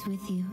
always with you.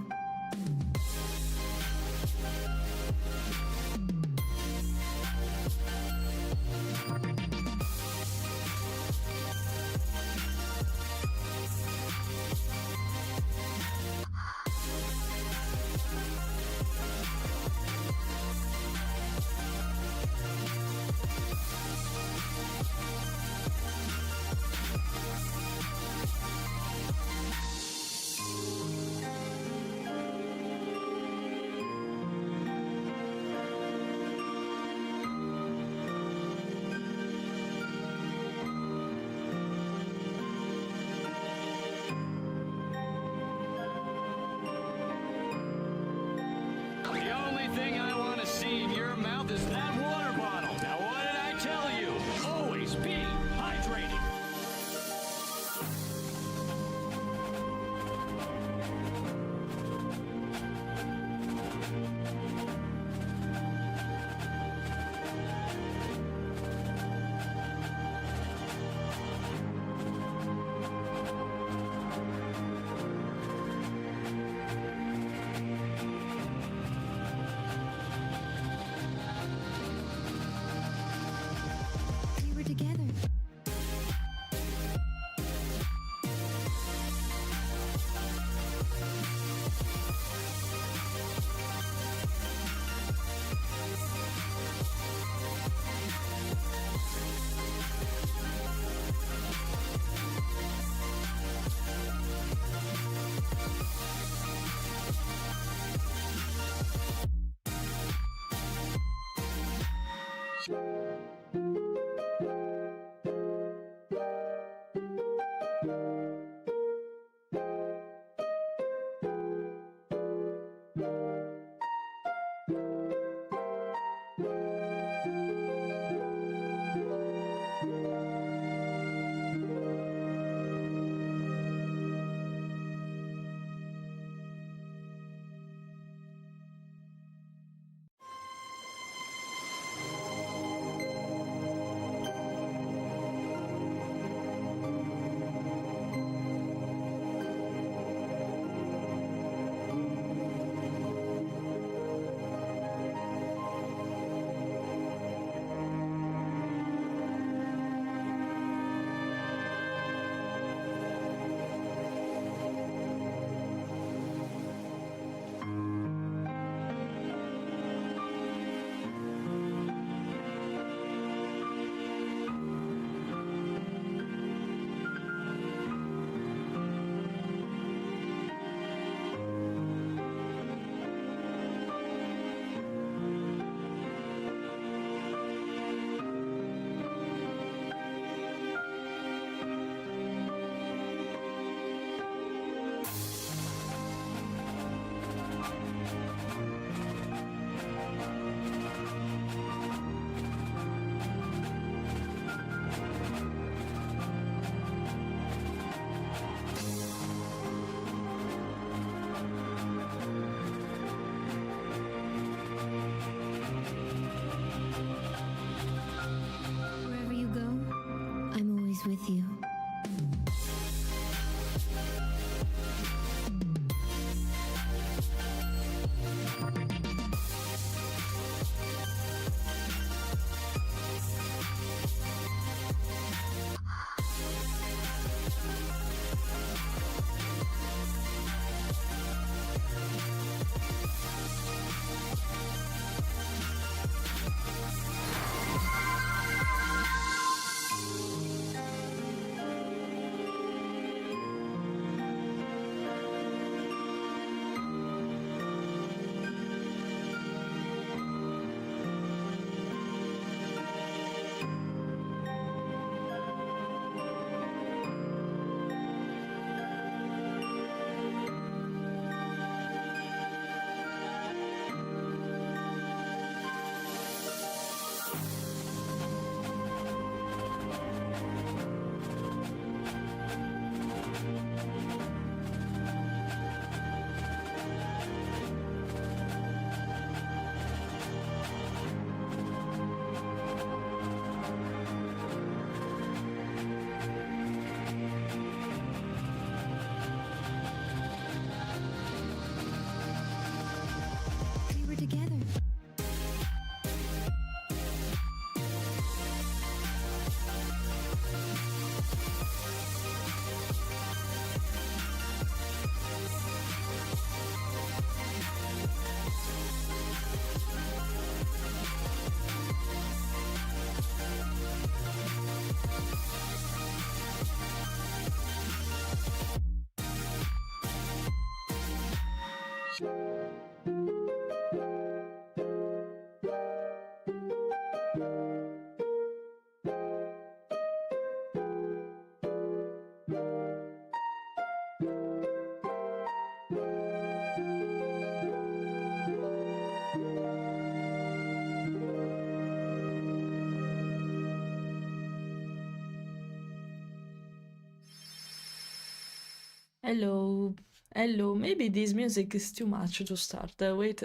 Hello, hello. Maybe this music is too much to start. Wait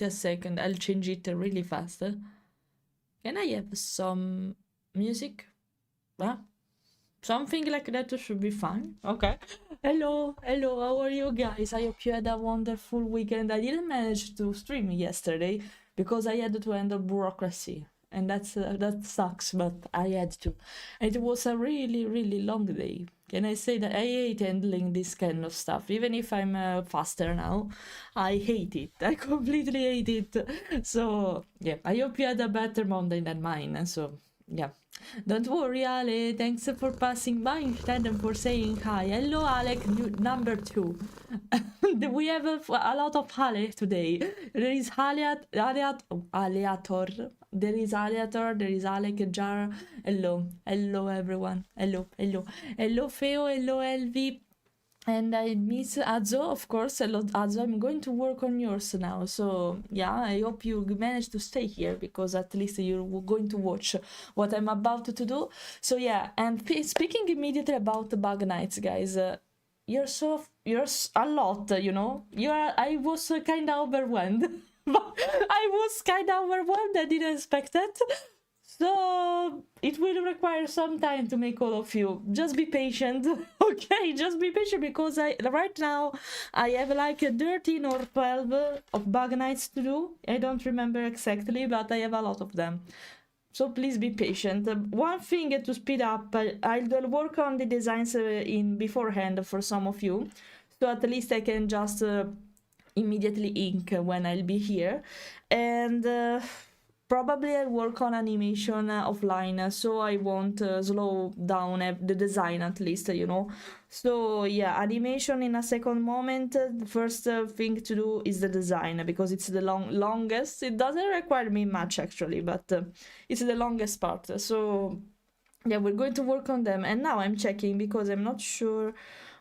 a second. I'll change it really fast. Can I have some music? Huh? Something like that should be fine. Okay. Hello. How are you guys? I hope you had a wonderful weekend. I didn't manage to stream yesterday because I had to handle bureaucracy, and that sucks. But I had to. It was a really long day. Can I say that I hate handling this kind of stuff? Even if I'm faster now, I hate it. I completely hate it. So yeah, I hope you had a better Monday than mine. So yeah. Don't worry, Ale. Thanks for passing by instead and for saying hi. Hello, Alec, number two. We have a lot of Ale today. There is Aleator. There is Aleator. There is Alec Jar. Hello, everyone. Hello, Feo. Hello, Elvi. And I miss Azo, of course. Hello, Azo. I'm going to work on yours now. So, yeah, I hope you manage to stay here because at least you're going to watch what I'm about to do. So, yeah, and speaking immediately about the bug nights, guys, you're a lot, you know. I was kind of overwhelmed. I was kind of overwhelmed. I didn't expect that. So it will require some time to make all of you. Just be patient, okay? Just be patient because right now I have like 13 or 12 of bug nights to do. I don't remember exactly, but I have a lot of them. So please be patient. One thing to speed up, I'll work on the designs in beforehand for some of you, so at least I can just immediately ink when I'll be here, and. Probably I'll work on animation offline, so I won't slow down the design at least, you know. So yeah, animation in a second moment. The first thing to do is the design because it's the longest. It doesn't require me much actually, but it's the longest part. So yeah, we're going to work on them. And now I'm checking because I'm not sure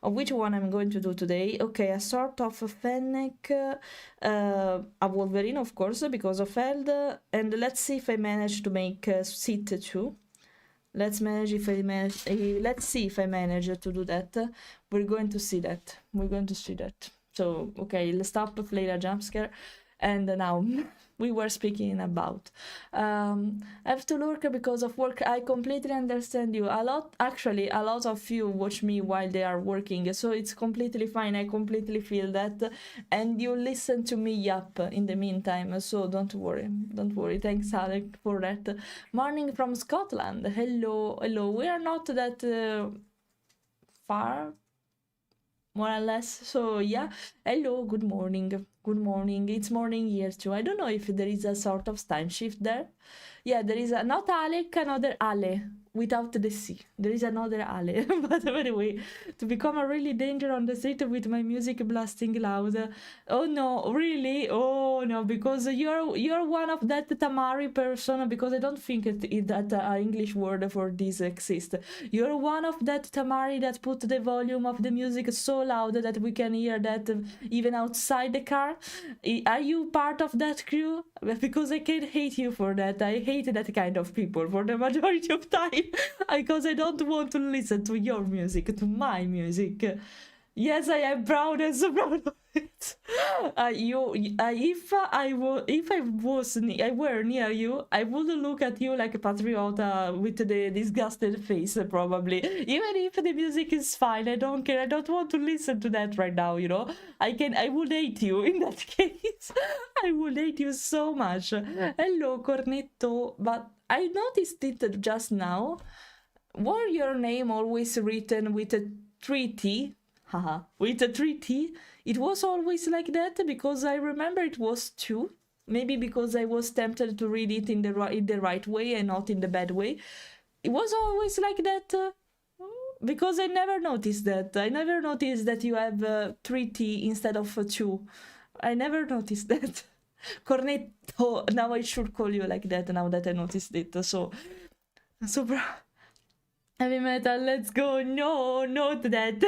of which one I'm going to do today. Okay, a sort of a Fennec, a Wolverine, of course, because of Eld. And let's see if I manage to make Sit too. Let's see if I manage to do that. We're going to see that. So, okay, let's stop Fleira jump scare. And now we were speaking about. I have to lurk because of work. I completely understand you. A lot of you watch me while they are working, so it's completely fine. I completely feel that, and you listen to me in the meantime. So don't worry. Thanks, Alec, for that. Morning from Scotland. Hello. We are not that far, more or less. So yeah, hello, good morning. It's morning here too. I don't know if there is a sort of time shift there. Yeah, there is not Alec, another Ale without the C. There is another Ale. But anyway, to become a really danger on the street with my music blasting loud. Oh no, really? Oh no, because you're one of that Tamari person, because I don't think that English word for this exists. You're one of that Tamari that put the volume of the music so loud that we can hear that even outside the car. Are you part of that crew? Because I can hate you for that. I hate that kind of people for the majority of time because I don't want to listen to your music, to my music. Yes, I am proud and so proud of it. If I were near you, I would look at you like a patriota with the disgusted face, probably. Even if the music is fine, I don't care. I don't want to listen to that right now. You know, I would hate you in that case. I would hate you so much. Hello, Cornetto. But I noticed it just now. Were your name always written with a 3T? Haha, with a 3T? It was always like that because I remember it was 2. Maybe because I was tempted to read it in the right way and not in the bad way. It was always like that because I never noticed that. I never noticed that you have 3T instead of 2. I never noticed that. Cornetto, now I should call you like that now that I noticed it. So heavy metal, let's go. No, not that.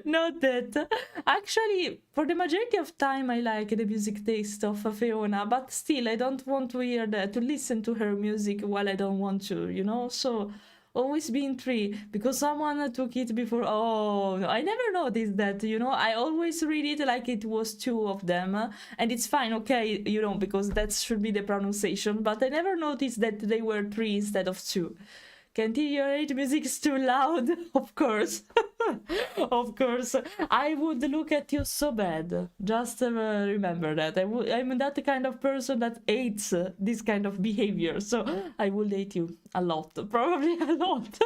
Not that. Actually, for the majority of time, I like the music taste of Fiona, but still, I don't want to hear that, to listen to her music while I don't want to, you know? So, always been three because someone took it before. Oh no, I never noticed that, you know. I always read it like it was two of them, and it's fine, okay, you know, because that should be the pronunciation, but I never noticed that they were three instead of two. Can't your rate music is too loud? Of course. Of course. I would look at you so bad. Just remember that. I'm that kind of person that hates this kind of behavior. So I would hate you a lot. Probably a lot.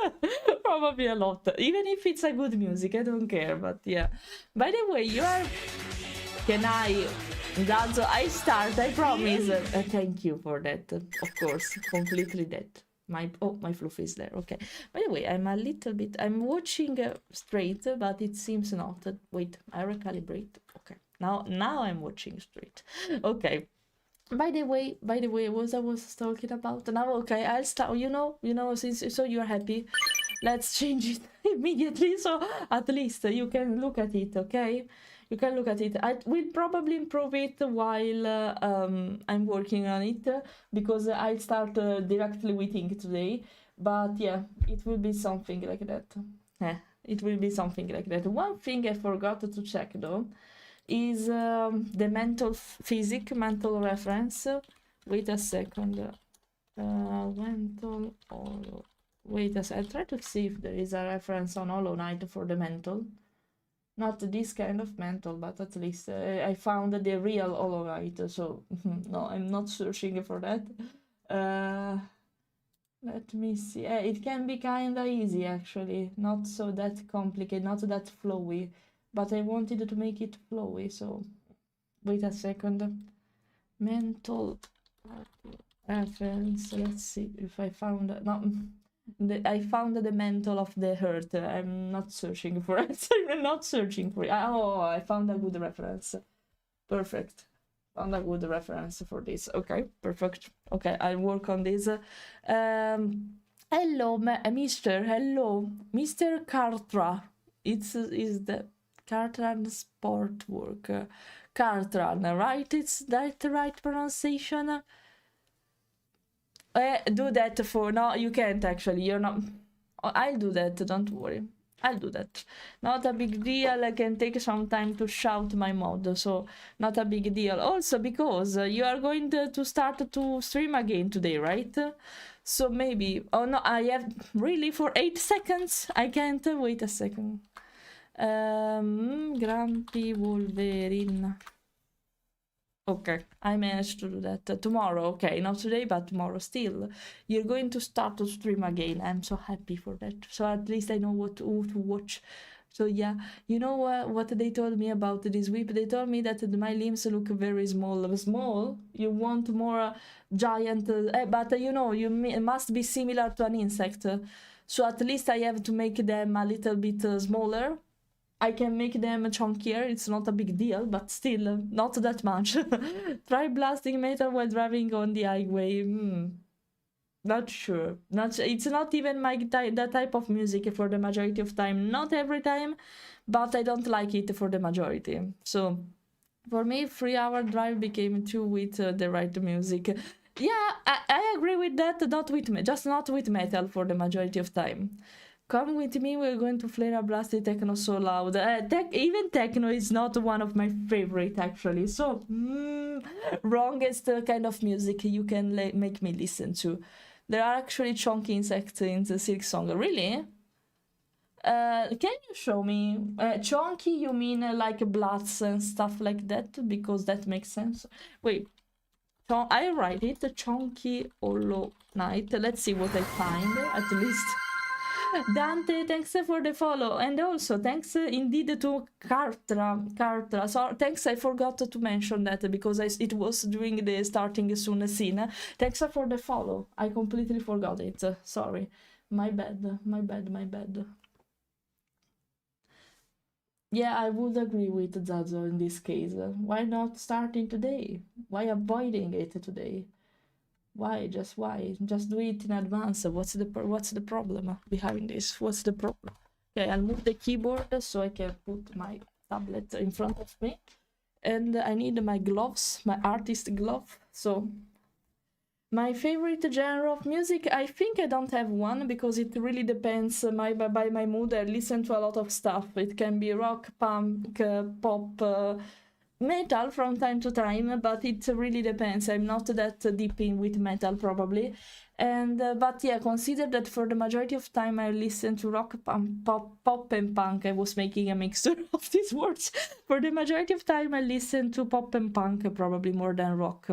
Probably a lot. Even if it's a good music, I don't care. But yeah. By the way, you are... Can I... That's... I start, I promise. Thank you for that. Of course. Completely that. My fluff is there. Okay. By the way, I'm a little bit... I'm watching straight, but it seems not. Wait, I recalibrate. Okay. Now I'm watching straight. Okay. By the way, what I was talking about now. Okay, I'll start. You know, since so you're happy, let's change it immediately. So at least you can look at it. Okay. You can look at it. I will probably improve it while I'm working on it because I'll start directly with ink today. But yeah, it will be something like that. It will be something like that. One thing I forgot to check though is the mental reference. Wait a second. Mental. Oh, wait a second. I'll try to see if there is a reference on Hollow Knight for the mental. Not this kind of mental, but at least I found the real Hollow Knight, so no, I'm not searching for that. Let me see. It can be kinda easy, actually. Not so that complicated, not that flowy. But I wanted to make it flowy, so... Wait a second. Mental reference. Let's see if I found... No... I found the mental of the hurt. I'm not searching for it. I'm not searching for it. Oh, I found a good reference. Perfect. Found a good reference for this. Okay, perfect. Okay, I'll work on this. Hello, Mr. Hello, Mr. Cartra. Is the Cartran sport work? Cartran, right? It's that the right pronunciation? Do that for... No, you can't actually. You're not... I'll do that. Don't worry. I'll do that. Not a big deal. I can take some time to shout my mod. So, not a big deal. Also, because you are going to start to stream again today, right? So, maybe... Oh, no. I have... Really? For 8 seconds? I can't... Wait a second. Grumpy Wolverine... Okay, I managed to do that tomorrow. Okay, not today, but tomorrow still. You're going to start to stream again. I'm so happy for that. So at least I know what to watch. So yeah, you know what they told me about this whip? They told me that my limbs look very small. Small? You want more giant... but you know, you must be similar to an insect. So at least I have to make them a little bit smaller. I can make them chunkier, it's not a big deal, but still, not that much. Try blasting metal while driving on the highway. Not sure. It's not even that type of music for the majority of time. Not every time, but I don't like it for the majority. So, for me, 3-hour drive became 2 with the right music. Yeah, I agree with that, just not with metal for the majority of time. Come with me, we're going to Fleira blast the techno so loud. Even techno is not one of my favorite, actually. So, wrongest kind of music you can make me listen to. There are actually chunky insects in the Silk Song. Really? Can you show me? Chunky, you mean like bloods and stuff like that? Because that makes sense. Wait. I write it, Chunky Hollow Knight. Let's see what I find, at least. Dante, thanks for the follow, and also thanks indeed to Cartra. So thanks, I forgot to mention that because it was during the starting soon scene. Thanks for the follow. I completely forgot it. Sorry, my bad. Yeah, I would agree with Zazo in this case. Why not starting today? Why avoiding it today? Why? Just why? Just do it in advance. What's the problem behind this? What's the problem? Okay, I'll move the keyboard so I can put my tablet in front of me. And I need my gloves, my artist glove. So My favorite genre of music, I think I don't have one because it really depends by my mood. I listen to a lot of stuff. It can be rock, punk, pop, metal from time to time, but it really depends. I'm not that deep in with metal probably. And but yeah, consider that for the majority of time I listen to rock, pop and punk. I was making a mixture of these words. For the majority of time I listen to pop and punk probably more than rock.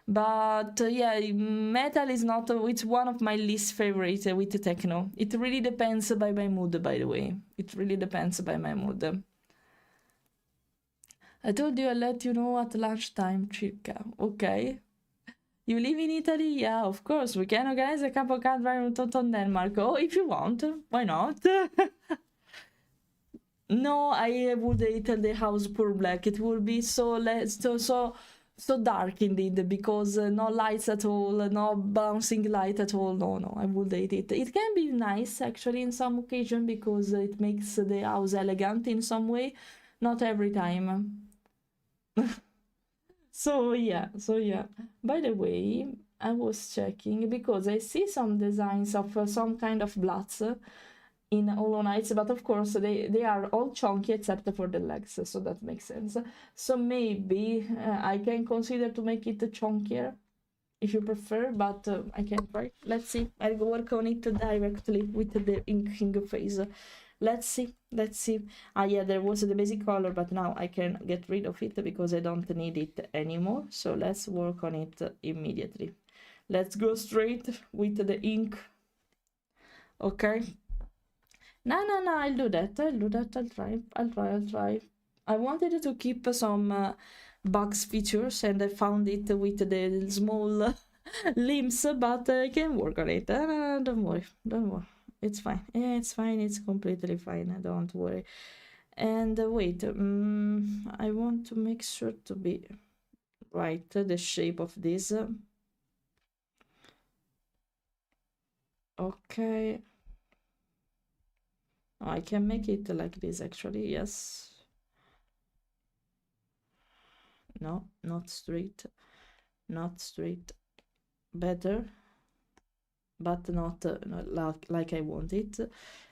But yeah, metal is not, it's one of my least favorite with techno. It really depends by my mood, by the way. It really depends by my mood. I told you I'll let you know at lunchtime, circa. Okay. You live in Italy? Yeah, of course. We can organize a cup of Cadbury on Denmark. Oh, if you want. Why not? No, I would hate the house poor black. It would be so dark indeed, because no lights at all, no bouncing light at all. No, I would hate it. It can be nice actually in some occasion because it makes the house elegant in some way. Not every time. So yeah. By the way, I was checking because I see some designs of some kind of bloods in Hollow Knights, but of course they are all chunky except for the legs, so that makes sense. So maybe I can consider to make it chunkier if you prefer, but I can try. Let's see. I'll work on it directly with the inking phase. Let's see. Ah yeah, there was the basic color, but now I can get rid of it because I don't need it anymore. So let's work on it immediately. Let's go straight with the ink. Okay. No, I'll do that. I'll try. I wanted to keep some bugs features and I found it with the small limbs, but I can work on it. Don't worry. It's fine. Yeah, it's fine. It's completely fine. Don't worry. And wait, I want to make sure to be right, the shape of this. Okay. Oh, I can make it like this actually, yes. No, not straight. Better, but not like I want it.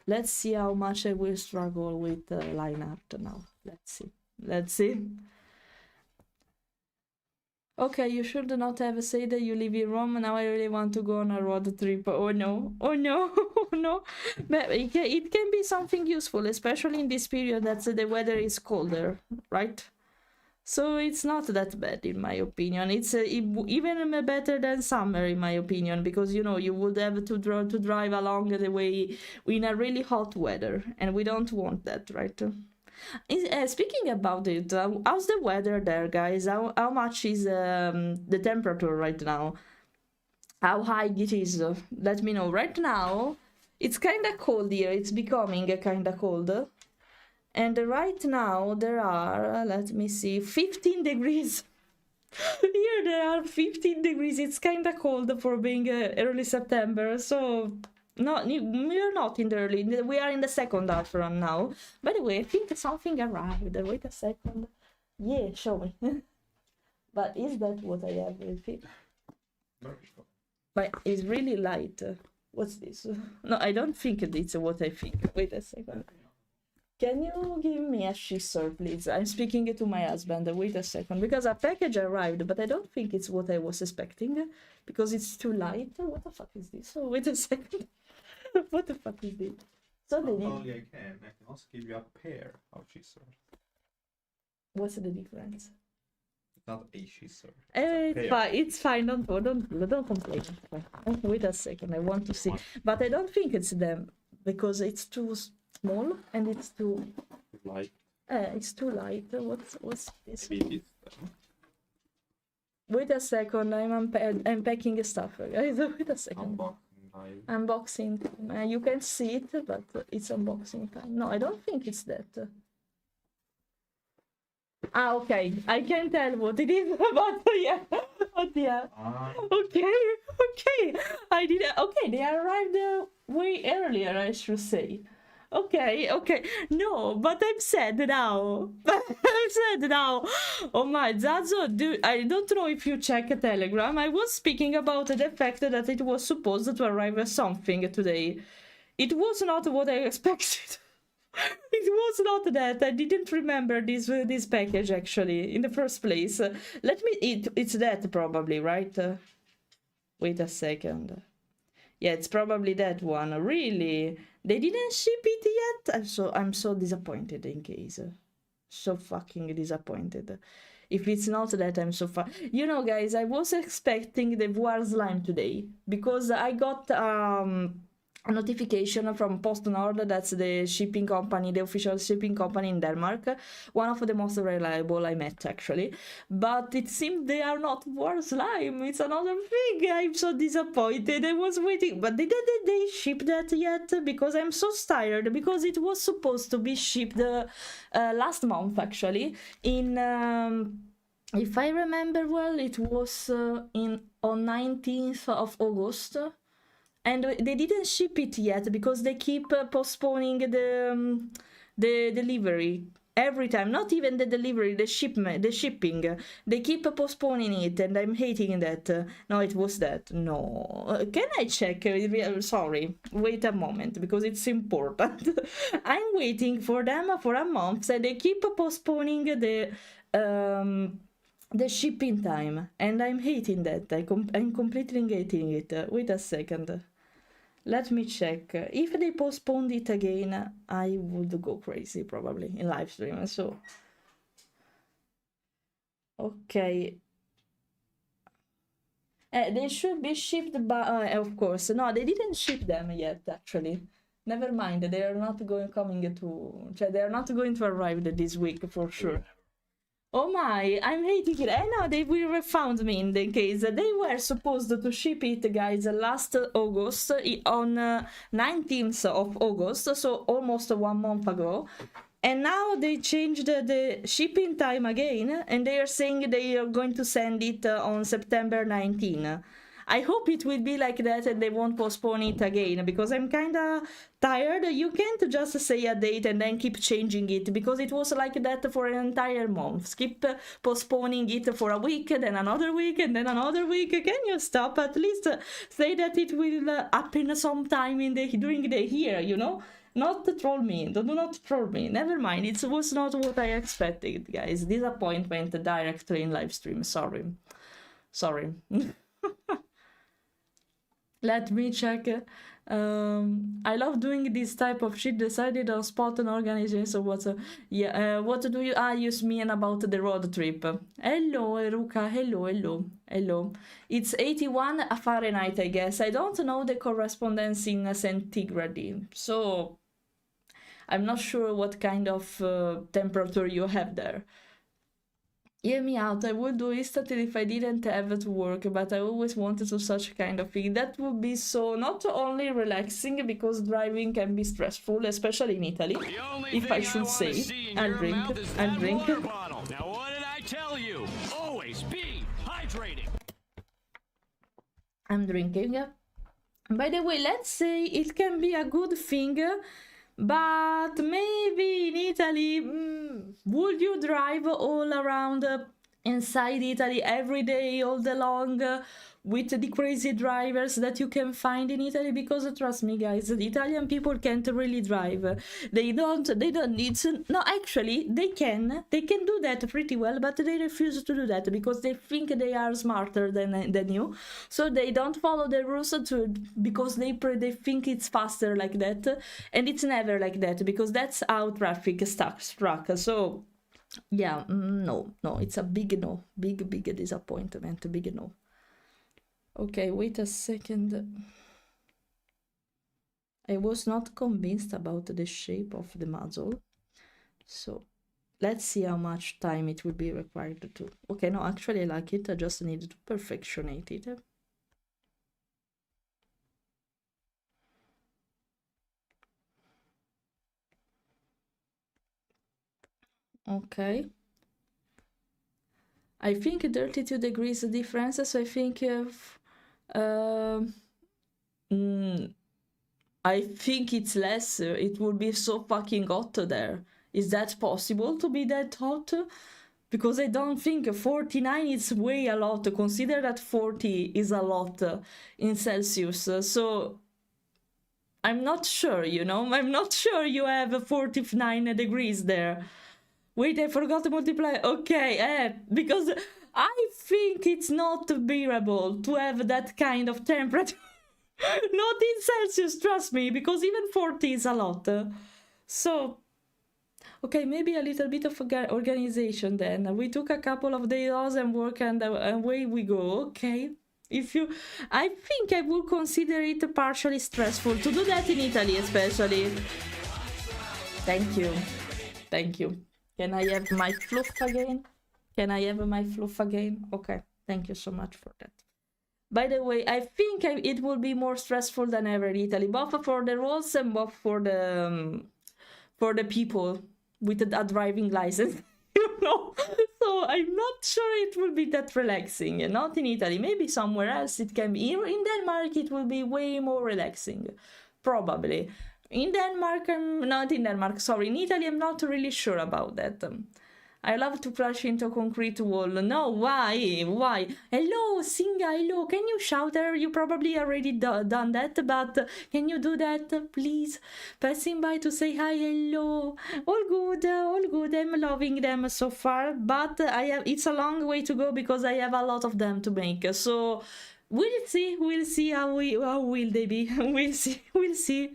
Let's see how much I will struggle with line art now. Let's see. Okay, you should not have said that you live in Rome. Now I really want to go on a road trip. Oh no. No. But it can be something useful, especially in this period that the weather is colder, right? So it's not that bad in my opinion. It's even better than summer in my opinion, because you know you would have to drive along the way in a really hot weather, and we don't want that, right? Speaking about it, how's the weather there, guys? How much is the temperature right now? How high it is? Let me know. Right now, it's kind of cold here. It's becoming kind of cold. And right now, there are, let me see, 15 degrees. Here there are 15 degrees. It's kind of cold for being early September. So... No, we are not in the early. We are in the second half run now. By the way, I think something arrived. Wait a second. Yeah, show me. But is that what I have with it? But it's really light. What's this? No, I don't think it's what I think. Wait a second. Can you give me a scissor, please? I'm speaking to my husband. Wait a second. Because a package arrived, but I don't think it's what I was expecting. Because it's too light. What the fuck is this? Oh, wait a second. What the fuck is this? So not only I can also give you a pair of scissors. What's the difference? It's not a scissor. It's fine. Don't complain. Wait a second. I want to see, but I don't think it's them because it's too small and it's too light. It's too light. What's this? Maybe it's Wait a second. I'm packing stuff, guys. Wait a second. Unboxing time. You can see it, but it's unboxing time. No, I don't think it's that. Ah, okay. I can tell what it is, but yeah. But yeah. Okay. I did. Okay, they arrived way earlier, I should say. Okay, okay. No, but I'm sad now. I'm sad now. Oh my, Zazo, I don't know if you check Telegram. I was speaking about the fact that it was supposed to arrive as something today. It was not what I expected. It was not that. I didn't remember this package actually in the first place. It's that probably, right? Wait a second. Yeah, it's probably that one. Really? They didn't ship it yet? I'm so disappointed in case. So fucking disappointed. If it's not that, I'm so you know, guys, I was expecting the Voir slime today because I got a notification from PostNord, that's the shipping company, the official shipping company in Denmark, one of the most reliable I met actually. But it seems they are not War Slime. It's another thing. I'm so disappointed. I was waiting, but didn't they ship that yet? Because I'm so tired. Because it was supposed to be shipped last month actually. In if I remember well, it was on 19th of August. And they didn't ship it yet because they keep postponing the delivery every time. Not even the delivery, the shipping. They keep postponing it, and I'm hating that. No, it was that. No, can I check? Sorry, wait a moment because it's important. I'm waiting for them for a month, and they keep postponing the shipping time, and I'm hating that. I'm completely hating it. Wait a second. Let me check. If they postponed it again, I would go crazy probably in live stream. So, okay. They should be shipped by, of course. No, they didn't ship them yet, actually. Never mind. They are not coming to. They are not going to arrive this week for sure. Oh my, I'm hating it. I know they will refund me in the case. They were supposed to ship it, guys, last August, on 19th of August, so almost 1 month ago. And now they changed the shipping time again, and they are saying they are going to send it on September 19. I hope it will be like that and they won't postpone it again, because I'm kind of tired. You can't just say a date and then keep changing it, because it was like that for an entire month. Keep postponing it for a week, then another week, and then another week. Can you stop? At least say that it will happen sometime during the year, you know? Not troll me. Do not troll me. Never mind. It was not what I expected, guys. Disappointment directly in live stream. Sorry. Let me check. I love doing this type of shit. Decided on spot and organization. So what's what do you use me and about the road trip? Hello, Eruka. Hello. It's 81 Fahrenheit, I guess. I don't know the correspondence in centigrade, so I'm not sure what kind of temperature you have there. Hear me out, I would do instantly if I didn't have to work, but I always wanted to such kind of thing. That would be so not only relaxing, because driving can be stressful, especially in Italy, if I should say. I'll drink. Now what did I tell you? Always be hydrated. I'm drinking. By the way, let's say it can be a good thing, but maybe in Italy, would you drive all around inside Italy every day, all day long, with the crazy drivers that you can find in Italy? Because trust me, guys, the Italian people can't really drive. They don't need to. No, actually, they can do that pretty well, but they refuse to do that because they think they are smarter than you. So they don't follow the rules because they think it's faster like that, and it's never like that, because that's how traffic struck. So yeah, no, it's a big no, big disappointment, big no. Okay, wait a second. I was not convinced about the shape of the muzzle, so let's see how much time it will be required to. Okay, no, actually I like it. I just need to perfectionate it. Okay. I think 32 degrees difference, so I think I think it's less. It would be so fucking hot there. Is that possible to be that hot? Because I don't think 49 is way a lot. Consider that 40 is a lot in Celsius. So I'm not sure, you know? I'm not sure you have 49 degrees there. Wait, I forgot to multiply. Okay, because I think it's not bearable to have that kind of temperature. Not in Celsius, trust me, because even 40 is a lot. So, okay, maybe a little bit of organization then. We took a couple of days off and work, and away we go. Okay. I think I would consider it partially stressful to do that in Italy, especially. Thank you. Thank you. Can I have my fluff again? Can I have my fluff again? Okay. Thank you so much for that. By the way, I think it will be more stressful than ever in Italy, both for the roads and both for the people with a driving license, you know. So I'm not sure it will be that relaxing. Not in Italy, maybe somewhere else it can be. In Denmark, it will be way more relaxing, probably. In Denmark, in Italy, I'm not really sure about that. I love to crash into a concrete wall. No, why? Why? Hello, Singa, hello. Can you shout her? You probably already done that, but can you do that, please? Passing by to say hi, hello. All good, all good. I'm loving them so far, but it's a long way to go because I have a lot of them to make. So we'll see how will they be. We'll see.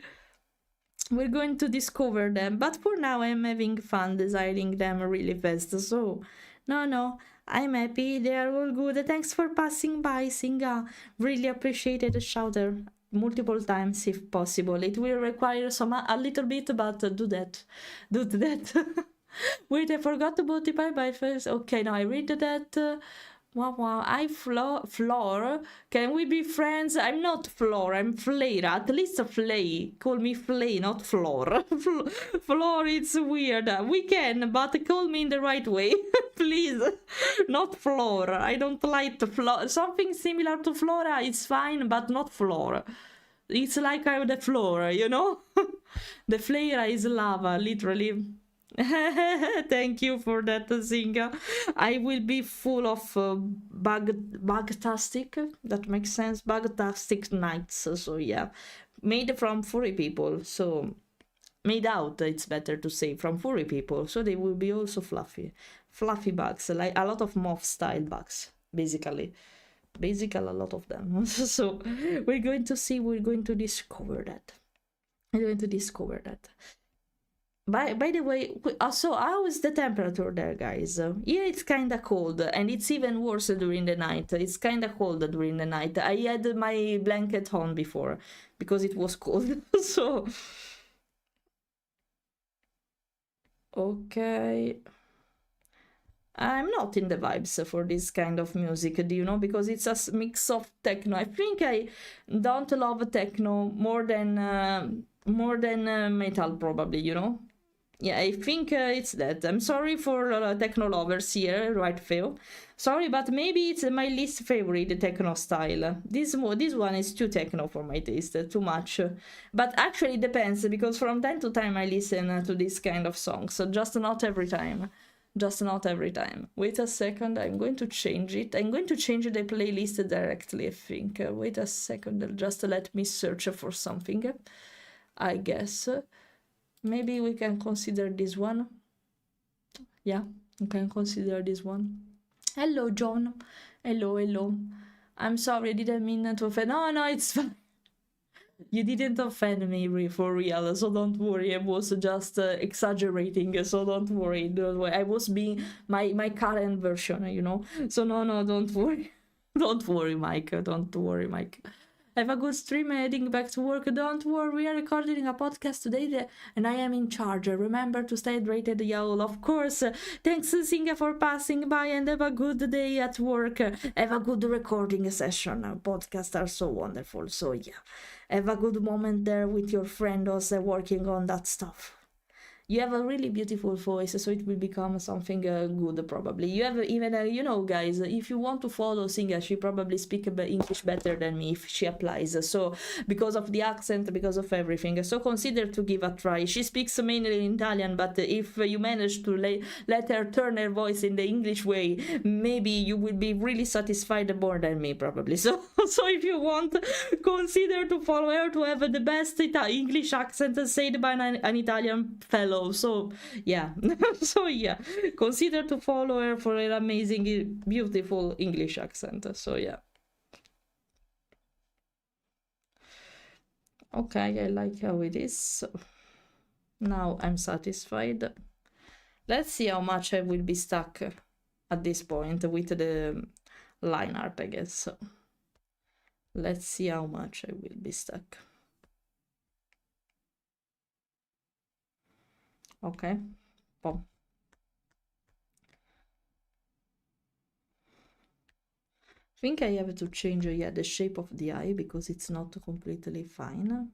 We're going to discover them, but for now I'm having fun designing them really fast, so no, I'm happy, they are all good. Thanks for passing by, Singa. Really appreciated the shouter multiple times if possible. It will require a little bit, but do that. Wait, I forgot to multiply by first. Okay, now I read that. Wow, Floor. Can we be friends? I'm not Floor, I'm Fleira. At least Flay. Call me Flay, not Floor. Floor, it's weird. We can, but call me in the right way. Please. Not Floor. I don't like Floor. Something similar to Flora is fine, but not Floor. It's like I'm the floor, you know? The Fleira is lava, literally. Thank you for that, Zinga. I will be full of bugtastic. That makes sense. Bugtastic nights. So yeah, made from furry people. So made out. It's better to say from furry people. So they will be also fluffy bugs, like a lot of moth style bugs, basically a lot of them. So we're going to see. We're going to discover that. By the way, so how is the temperature there, guys? Here it's kind of cold, and it's even worse during the night. It's kind of cold during the night. I had my blanket on before, because it was cold, so... Okay... I'm not in the vibes for this kind of music, do you know? Because it's a mix of techno. I think I don't love techno more than metal, probably, you know? Yeah, I think it's that. I'm sorry for techno lovers here, right, Phil? Sorry, but maybe it's my least favorite techno style. This one is too techno for my taste, too much. But actually it depends, because from time to time I listen to this kind of songs, so just not every time. Wait a second, I'm going to change it. I'm going to change the playlist directly, I think. Wait a second, just let me search for something, I guess. Maybe we can consider this one. Yeah, we can consider this one. Hello, John. Hello. I'm sorry, I didn't mean to offend. No, it's fine. You didn't offend me for real, so don't worry. I was just exaggerating, so don't worry. I was being my current version, you know. So no, don't worry. Don't worry, Mike. Have a good stream, heading back to work. Don't worry, we are recording a podcast today and I am in charge. Remember to stay hydrated, y'all. Of course. Thanks, Singa, for passing by, and have a good day at work. Have a good recording session. Podcasts are so wonderful. So yeah, have a good moment there with your friend also working on that stuff. You have a really beautiful voice, so it will become something good probably. You have even you know, guys, if you want to follow singer, she probably speak English better than me if she applies, so because of the accent, because of everything, so consider to give a try. She speaks mainly in Italian, but if you manage to let her turn her voice in the English way, maybe you will be really satisfied more than me probably. So if you want, consider to follow her to have the best English accent said by an Italian fellow. So yeah, so yeah, consider to follow her for her amazing, beautiful English accent. So yeah. Okay, I like how it is. So now I'm satisfied. Let's see how much I will be stuck at this point with the line art, I guess. So let's see how much I will be stuck. Okay. Boom. I think I have to change, yeah, the shape of the eye because it's not completely fine.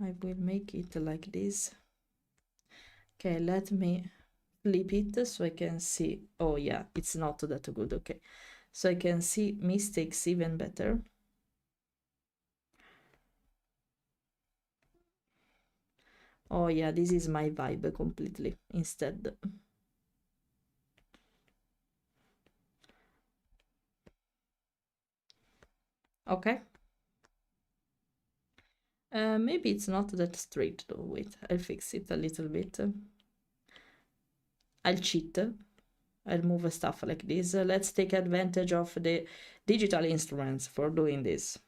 I will make it like this. Okay, let me flip it so I can see. Oh yeah, it's not that good. Okay, so I can see mistakes even better. Oh yeah, this is my vibe completely instead. Okay. Maybe it's not that straight though. Wait, I'll fix it a little bit. I'll cheat. I'll move stuff like this. Let's take advantage of the digital instruments for doing this.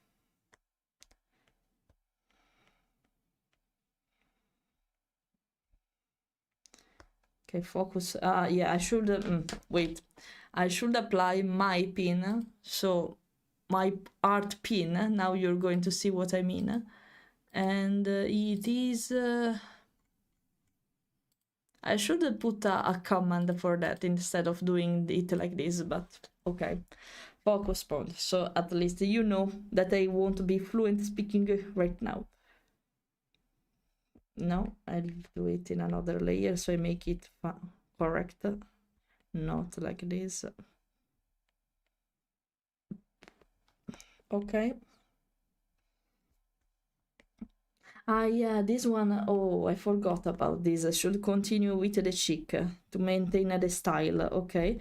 Okay, focus. Yeah, I should wait. I should apply my pin. So my art pin. Now you're going to see what I mean. And it is. I should put a command for that instead of doing it like this. But okay, focus point. So at least you know that I won't be fluent speaking right now. No, I'll do it in another layer so I make it correct, not like this. Okay. Ah, yeah, this one, oh, I forgot about this. I should continue with the cheek to maintain the style, okay?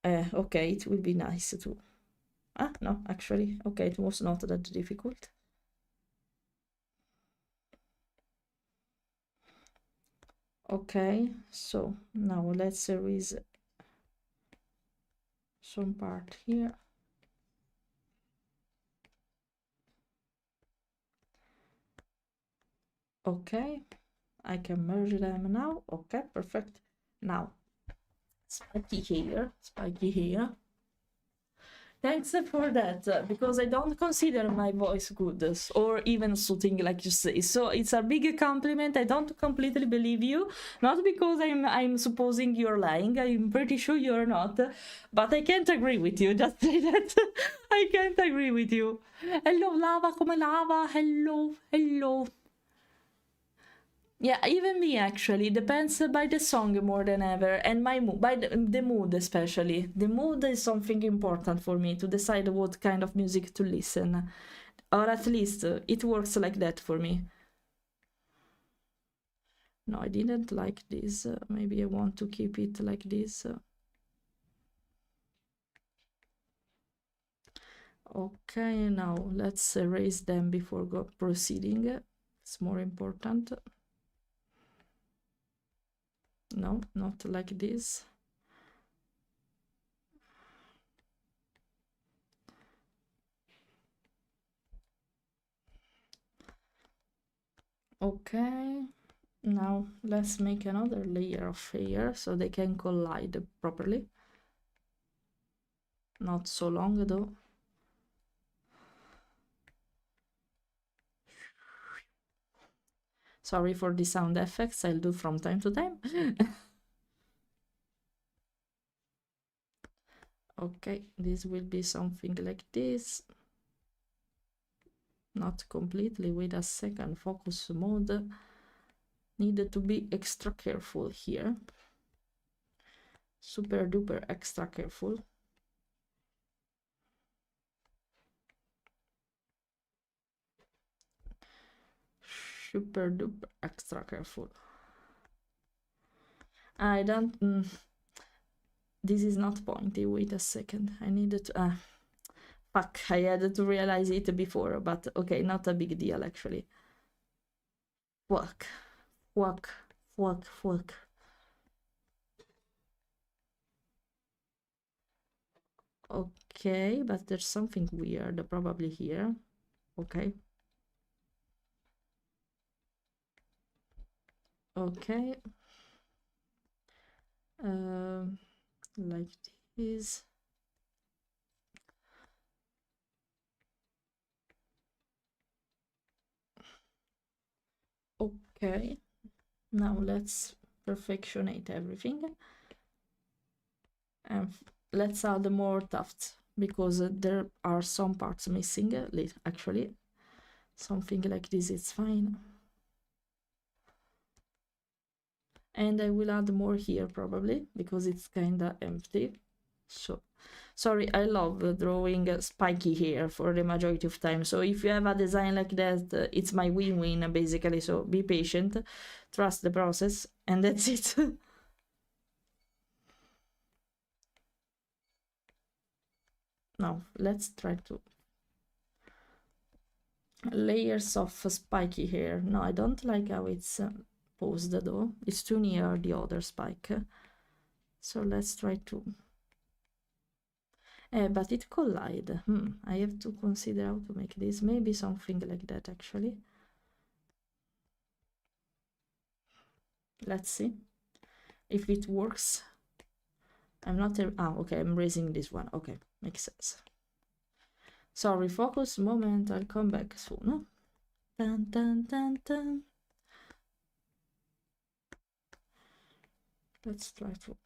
Okay, it will be nice too. Ah, no, actually, okay, it was not that difficult. Okay, so now let's erase some part here. Okay, I can merge them now. Okay, perfect. Now, spiky hair. Thanks for that, because I don't consider my voice good or even soothing like you say. So it's a big compliment. I don't completely believe you, not because I'm supposing you're lying. I'm pretty sure you're not, but I can't agree with you. Just say that. I can't agree with you. Hello, lava, come lava. Hello, hello. Yeah, even me actually. Depends by the song more than ever, and my mood, by the mood especially. The mood is something important for me to decide what kind of music to listen, or at least it works like that for me. No, I didn't like this. Maybe I want to keep it like this. Okay, now let's erase them before proceeding. It's more important. No, not like this. Okay, now let's make another layer of hair so they can collide properly. Not so long though. Sorry for the sound effects, I'll do from time to time. Okay, this will be something like this. not completely. Wait a second, focus mode. Needed to be extra careful here. Super duper extra careful. Super duper extra careful. I don't... this is not pointy. Wait a second. I needed to... fuck, I had to realize it before, but okay, not a big deal actually. Fuck. Fuck. Fuck. Fuck. Okay, but there's something weird probably here. Okay. Okay. Like this. Okay. Now let's perfectionate everything. And let's add more tufts because there are some parts missing. Actually, something like this is fine. And I will add more here probably because it's kinda empty. So sorry, I love drawing spiky hair for the majority of time. So if you have a design like that, it's my win-win basically. So be patient, trust the process, and that's it. Now let's try to layers of spiky hair. No, I don't like how it's posed though. It's too near the other spike. So let's try to... but it collide. I have to consider how to make this. Maybe something like that actually. Let's see if it works. I'm not... okay, I'm raising this one. Okay, makes sense. Sorry, focus moment. I'll come back soon. Dun, dun, dun, dun. Let's try to...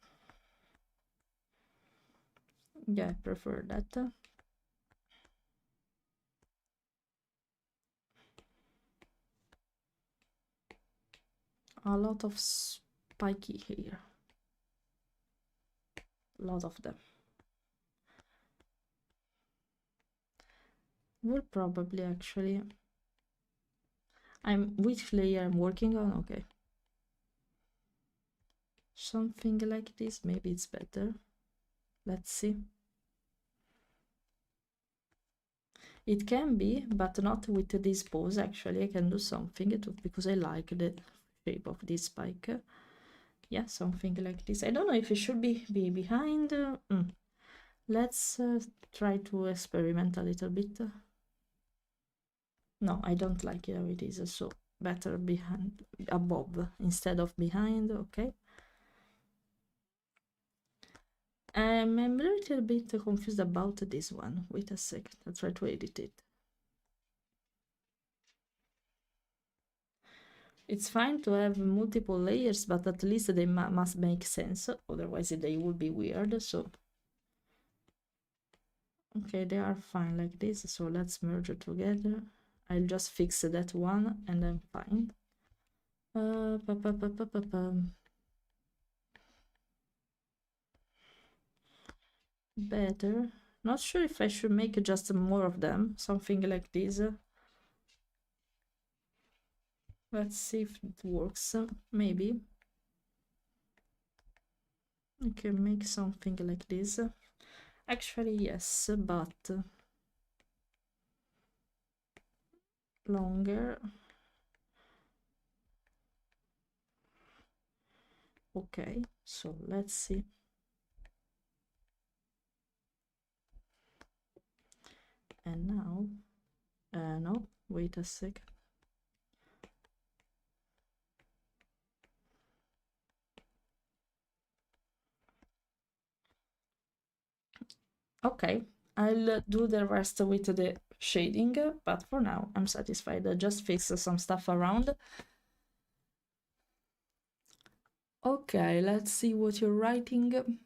yeah, I prefer that. A lot of spiky hair. A lot of them. Will probably actually... which layer I'm working on? Okay. Something like this, maybe it's better. Let's see. It can be, but not with this pose actually. I can do something to, because I like the shape of this spike. Yeah, something like this. I don't know if it should be behind. Let's try to experiment a little bit. No, I don't like it how it is, so better behind, above instead of behind. Okay. I'm a little bit confused about this one. Wait a second, I'll try to edit it. It's fine to have multiple layers, but at least they must make sense, otherwise they would be weird. So okay, they are fine like this, so let's merge it together. I'll just fix that one and I'm fine. Better. Not sure if I should make just more of them, something like this. Let's see if it works. Maybe I can make something like this. Actually, yes, but longer. Okay, so let's see. And now, no, wait a second. Okay, I'll do the rest with the shading, but for now I'm satisfied. I just fix some stuff around. Okay, let's see what you're writing.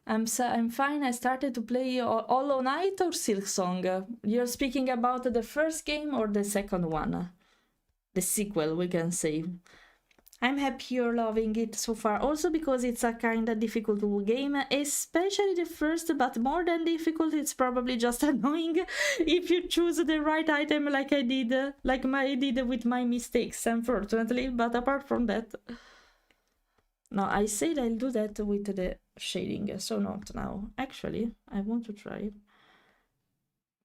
I'm fine. I started to play Hollow Knight or Silksong. You're speaking about the first game or the second one? The sequel, we can say. I'm happy you're loving it so far, also because it's a kind of difficult game, especially the first, but more than difficult, it's probably just annoying if you choose the right item like I did, I did with my mistakes, unfortunately, but apart from that... No, I said I'll do that with the shading, so not now. Actually, I want to try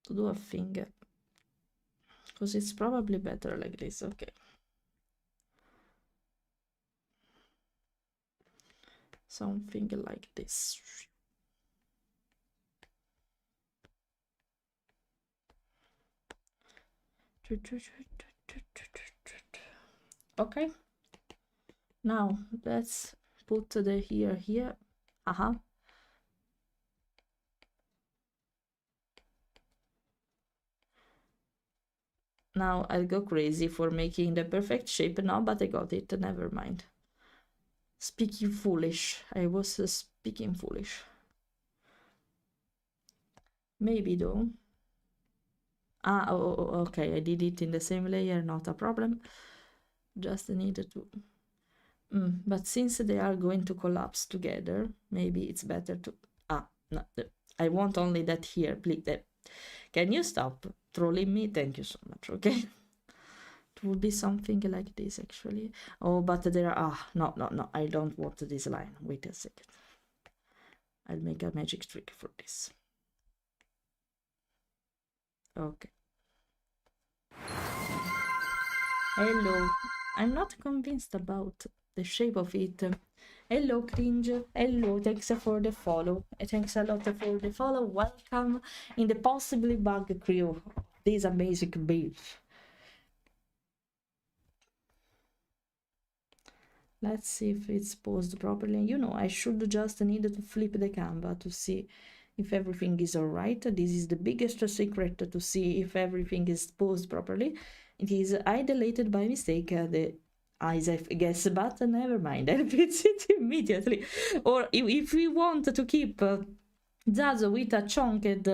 to do a thing, because it's probably better like this, okay. Something like this. Okay. Now let's put the here. Now I'll go crazy for making the perfect shape now, but I got it, never mind. Speaking foolish. I was speaking foolish. Maybe though. Okay, I did it in the same layer, not a problem. Just needed to... but since they are going to collapse together, maybe it's better to... no, I want only that here, please. Can you stop trolling me? Thank you so much, okay? It would be something like this, actually. Oh, but there are... no, I don't want this line. Wait a second. I'll make a magic trick for this. Okay. Hello. I'm not convinced about the shape of it. Hello, Cringe. Hello, thanks for the follow. Thanks a lot for the follow. Welcome in the possibly bug crew. This amazing build. Let's see if it's posed properly. You know, I should just need to flip the camera to see if everything is alright. This is the biggest secret to see if everything is posed properly. It is I deleted by mistake the eyes, I guess, but never mind. I'll fix it immediately. Or if we want to keep Zazo with a chomped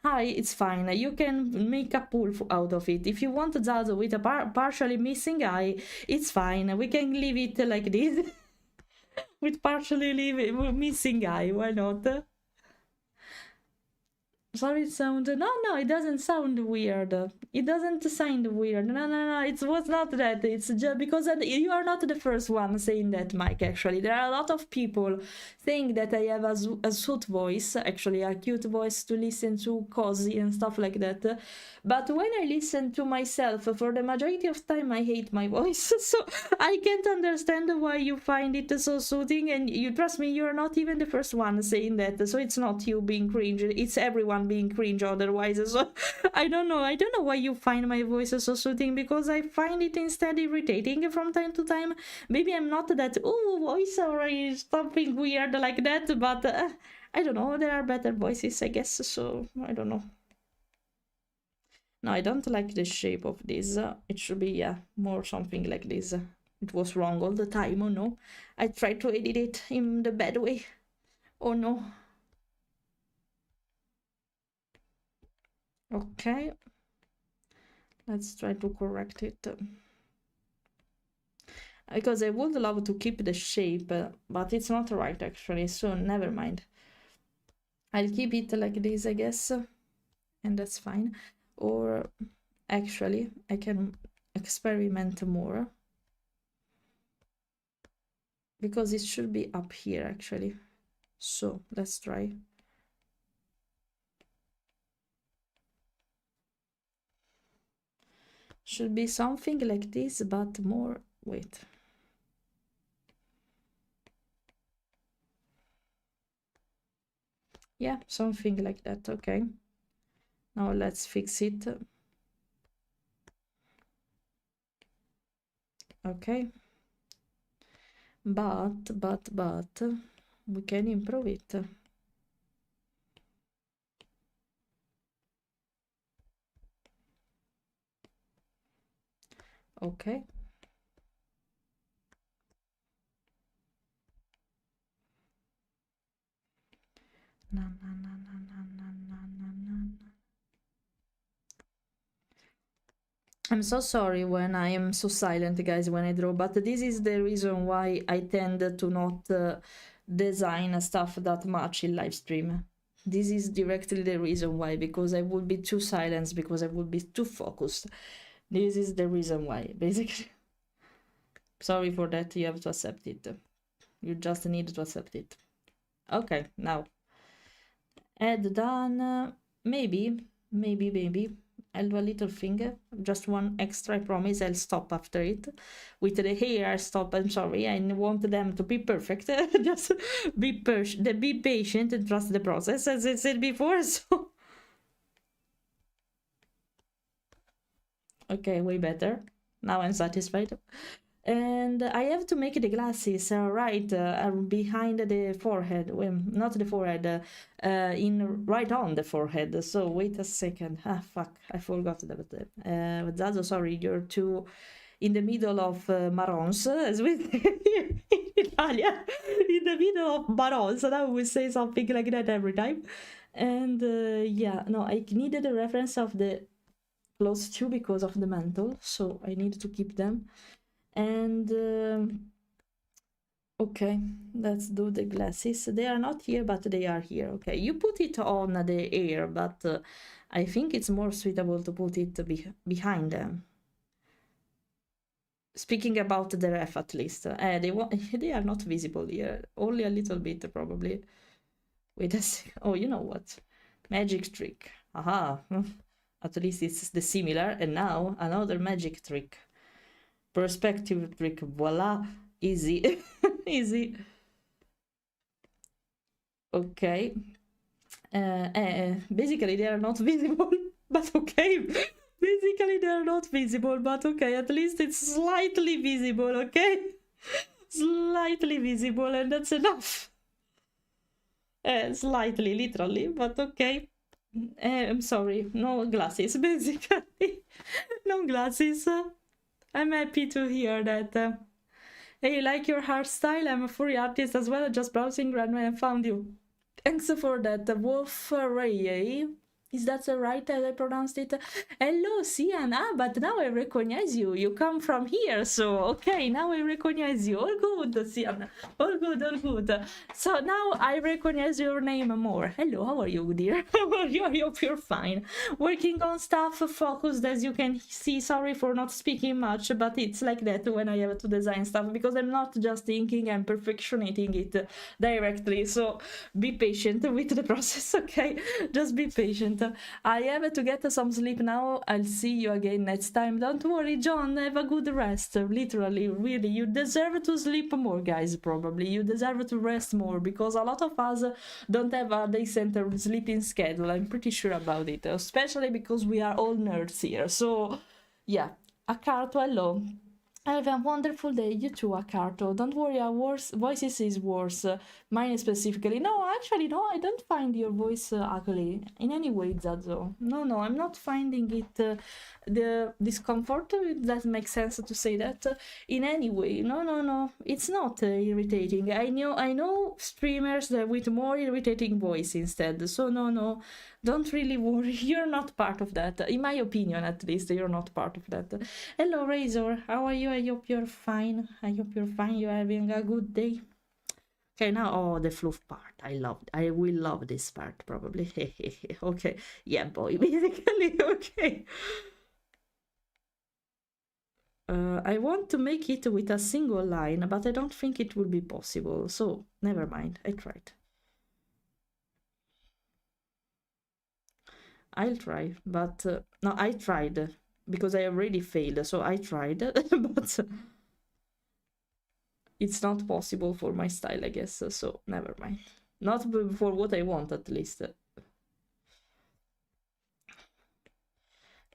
eye, it's fine. You can make a pull out of it. If you want Zazo with a partially missing eye, it's fine. We can leave it like this. With partially missing eye, why not? Sorry, it sound... No, it doesn't sound weird. It doesn't sound weird. No, it was not that. It's just because you are not the first one saying that, Mike, actually. There are a lot of people saying that I have a sweet voice, actually, a cute voice to listen to, cozy and stuff like that. But when I listen to myself, for the majority of time, I hate my voice. So I can't understand why you find it so soothing. And you trust me, you're not even the first one saying that. So it's not you being cringe. It's everyone being cringe otherwise. So I don't know why you find my voice so soothing, because I find it instead irritating from time to time. Maybe I'm not that voice or something weird like that, but I don't know, there are better voices, I guess, so I don't know. No, I don't like the shape of this. It should be more something like this. It was wrong all the time. Oh no, I tried to edit it in the bad way. Oh no. Okay, let's try to correct it, because I would love to keep the shape, but it's not right actually, so never mind. I'll keep it like this, I guess, and that's fine. Or actually I can experiment more, because it should be up here actually. So let's try. Should be something like this, but more... wait. Yeah, something like that, okay. Now let's fix it. Okay. But we can improve it. Okay. I'm so sorry when I am so silent, guys, when I draw, but this is the reason why I tend to not design stuff that much in live stream. This is directly the reason why, because I would be too silent, because I would be too focused. This is the reason why, basically. Sorry for that, you have to accept it. You just need to accept it. Okay, now. Add done. Maybe. I'll do a little thing. Just one extra, I promise. I'll stop after it. With the hair, I stop. I'm sorry. I want them to be perfect. Just be patient and trust the process, as I said before. So. Okay, way better. Now I'm satisfied. And I have to make the glasses right behind the forehead. Well, not the forehead, right on the forehead. So wait a second. Ah, fuck, I forgot that. Zazo, sorry, you're too in the middle of marrons, as we say in Italian. In the middle of marrons. Now we say something like that every time. And yeah, no, I needed a reference of the clothes too because of the mantle. So I need to keep them. And okay, let's do the glasses. They are not here, but they are here. Okay, you put it on the air, but I think it's more suitable to put it behind them. Speaking about the ref, at least, they are not visible here. Only a little bit, probably. Wait a second. Oh, you know what? Magic trick. Aha. At least it's the similar. And now another magic trick. Perspective trick, voila, easy. Easy. Okay. Basically they are not visible, but okay. Basically they are not visible, but okay, at least it's slightly visible, okay? Slightly visible, and that's enough. Slightly, literally, but okay. I'm sorry, no glasses, basically. No glasses. I'm happy to hear that. Hey, like your hairstyle? I'm a furry artist as well, just browsing randomly and found you. Thanks for that, Wolf Ray. Is that right as I pronounced it? Hello, Sian. Ah, but now I recognize you. You come from here, so okay, now I recognize you. All good, Sian. All good, all good. So now I recognize your name more. Hello, how are you, dear? How are you? I hope you're fine. Working on stuff, focused as you can see. Sorry for not speaking much, but it's like that when I have to design stuff, because I'm not just thinking, I'm perfectionating it directly. So be patient with the process, okay? Just be patient. I have to get some sleep now. I'll see you again next time. Don't worry, John. Have a good rest. Literally, really. You deserve to sleep more, guys, probably. You deserve to rest more, because a lot of us don't have a decent sleeping schedule. I'm pretty sure about it. Especially because we are all nerds here. So, yeah. Akarto, hello. Have a wonderful day. You too, Akarto. Don't worry, our voices is worse. Mine specifically. No, actually, no, I don't find your voice ugly in any way, Zazo. No, I'm not finding it the discomfort. That makes sense to say that in any way. No. It's not irritating. I know streamers with more irritating voice instead. So no. Don't really worry, you're not part of that. In my opinion, at least, you're not part of that. Hello, Razor. How are you? I hope you're fine. You're having a good day. Okay, now, oh, the fluff part. I will love this part, probably. Okay. Yeah, boy, basically, okay. I want to make it with a single line, but I don't think it will be possible. So, never mind. I tried. I'll try, but no, I tried because I already failed, so I tried, but it's not possible for my style, I guess, so never mind. Not for what I want, at least.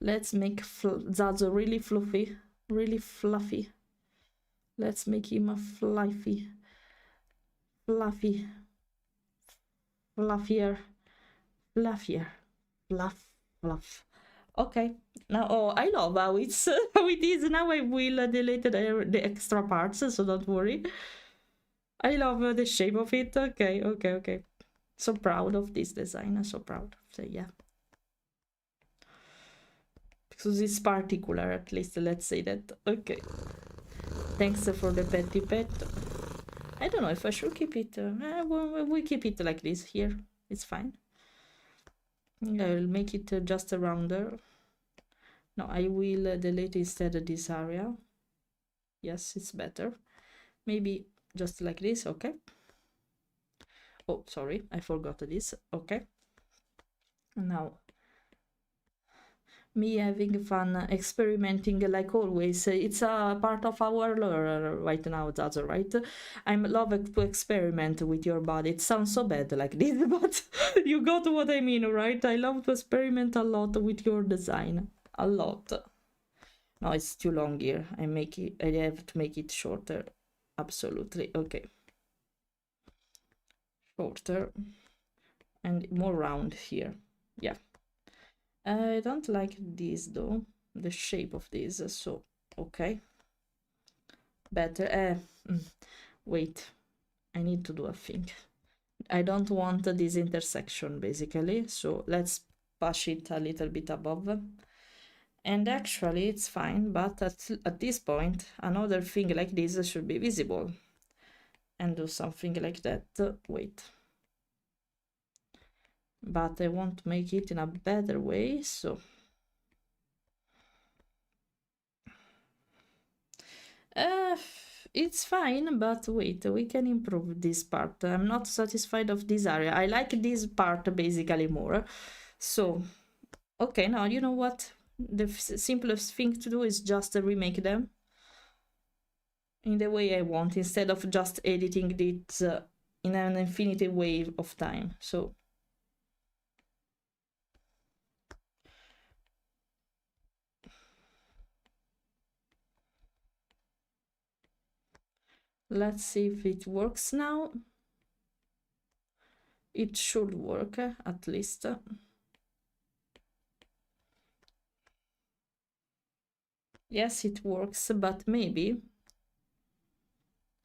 Let's make Zazo really fluffy, really fluffy. Let's make him a fluffier. Fluff. Okay. Now, oh, I love how it's how it is. Now I will delete the extra parts, so don't worry. I love the shape of it. Okay. So proud of this design. So proud. So yeah. to this particular, at least, let's say that. Okay. Thanks for the petty pet. I don't know if I should keep it. We keep it like this here. It's fine. I will make it just a rounder. No, I will delete instead this area. Yes, it's better. Maybe just like this, okay. Oh, sorry, I forgot this. Okay. Now, me having fun experimenting like always. It's a part of our lore right now, that's right? I love to experiment with your body. It sounds so bad like this, but you got what I mean, right? I love to experiment a lot with your design. A lot. No, it's too long here. I have to make it shorter. Absolutely. Okay. Shorter. And more round here. Yeah. I don't like this though, the shape of this, so okay. Better. Wait, I need to do a thing. I don't want this intersection basically, so let's push it a little bit above. And actually it's fine, but at this point another thing like this should be visible. And do something like that. Wait. But I want to make it in a better way, so it's fine, but wait, we can improve this part. I'm not satisfied of this area. I like this part basically more. So okay, now you know what, the simplest thing to do is just remake them in the way I want, instead of just editing it in an infinite wave of time. So let's see if it works now. It should work, at least. Yes, it works, but maybe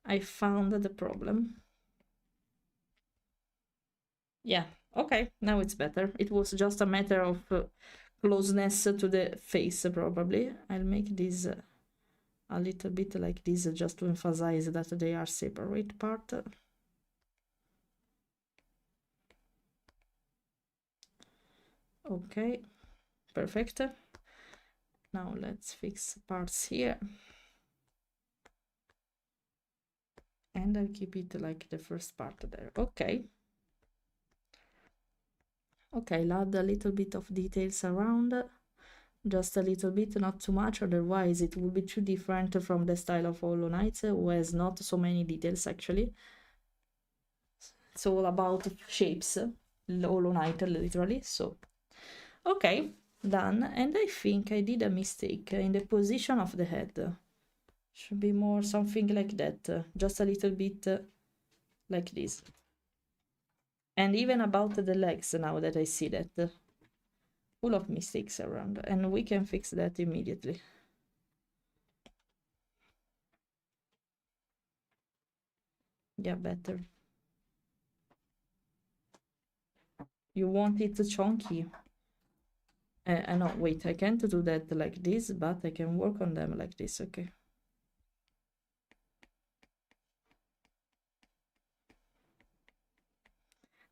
I found the problem. Yeah, okay, now it's better. It was just a matter of closeness to the face, probably. I'll make this a little bit like this, just to emphasize that they are separate part. Okay, perfect. Now let's fix parts here. And I'll keep it like the first part there. Okay. Okay, I'll add a little bit of details around. Just a little bit, not too much, otherwise it will be too different from the style of Hollow Knight, who has not so many details actually. It's all about shapes, Hollow Knight literally, so. Okay, done, and I think I did a mistake in the position of the head. Should be more something like that, just a little bit like this. And even about the legs, now that I see that. Full of mistakes around, and we can fix that immediately. Yeah, better. You want it chunky. No, wait, I can't do that like this, but I can work on them like this, okay.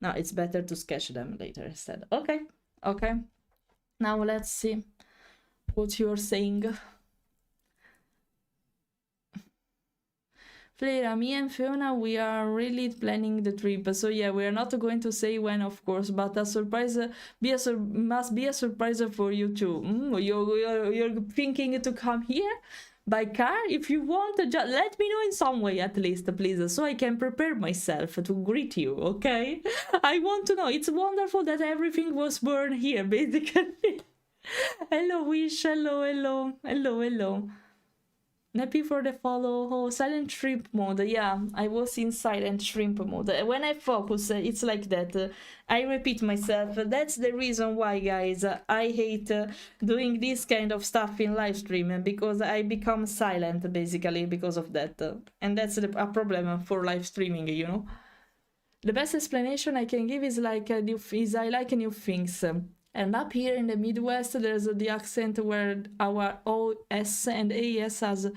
Now it's better to sketch them later instead. Okay, okay. Now let's see what you're saying. Fleira, me and Fiona, we are really planning the trip. So yeah, we are not going to say when, of course, but a surprise must be a surprise for you too. You're thinking to come here by car? If you want, just let me know in some way at least, please, so I can prepare myself to greet you, okay? I want to know. It's wonderful that everything was born here, basically. Hello, Wish. Hello, hello. Hello, hello. Happy for the follow. Oh, silent shrimp mode. Yeah, I was in silent shrimp mode. When I focus, it's like that. I repeat myself. That's the reason why, guys, I hate doing this kind of stuff in live stream, because I become silent, basically, because of that. And that's a problem for live streaming, you know? The best explanation I can give is like I like new things. And up here in the Midwest, there's the accent where our OS and AS has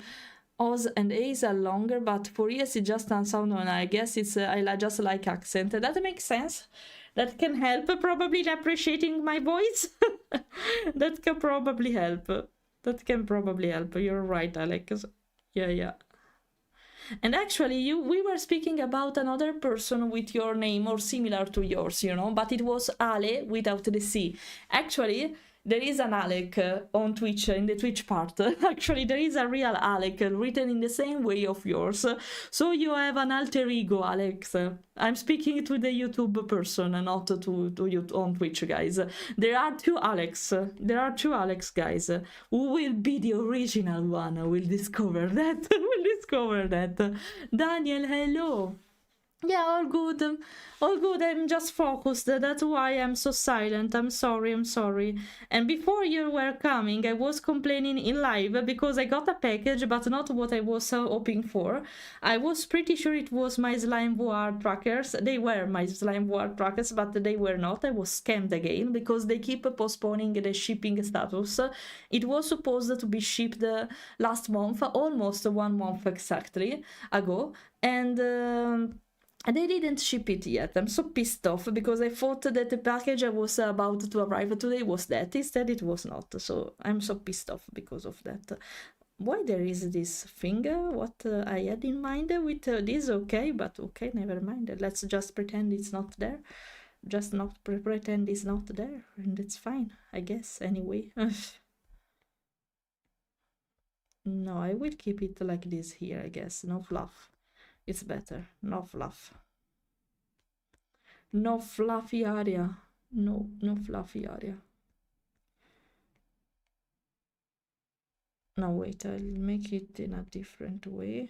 O's and A's are longer, but for ES it just doesn't sound on. I guess it's I just like accent. That makes sense. That can help probably in appreciating my voice. That can probably help. That can probably help. You're right, Alex. Yeah. And actually, we were speaking about another person with your name or similar to yours, you know, but it was Ale without the C. Actually, there is an Alec on Twitch, in the Twitch part. Actually, there is a real Alec written in the same way of yours. So you have an alter ego, Alex. I'm speaking to the YouTube person, not to you on Twitch, guys. There are two Alex. There are two Alex, guys. Who will be the original one? We'll discover that. We'll discover that. Daniel, hello. Yeah, all good. All good. I'm just focused. That's why I'm so silent. I'm sorry. And before you were coming, I was complaining in live because I got a package, but not what I was hoping for. I was pretty sure it was my slime war trackers. They were my slime war trackers, but they were not. I was scammed again because they keep postponing the shipping status. It was supposed to be shipped last month, almost 1 month exactly ago, and they didn't ship it yet. I'm so pissed off because I thought that the package I was about to arrive today was that. Instead, it was not. So I'm so pissed off because of that. Why there is this finger? What I had in mind with this? Okay, but okay, never mind. Let's just pretend it's not there. Just not pretend it's not there. And it's fine, I guess, anyway. No, I will keep it like this here, I guess. No fluff. It's better. No fluff. No fluffy area. No fluffy area. No, wait, I'll make it in a different way.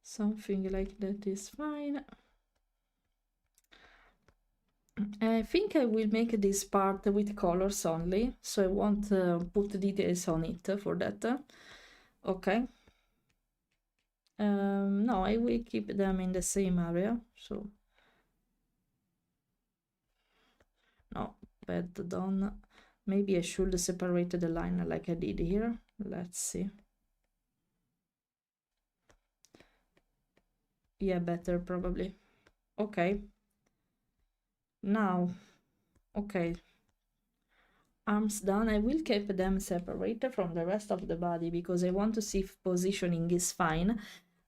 Something like that is fine. I think I will make this part with colors only, so I won't put details on it for that. Okay. No, I will keep them in the same area, so no, bad done. Maybe I should separate the line like I did here. Let's see. Yeah, better probably. Okay. Now, okay. Arms done. I will keep them separated from the rest of the body because I want to see if positioning is fine.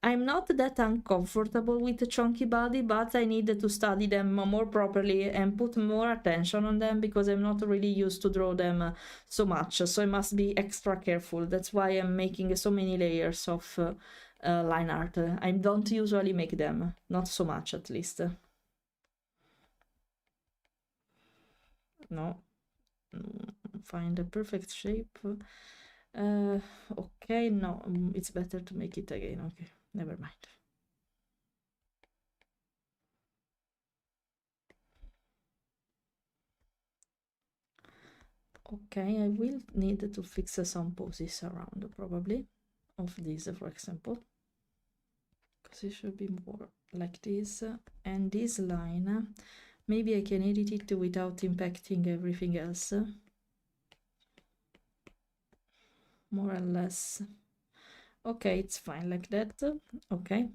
I'm not that uncomfortable with the chunky body, but I need to study them more properly and put more attention on them because I'm not really used to draw them so much. So I must be extra careful. That's why I'm making so many layers of line art. I don't usually make them, not so much at least. No. Find a perfect shape. Okay, no, it's better to make it again. Okay, never mind. Okay, I will need to fix some poses around probably of this, for example, because it should be more like this. And this line, maybe I can edit it without impacting everything else. More or less. Okay, it's fine like that. Okay.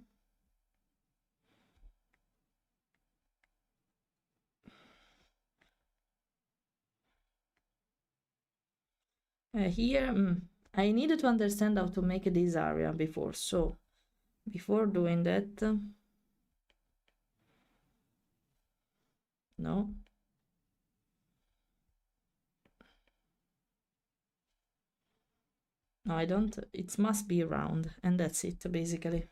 Here, I needed to understand how to make this area before, so before doing that, no. No, I don't, it must be round, and that's it, basically.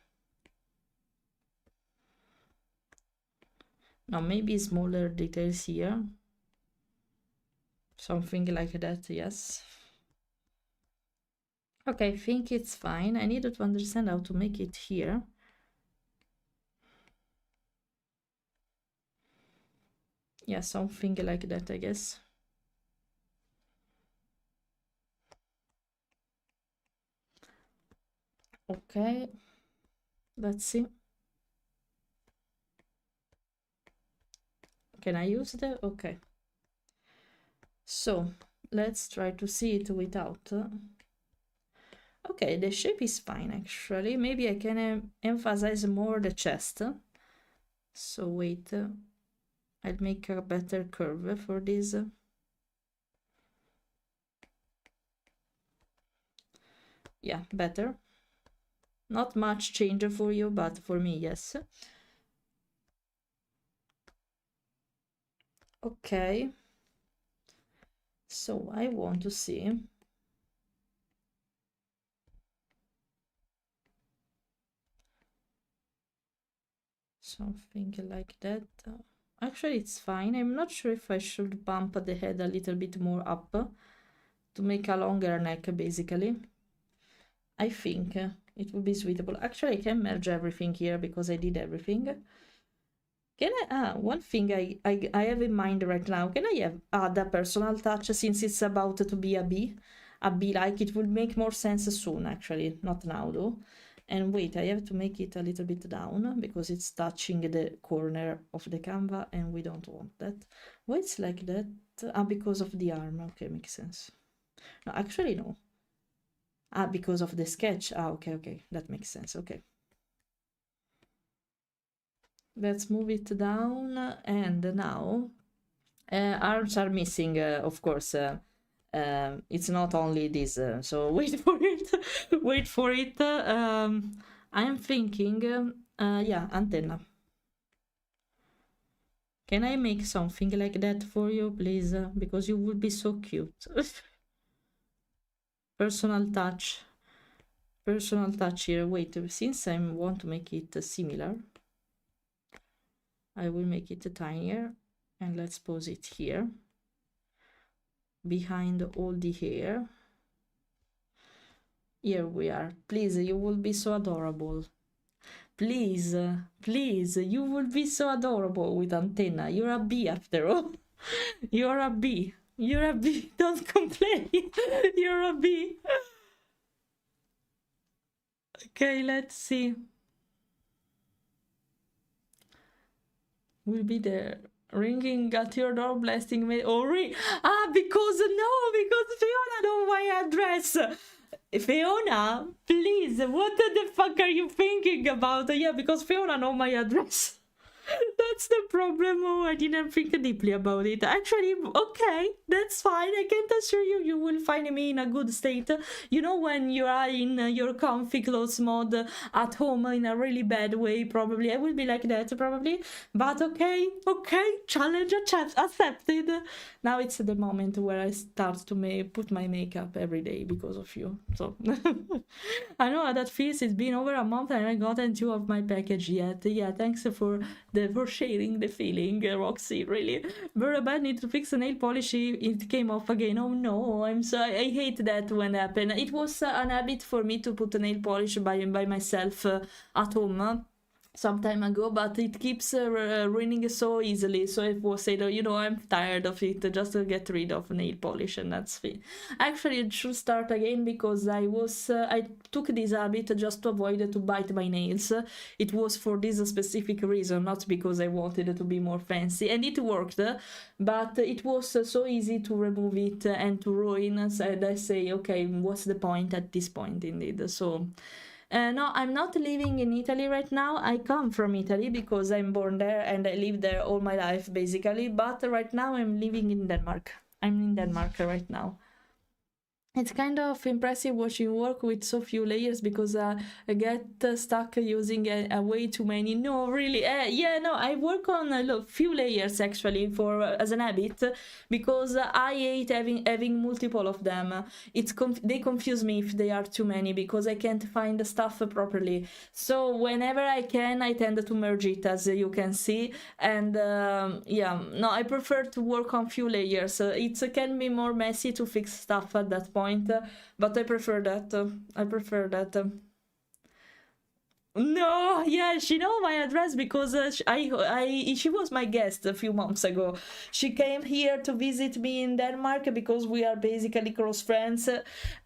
Now, maybe smaller details here. Something like that, yes. Okay, I think it's fine. I needed to understand how to make it here. Yeah, something like that, I guess. Okay, let's see. Can I use the? Okay. So let's try to see it without. Okay, the shape is fine actually. Maybe I can emphasize more the chest. So wait, I'll make a better curve for this. Yeah, better. Not much change for you, but for me, yes. Okay. So I want to see something like that. Actually, it's fine. I'm not sure if I should bump the head a little bit more up to make a longer neck, basically. I think it would be suitable. Actually, I can merge everything here because I did everything. Can I, one thing I have in mind right now, can I have add a personal touch since it's about to be a bee? A bee like it would make more sense soon, actually, not now though. And wait, I have to make it a little bit down because it's touching the corner of the canvas and we don't want that. Why it's like that? Ah, because of the arm. Okay, makes sense. No, actually no. Ah, because of the sketch. Ah, okay, that makes sense. Okay. Let's move it down, and now arms are missing, of course. It's not only this, so wait for it. Wait for it. I'm thinking, yeah, antenna. Can I make something like that for you, please? Because you would be so cute. Personal touch. Personal touch here. Wait, since I want to make it similar, I will make it tinier, and let's pose it here behind all the hair. Here we are. Please, you will be so adorable. Please, please, you will be so adorable with antenna. You're a bee after all. You're a bee. You're a bee. Don't complain. You're a bee. Okay, let's see. We'll be there. Ringing at your door, blasting me. Oh, ring. Ah, because Fiona know my address. Fiona, please, what the fuck are you thinking about? Yeah, because Fiona know my address. That's the problem. Oh, I didn't think deeply about it. Actually, okay, that's fine. I can assure you, you will find me in a good state. You know, when you are in your comfy clothes mode at home in a really bad way, probably. I will be like that, probably. But okay, challenge accepted. Now it's the moment where I start to put my makeup every day because of you. So, I know how that feels. It's been over a month and I gotten 2 of my package yet. Yeah, thanks for sharing the feeling, Roxy, really. Very bad, need to fix the nail polish, it came off again. Oh no, I'm sorry, I hate that when happen. It was an habit for me to put a nail polish by myself at home some time ago, but it keeps ruining so easily. So I was saying, you know, I'm tired of it, just to get rid of nail polish, and that's fine. Actually, it should start again because I took this habit just to avoid to bite my nails. It was for this specific reason, not because I wanted to be more fancy, and it worked, but it was so easy to remove it and to ruin, and I say, okay, what's the point at this point, indeed. So no, I'm not living in Italy right now. I come from Italy because I'm born there and I lived there all my life, basically. But right now I'm living in Denmark. I'm in Denmark right now. It's kind of impressive watching you work with so few layers because I get stuck using a way too many. No, really, yeah, no, I work on a few layers actually for as an habit because I hate having multiple of them. They confuse me if they are too many because I can't find the stuff properly. So whenever I can, I tend to merge it, as you can see. And yeah, no, I prefer to work on few layers. It can be more messy to fix stuff at that point. But I prefer that. No, yeah, she know my address because she was my guest a few months ago. She came here to visit me in Denmark because we are basically close friends,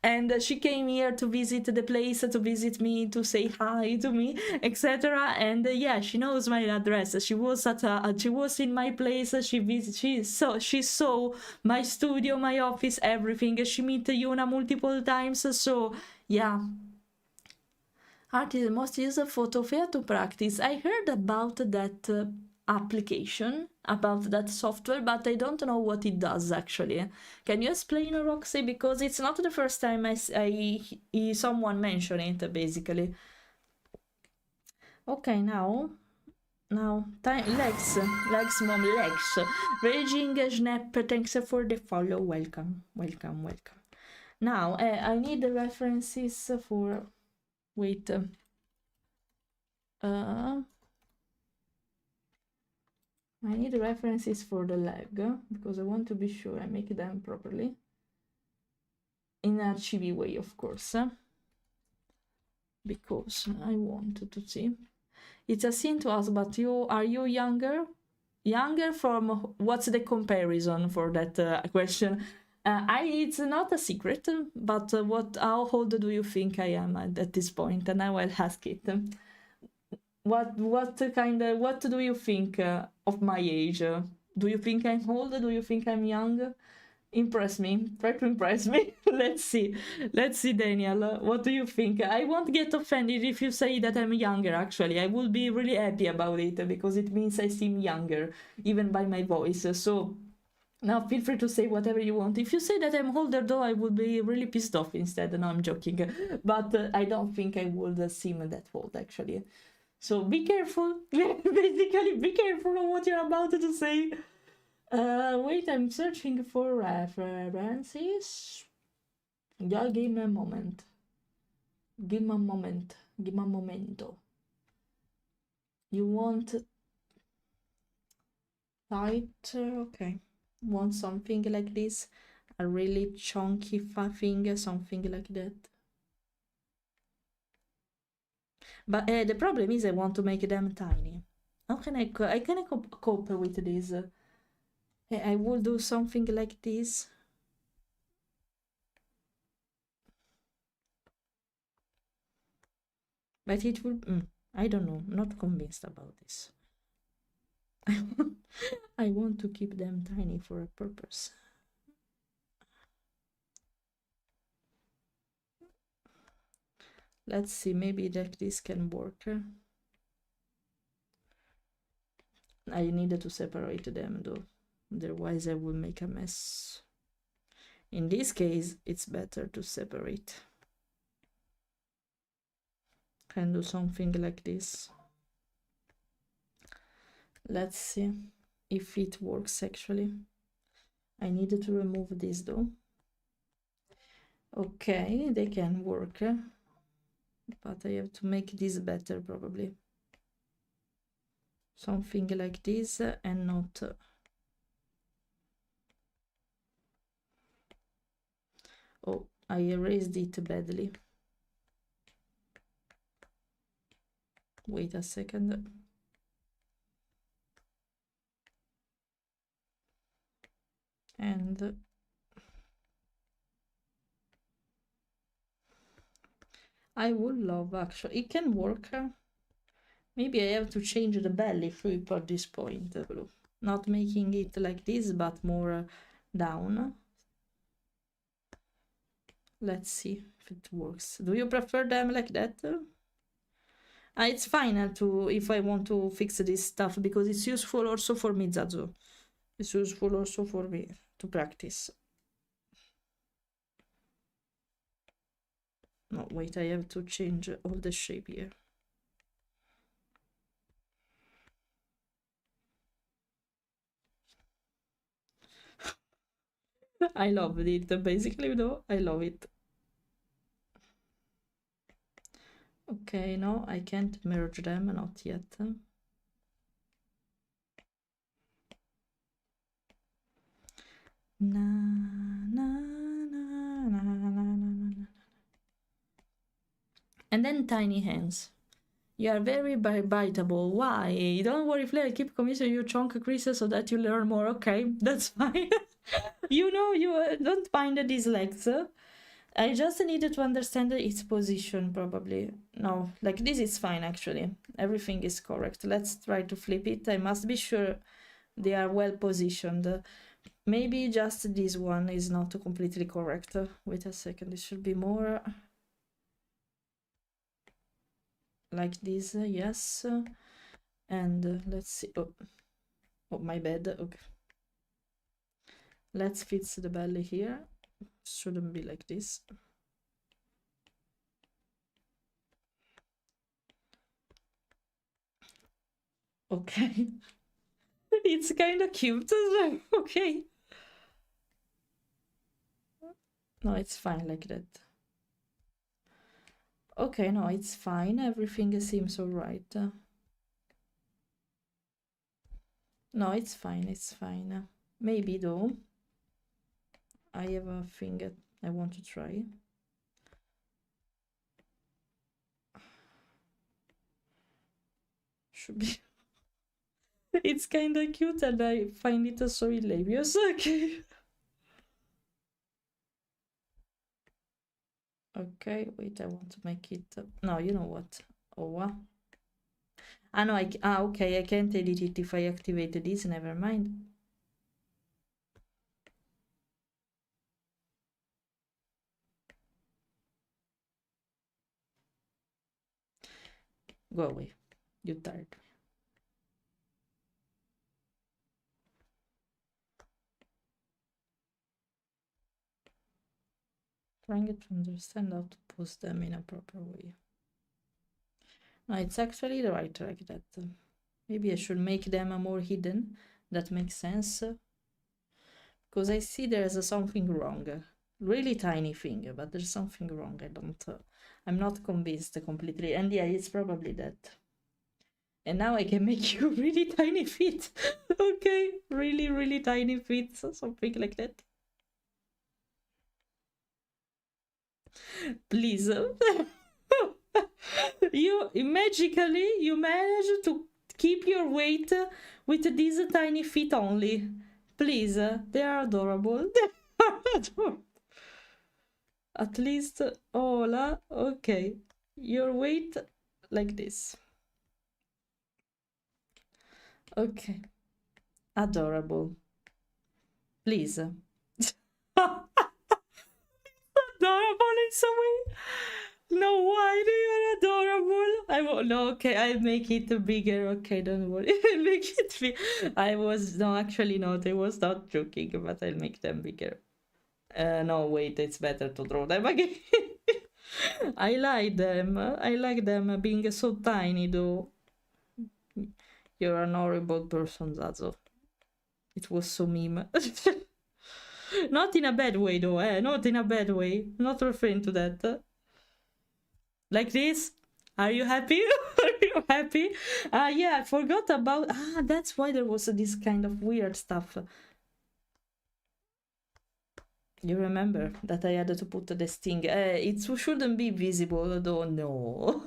and she came here to visit the place, to visit me, to say hi to me, etc. And yeah, she knows my address. She was she was in my place. She saw my studio, my office, everything. She met Yuna multiple times. So yeah. Art is the most used photo fair to practice. I heard about that application, about that software, but I don't know what it does actually. Can you explain, Roxy? Because it's not the first time I someone mention it, basically. Okay, now, time, Lex, mom, Lex. Raging Snap, thanks for the follow. Welcome. Now, I need the references for. Wait. I need references for the leg because I want to be sure I make them properly. In RGB way, of course. Because I want to see. It's a sin to ask, but are you younger? Younger from what's the comparison for that question? It's not a secret, but how old do you think I am at this point? And I will ask it. What do you think of my age? Do you think I'm old? Do you think I'm young? Impress me. Try to impress me. Let's see, Daniel. What do you think? I won't get offended if you say that I'm younger. Actually, I will be really happy about it because it means I seem younger, even by my voice. So now feel free to say whatever you want. If you say that I'm older, though, I would be really pissed off instead. No, I'm joking. But I don't think I would seem that old, actually. So be careful. Basically, be careful on what you're about to say. Wait, I'm searching for references. Yeah, give me a moment. Give me a momento. You want tight? Okay. Want something like this? A really chunky thing, something like that. But the problem is I want to make them tiny. How can I cope with this? I will do something like this. But it will... I don't know. I'm not convinced about this. I want to keep them tiny for a purpose. Let's see, maybe that this can work. I needed to separate them though, otherwise I will make a mess. In this case, it's better to separate. Can do something like this. Let's see if it works actually. I needed to remove this though. Okay, they can work. But I have to make this better probably. Something like this and not... Oh, I erased it badly. Wait a second. And I would love actually, it can work. Maybe I have to change the belly shape at this point. Not making it like this, but more down. Let's see if it works. Do you prefer them like that? It's fine if I want to fix this stuff because it's useful also for me, Zazu. It's useful also for me to practice. No, wait, I have to change all the shape here. I love it, basically, though. I love it. Okay, no, I can't merge them, not yet. Na, na, na, na, na, na, na. And then tiny hands. You are very biteable. Why? Don't worry, Fleira. Keep commissioning your chunk creases so that you learn more. Okay, that's fine. You know, you don't mind these legs. I just needed to understand its position, probably. No, like this is fine, actually. Everything is correct. Let's try to flip it. I must be sure they are well positioned. Maybe just this one is not completely correct. Wait a second, it should be more like this, yes. And let's see. Oh, my bad. Okay. Let's fix the belly here. Shouldn't be like this. Okay. It's kind of cute. Okay. No, it's fine like that. Okay, no, it's fine. Everything seems alright. No, it's fine. It's fine. Maybe though. I have a thing I want to try. Should be. It's kind of cute and I find it so hilarious. Okay. Okay, wait, I want to make it. No, you know what? Oh, ah, no, okay, I can't edit it if I activate this. Never mind. Go away. You tired me. Trying to understand how to post them in a proper way. No, it's actually right like that. Maybe I should make them more hidden. That makes sense. Because I see there's something wrong. Really tiny thing, but there's something wrong. I'm not convinced completely. And yeah, it's probably that. And now I can make you really tiny feet. Okay, really, really tiny feet. Something like that. Please. You magically you manage to keep your weight with these tiny feet only. Please, they are adorable. They are adorable. At least, hola, okay. Your weight like this. Okay. Adorable. Please. Adorable in some way. No, why they are adorable? I won't. No, okay, I'll make it bigger. Okay, don't worry. I'll make it big. No, actually not. I was not joking, but I'll make them bigger. No, wait, it's better to draw them again. I like them. I like them being so tiny, though. You're an horrible person, Zazo. It was so meme. Not in a bad way, though, eh? Not in a bad way. Not referring to that. Like this? Are you happy? Are you happy? Yeah, I forgot about... that's why there was this kind of weird stuff. You remember that I had to put the sting. It shouldn't be visible, though, no.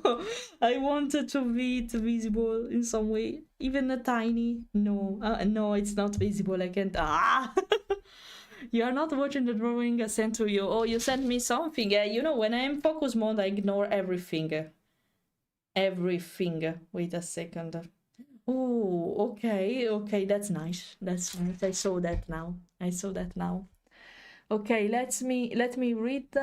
I wanted to be it visible in some way. Even a tiny. No. No, it's not visible. I can't... You are not watching the drawing I sent to you. Oh, you sent me something. You know, when I'm focus mode, I ignore everything. Everything. Wait a second. Oh, okay. Okay, that's nice. That's nice. I saw that now. I saw that now. Okay, let me read.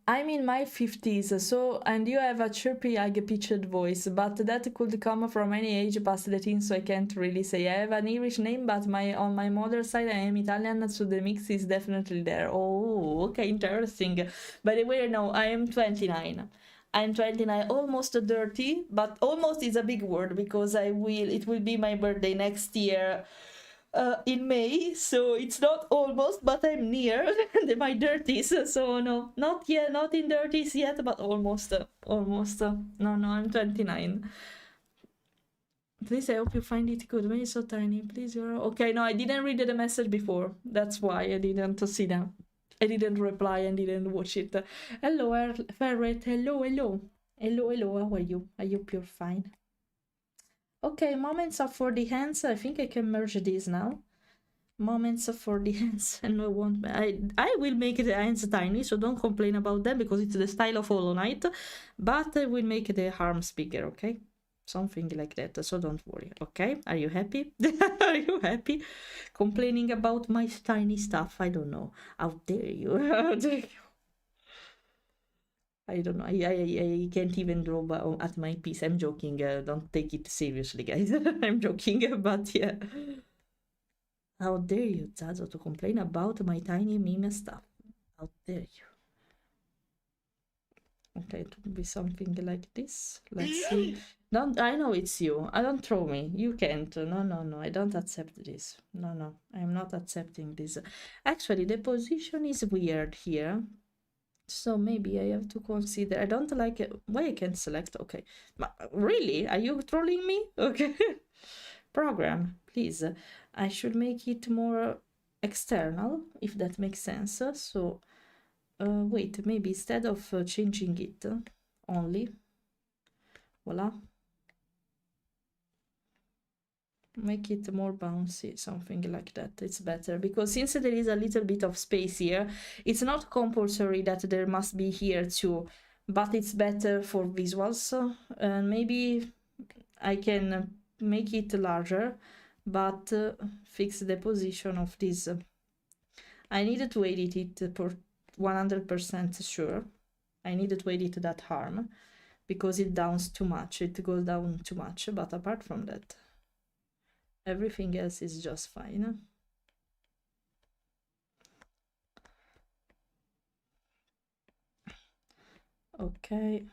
I'm in my 50s, so, and you have a chirpy, high-pitched voice, but that could come from any age past the teen, so I can't really say. I have an Irish name, but on my mother's side I am Italian, so the mix is definitely there. Oh, okay, interesting. By the way, no, I am 29. I'm 29, almost 30, but almost is a big word because it will be my birthday next year. In May, so it's not almost, but I'm near my 30s, so no, not yet, not in 30s yet, but almost. No, I'm 29. Please, I hope you find it good. When it's so tiny, please, okay. No, I didn't read the message before. That's why I didn't see them. I didn't reply and didn't watch it. Hello, Ferret. Hello. Hello, hello, how are you? I hope you're fine. Okay, moments are for the hands. I think I can merge these now. Moments are for the hands, and I will make the hands tiny, so don't complain about them because it's the style of Hollow Knight. But I will make the arms bigger, okay? Something like that, so don't worry, okay? Are you happy? Are you happy? Complaining about my tiny stuff? I don't know. How dare you? How dare you? I don't know. I can't even draw at my piece. I'm joking. Don't take it seriously, guys. I'm joking, but yeah. How dare you, Zazo, to complain about my tiny meme stuff? How dare you? Okay, it would be something like this. Let's see. Don't. I know it's you. I don't throw me. You can't. No, no, no. I don't accept this. No, no. I'm not accepting this. Actually, the position is weird here. So maybe I have to consider. I don't like it. Why I can't select? Okay. Really? Are you trolling me? Okay. Program, please. I should make it more external, if that makes sense. So, wait, maybe instead of changing it only, voila, make it more bouncy, something like that. It's better because since there is a little bit of space here, it's not compulsory that there must be here too, but it's better for visuals. And maybe I can make it larger, but fix the position of this. I needed to edit it for 100% sure. I needed to edit that harm because it downs too much. It goes down too much. But apart from that, everything else is just fine. Okay.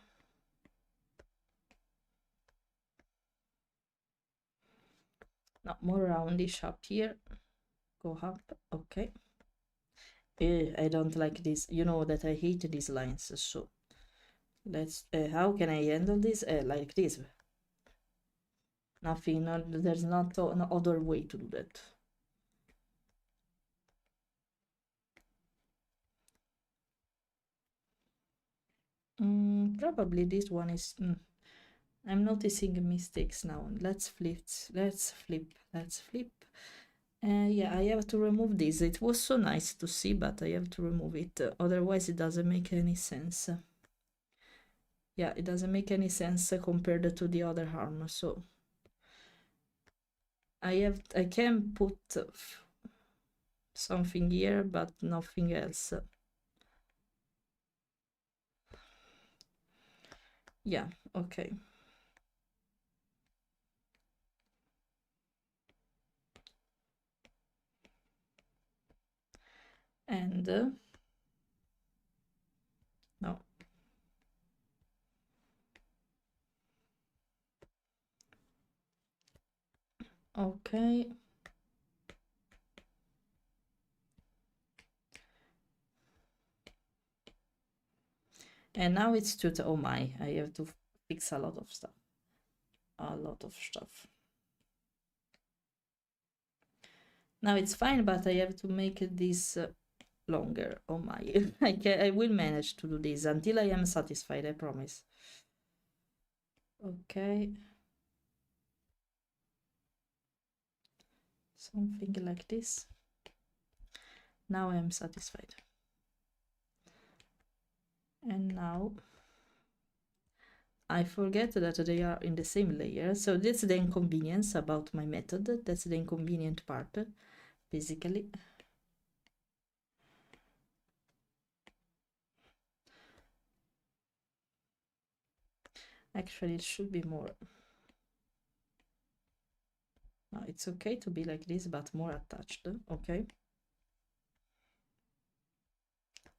Now more roundish up here. Go up. Okay. I don't like this. You know that I hate these lines. So let's. How can I handle this? Like this. Nothing. No, there's not no other way to do that. Probably this one is. I'm noticing mistakes now. Let's flip. Let's flip. Let's flip. Yeah, I have to remove this. It was so nice to see, but I have to remove it. Otherwise, it doesn't make any sense. Yeah, it doesn't make any sense compared to the other harm. So I can put something here, but nothing else. Yeah, okay. And no. Okay. And now it's oh my, I have to fix a lot of stuff. A lot of stuff. Now it's fine, but I have to make this longer. Oh my, I will manage to do this until I am satisfied, I promise. Okay. Something like this. Now I am satisfied. And now I forget that they are in the same layer. So that's the inconvenience about my method. That's the inconvenient part, basically. Actually, it should be more. No, it's okay to be like this, but more attached, okay?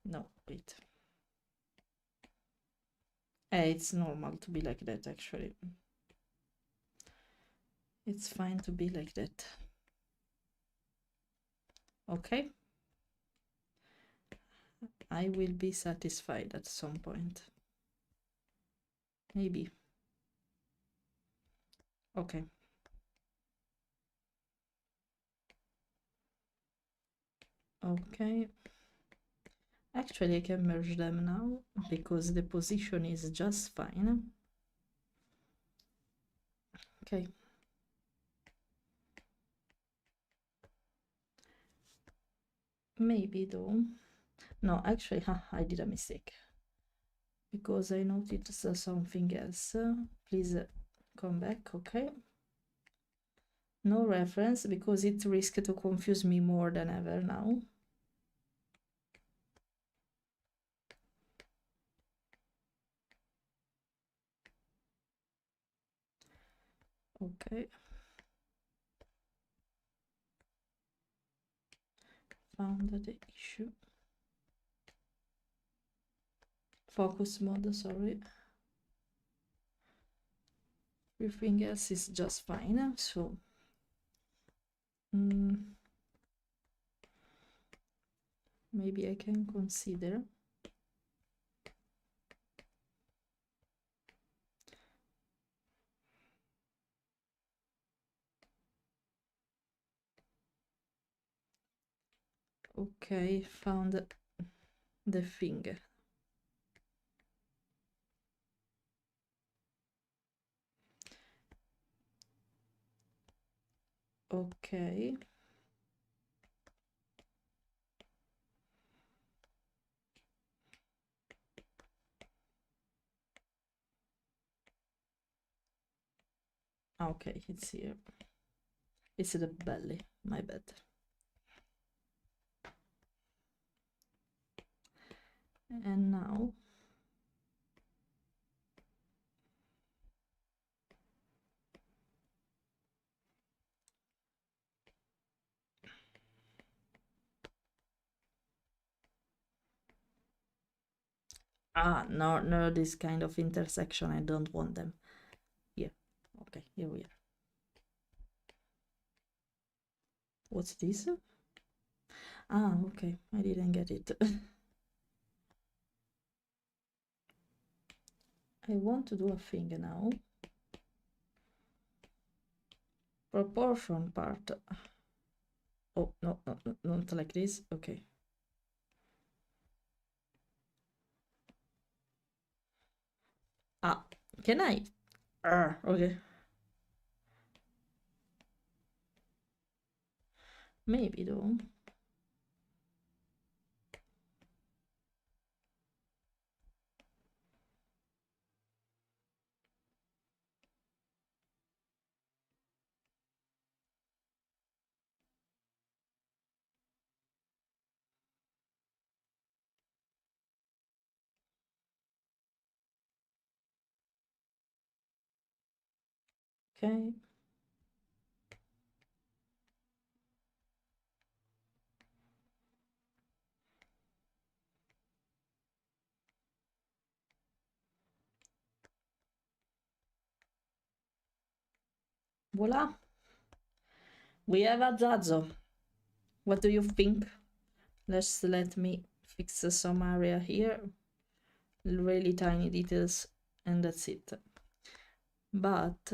No, wait. It's normal to be like that, actually. It's fine to be like that. Okay? I will be satisfied at some point. Maybe. Okay. Okay. Actually, I can merge them now because the position is just fine. Okay. Maybe though. No, actually, I did a mistake. Because I noticed something else. Please come back, okay? No reference because it risks to confuse me more than ever now. Okay. Found the issue. Focus mode, sorry. Everything else is just fine, so maybe I can consider okay, found the thing. Okay. Okay, it's here. It's the belly, my bad. And now no, this kind of intersection, I don't want them. Here. Okay, here we are. What's this? Okay, I didn't get it. I want to do a thing now. Proportion part. Oh, no, not like this. Okay. Can I? Okay. Maybe though. Okay. Voila. We have a Zazo. What do you think? Let me fix some area here. Really tiny details, and that's it. But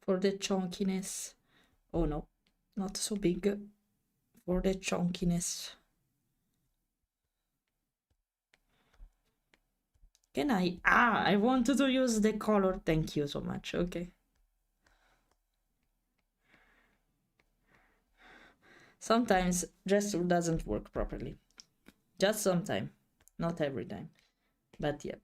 for the chunkiness, oh no, not so big. For the chunkiness, can I wanted to use the color. Thank you so much. Okay. Sometimes gesture doesn't work properly. Just sometimes, not every time. But yeah.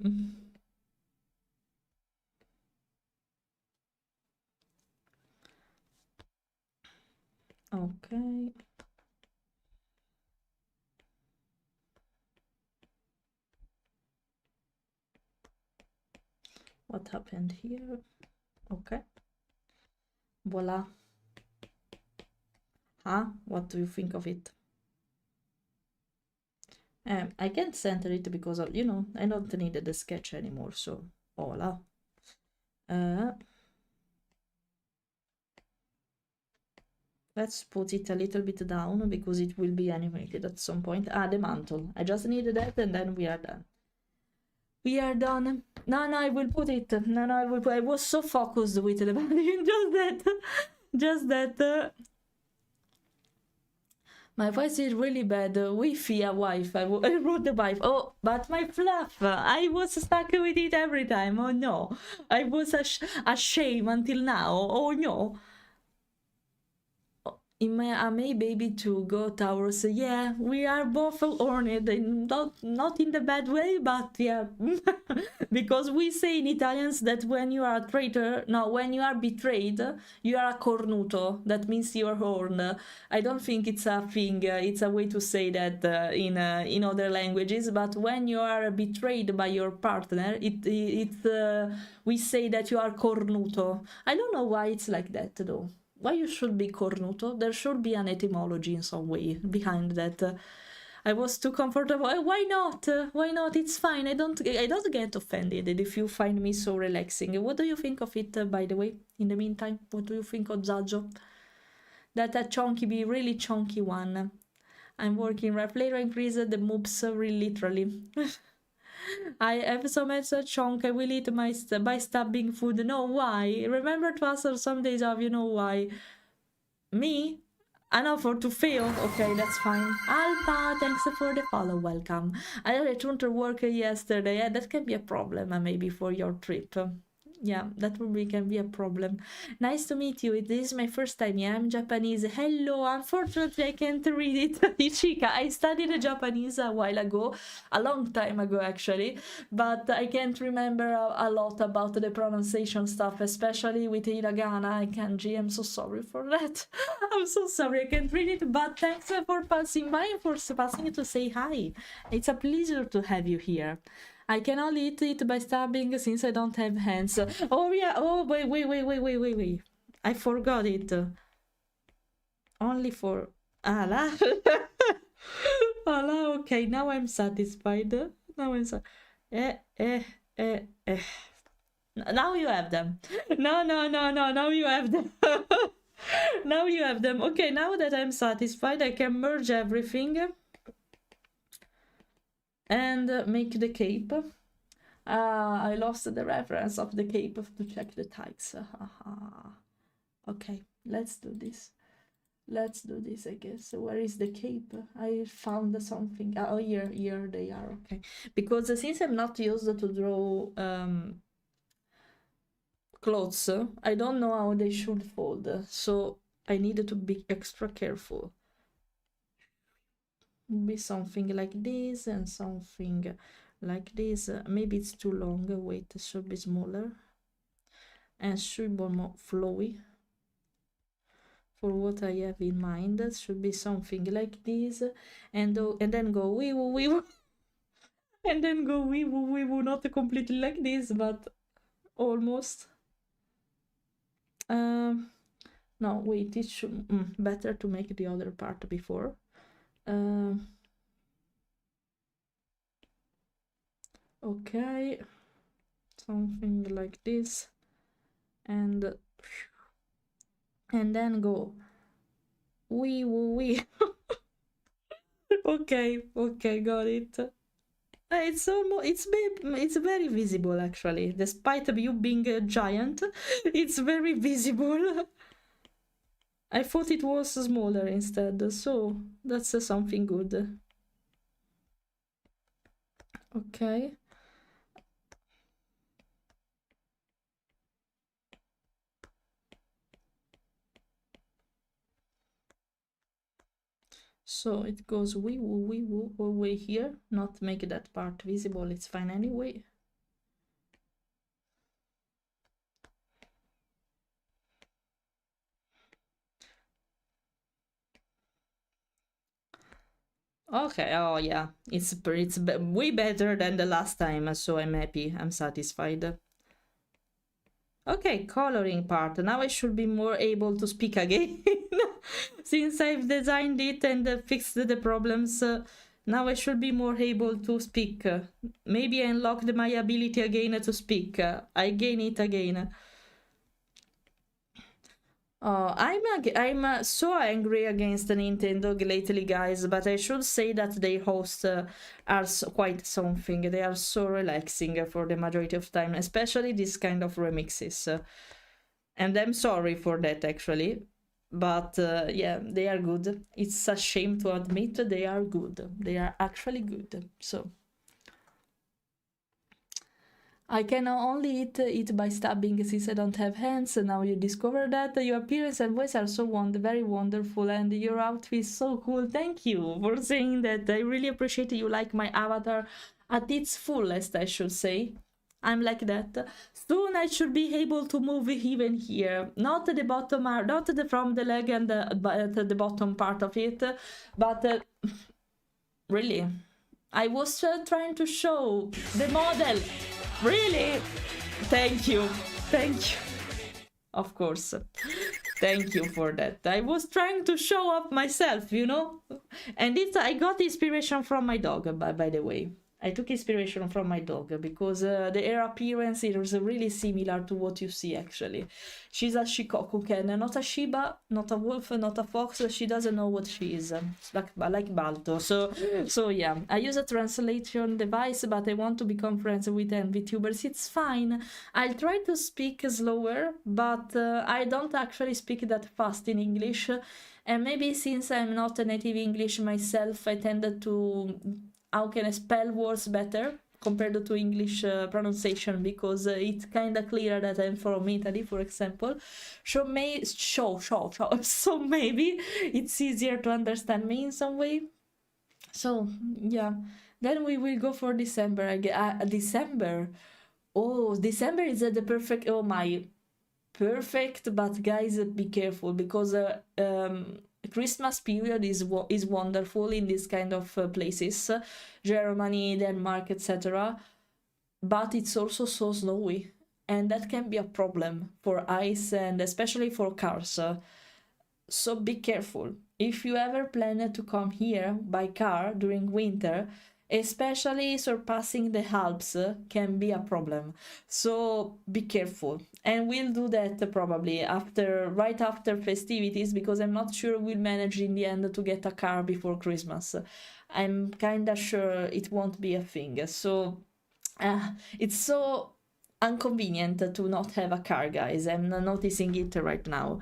Okay. What happened here? Okay. Voila. What do you think of it? I can't center it because of, I don't need the sketch anymore, so voila. Let's put it a little bit down because it will be animated at some point. Ah, the mantle. I just need that and then we are done. We are done. No, I will put it. No, I will put. I was so focused with the body. Just that. My voice is really bad. Wi-Fi, a Wi-Fi. I wrote the Wi-Fi. Oh, but my fluff. I was stuck with it every time. Oh no. I was ashamed until now. Oh no. I may baby to go towards, yeah, we are both Hornet, not in the bad way, but yeah, because we say in Italians that when you are a traitor, no, when you are betrayed, you are a cornuto, that means you're horn. I don't think it's a thing, it's a way to say that in other languages, but when you are betrayed by your partner, we say that you are cornuto. I don't know why it's like that though. Why you should be cornuto? There should be an etymology in some way behind that. I was too comfortable. Why not? Why not? It's fine. I don't get offended if you find me so relaxing. What do you think of it, by the way? In the meantime, what do you think of Zajo? That chunky be really chunky one. I'm working Fleira increase the moves really literally. I have so much chunk, I will eat by stabbing food. No, why? Remember to answer some days off, you know why. Me? I know for to fail. Okay, that's fine. Alpha, thanks for the follow, welcome. I returned to work yesterday. Yeah, that can be a problem maybe for your trip. Yeah, that can be a problem. Nice to meet you. This is my first time. Yeah, I'm Japanese. Hello. Unfortunately, I can't read it. Ichika, I studied Japanese a while ago, a long time ago actually, but I can't remember a lot about the pronunciation stuff, especially with hiragana and kanji. I'm so sorry for that. I'm so sorry I can't read it, but thanks for passing by and for passing to say hi. It's a pleasure to have you here. I can only eat it by stabbing since I don't have hands. Oh yeah, oh wait. I forgot it. Only for... Allah. Allah, okay, now I'm satisfied. Now I'm Now you have them. No, now you have them. Now you have them. Okay, now that I'm satisfied, I can merge everything and make the cape. I lost the reference of the cape to check the tags. Okay, let's do this. I guess. Where is the cape? I found something. Oh, here they are. Okay, because since I'm not used to draw clothes, I don't know how they should fold, so I needed to be extra careful. Be something like this and something like this. Maybe it's too long. Wait, it should be smaller and should be more flowy for what I have in mind. That should be something like this, and then go wee woo and then go wee woo, not completely like this, but almost. No, wait, it should better to make the other part before. Okay, something like this, and then go wee woo. Okay, got it. It's very visible actually, despite of you being a giant. It's very visible. I thought it was smaller instead, so that's something good. Okay. So it goes wee woo away here, not make that part visible, it's fine anyway. Okay, oh yeah, it's way better than the last time, so I'm happy, I'm satisfied. Okay, coloring part. Now I should be more able to speak again. Since I've designed it and fixed the problems, now I should be more able to speak. Maybe I unlocked my ability again to speak. I gain it again. I'm so angry against Nintendo lately, guys. But I should say that their hosts are quite something. They are so relaxing for the majority of time, especially this kind of remixes. And I'm sorry for that, actually. But yeah, they are good. It's a shame to admit they are good. They are actually good. So I can only eat it by stabbing since I don't have hands. Now you discover that your appearance and voice are so very wonderful, and your outfit is so cool. Thank you for saying that. I really appreciate you like my avatar at its fullest, I should say. I'm like that. Soon I should be able to move even here. Not the bottom, not from the leg and the bottom part of it, but really, I was trying to show the model. Really? Thank you. Thank you. Of course. Thank you for that. I was trying to show up myself, you know? And I got inspiration from my dog, by the way. I took inspiration from my dog because her appearance is really similar to what you see, actually. She's a Shikoku Ken, not a Shiba, not a wolf, not a fox. She doesn't know what she is, like Balto. So yeah, I use a translation device, but I want to become friends with Vtubers. It's fine. I'll try to speak slower, but I don't actually speak that fast in English. And maybe since I'm not a native English myself, I tended to... how can I spell words better compared to English pronunciation, because it's kind of clear that I'm from Italy, for example. So maybe it's easier to understand me in some way. So yeah, then we will go for December again. December. Oh, December is the perfect. Oh my, perfect. But guys, be careful because Christmas period is wonderful in this kind of places, Germany, Denmark, etc. But it's also so snowy, and that can be a problem for ice and especially for cars. So be careful. If you ever plan to come here by car during winter, especially surpassing the Alps can be a problem. So be careful. And we'll do that probably right after festivities, because I'm not sure we'll manage in the end to get a car before Christmas. I'm kinda sure it won't be a thing. So it's so inconvenient to not have a car, guys. I'm noticing it right now.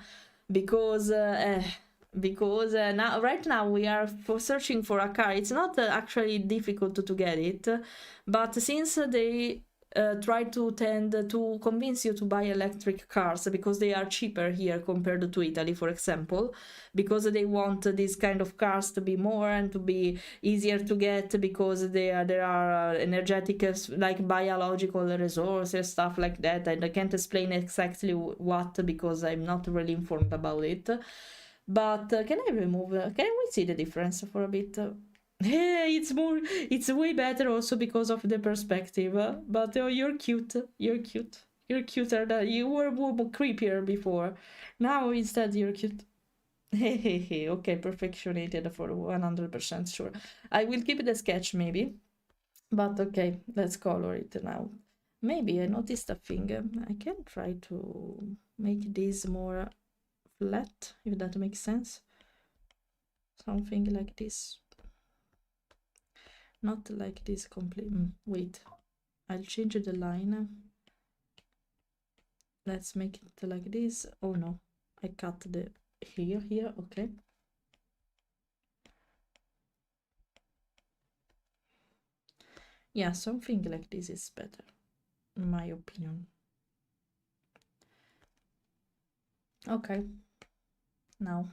Because now right now we are searching for a car. It's not actually difficult to get it, but since they try to tend to convince you to buy electric cars because they are cheaper here compared to Italy, for example, because they want these kind of cars to be more and to be easier to get, because there are energetic, like biological resources, stuff like that. And I can't explain exactly what because I'm not really informed about it. But can we see the difference for a bit? Hey, it's way better also because of the perspective. But you're cute. You're cuter than you were more creepier before. Now instead you're cute. Hey. Okay, perfectionated for 100% sure. I will keep the sketch maybe. But okay, let's color it now. Maybe I noticed a thing. I can try to make this more flat, if that makes sense. Something like this. Not like this complete. Wait, I'll change the line. Let's make it like this. Oh no, I cut the here. Okay. Yeah, something like this is better, in my opinion. Okay. Now,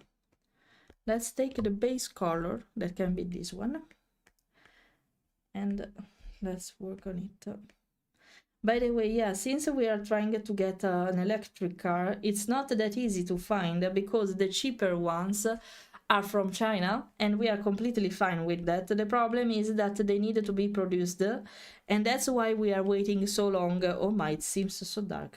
let's take the base color. That can be this one. And let's work on it. By the way, yeah, since we are trying to get an electric car, it's not that easy to find because the cheaper ones are from China, and we are completely fine with that. The problem is that they need to be produced, and that's why we are waiting so long. Oh my, it seems so dark.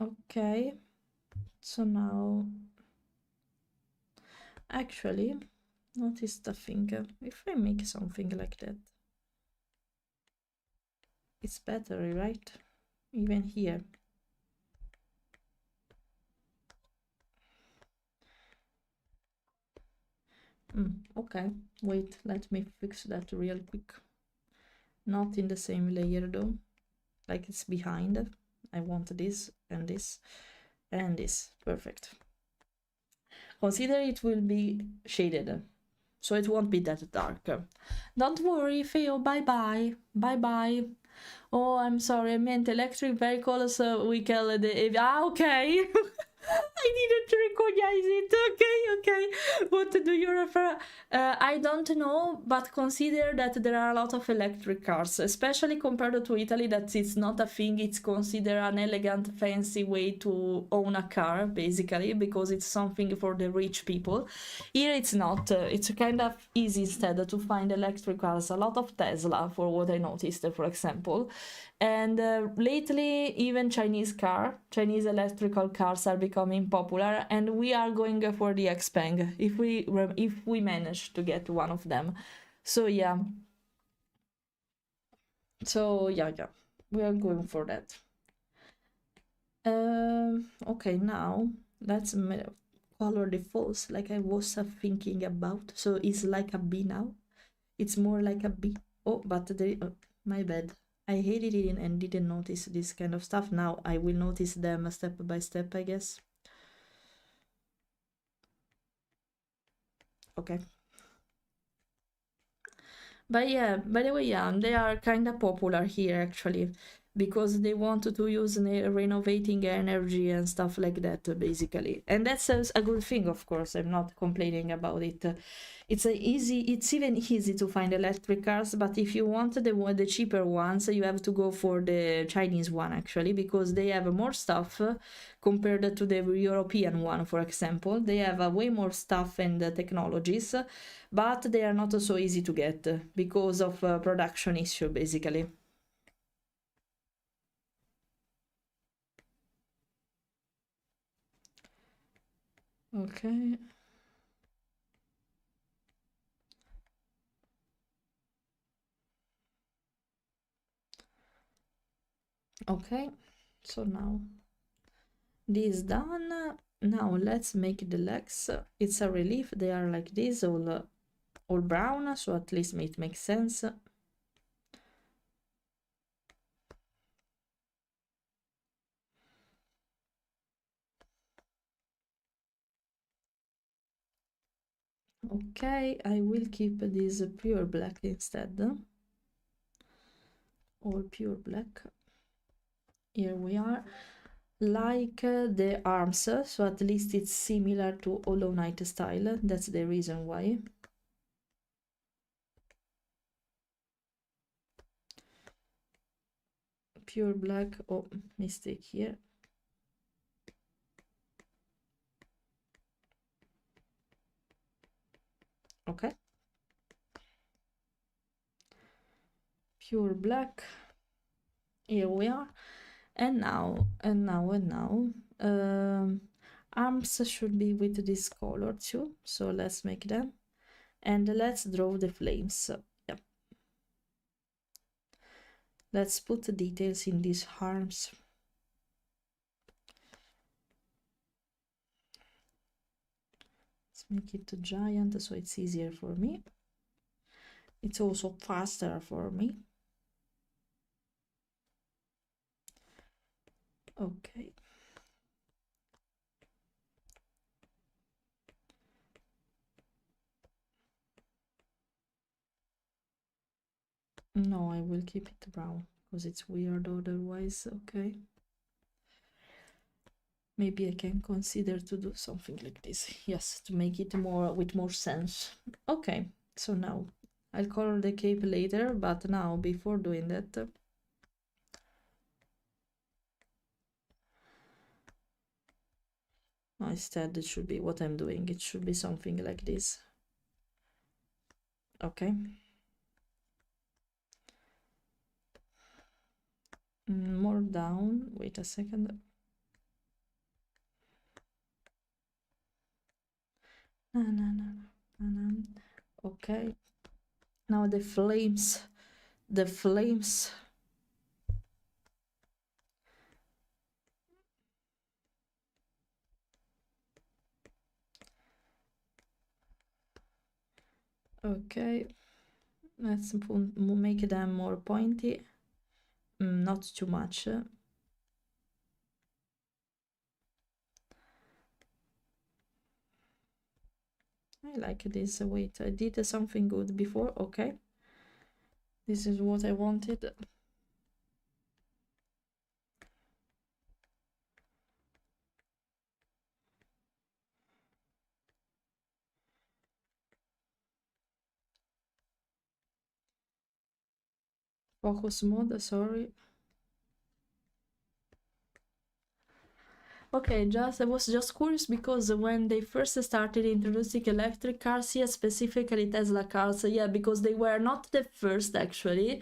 Okay, so now actually notice the thing. If I make something like that, it's better, right? Even here. Okay, wait, let me fix that real quick. Not in the same layer though, like it's behind. I want this and this and this. Perfect. Consider it will be shaded, so it won't be that dark. Don't worry, Theo, bye bye. Bye bye. Oh, I'm sorry, I meant electric vehicles, we call it the... okay. I didn't recognize it. Okay. What do you refer? I don't know, but consider that there are a lot of electric cars, especially compared to Italy, that it's not a thing. It's considered an elegant, fancy way to own a car, basically, because it's something for the rich people. Here it's not. It's kind of easy instead to find electric cars. A lot of Tesla, for what I noticed, for example. And lately, even Chinese electrical cars are becoming popular, and we are going for the Xpeng if we manage to get one of them. So yeah. We are going for that. Okay, now let's color the false like I was thinking about. So it's like a bee now. It's more like a bee. Oh, but my bad. I hated it and didn't notice this kind of stuff. Now I will notice them step by step, I guess. Okay. But yeah, by the way, yeah, they are kind of popular here actually, because they want to use renovating energy and stuff like that, basically. And that's a good thing, of course. I'm not complaining about it. It's even easy to find electric cars, but if you want the cheaper ones, you have to go for the Chinese one actually, because they have more stuff compared to the European one, for example. They have way more stuff and technologies, but they are not so easy to get because of production issue, basically. Okay. Okay, so now this done. Now let's make the legs. It's a relief, they are like this, all brown, so at least it makes sense. Okay, I will keep this pure black instead. All pure black. Here we are. Like the arms, so at least it's similar to Hollow Knight style. That's the reason why. Pure black. Oh, mistake here. Okay. Pure black. Here we are. And now, arms should be with this color too. So let's make them. And let's draw the flames. Yep. Let's put the details in these arms. Let's make it giant so it's easier for me. It's also faster for me. Okay. No, I will keep it brown because it's weird otherwise. Okay. Maybe I can consider to do something like this. Yes, to make it with more sense. Okay, so now I'll color the cape later, but now before doing that, instead it should be what I'm doing. It should be something like this. Okay. More down. Wait a second. Na, na, na, na, na. Okay. Now the flames. The flames. Okay. Let's make them more pointy. Not too much. I like this. Wait, I did something good before. Okay. This is what I wanted. Focus mode, sorry. Okay, I was just curious because when they first started introducing electric cars, yeah, specifically Tesla cars, yeah, because they were not the first actually,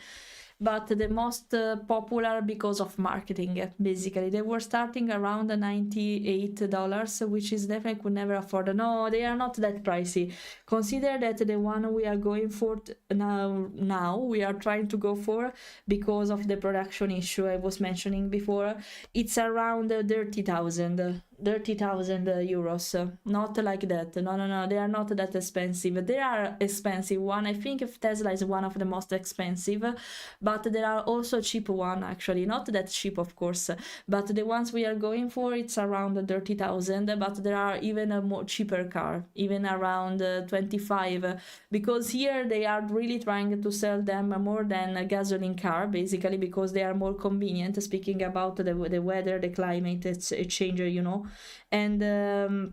but the most popular because of marketing. Basically, they were starting around $98, which is definitely could never afford. No, they are not that pricey. Consider that the one we are going for now we are trying to go for because of the production issue I was mentioning before. It's around 30,000 euros. Not like that. No, they are not that expensive. They are expensive one. I think if Tesla is one of the most expensive, but there are also cheap one actually. Not that cheap, of course, but the ones we are going for, it's around 30,000. But there are even a more cheaper car, even around 25, because here they are really trying to sell them more than a gasoline car, basically because they are more convenient. Speaking about the weather, the climate, it's a changer, you know, and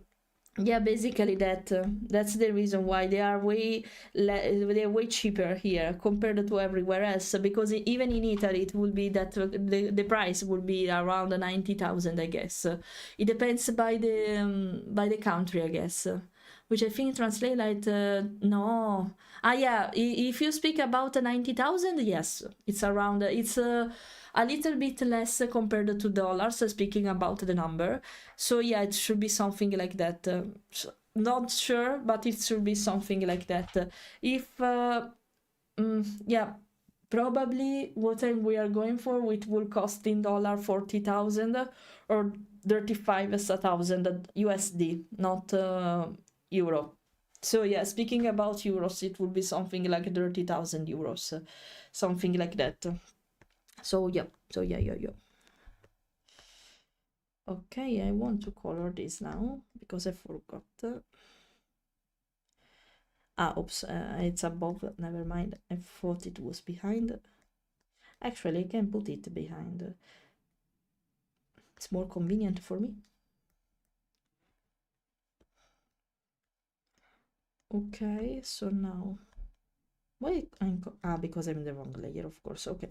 yeah, basically that's the reason why they are way cheaper here compared to everywhere else, because even in Italy it will be that the price will be around 90,000, I guess. It depends by the country, I guess, which I think translate like no. Yeah, if you speak about 90,000, yes, it's around, it's a little bit less compared to dollars, speaking about the number. So yeah, it should be something like that. Not sure, but it should be something like that. If yeah, probably what we are going for, it will cost in dollar 40,000 or 35,000 USD, not euro. So yeah, speaking about euros, it would be something like 30,000 euros, something like that. So yeah, yeah. Okay, I want to color this now because I forgot. Oops, it's above, never mind. I thought it was behind. Actually, I can put it behind. It's more convenient for me. Okay, so now, wait, because I'm in the wrong layer, of course. Okay.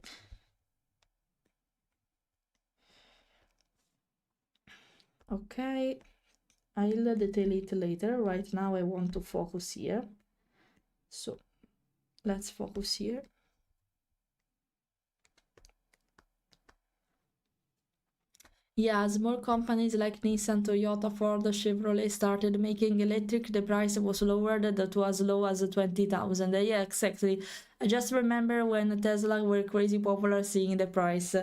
Okay, I'll detail it later. Right now I want to focus here. So let's focus here. Yeah, as more companies like Nissan, Toyota, Ford, Chevrolet started making electric, the price was lowered to as low as 20,000. Yeah, exactly. I just remember when Tesla were crazy popular, seeing the price.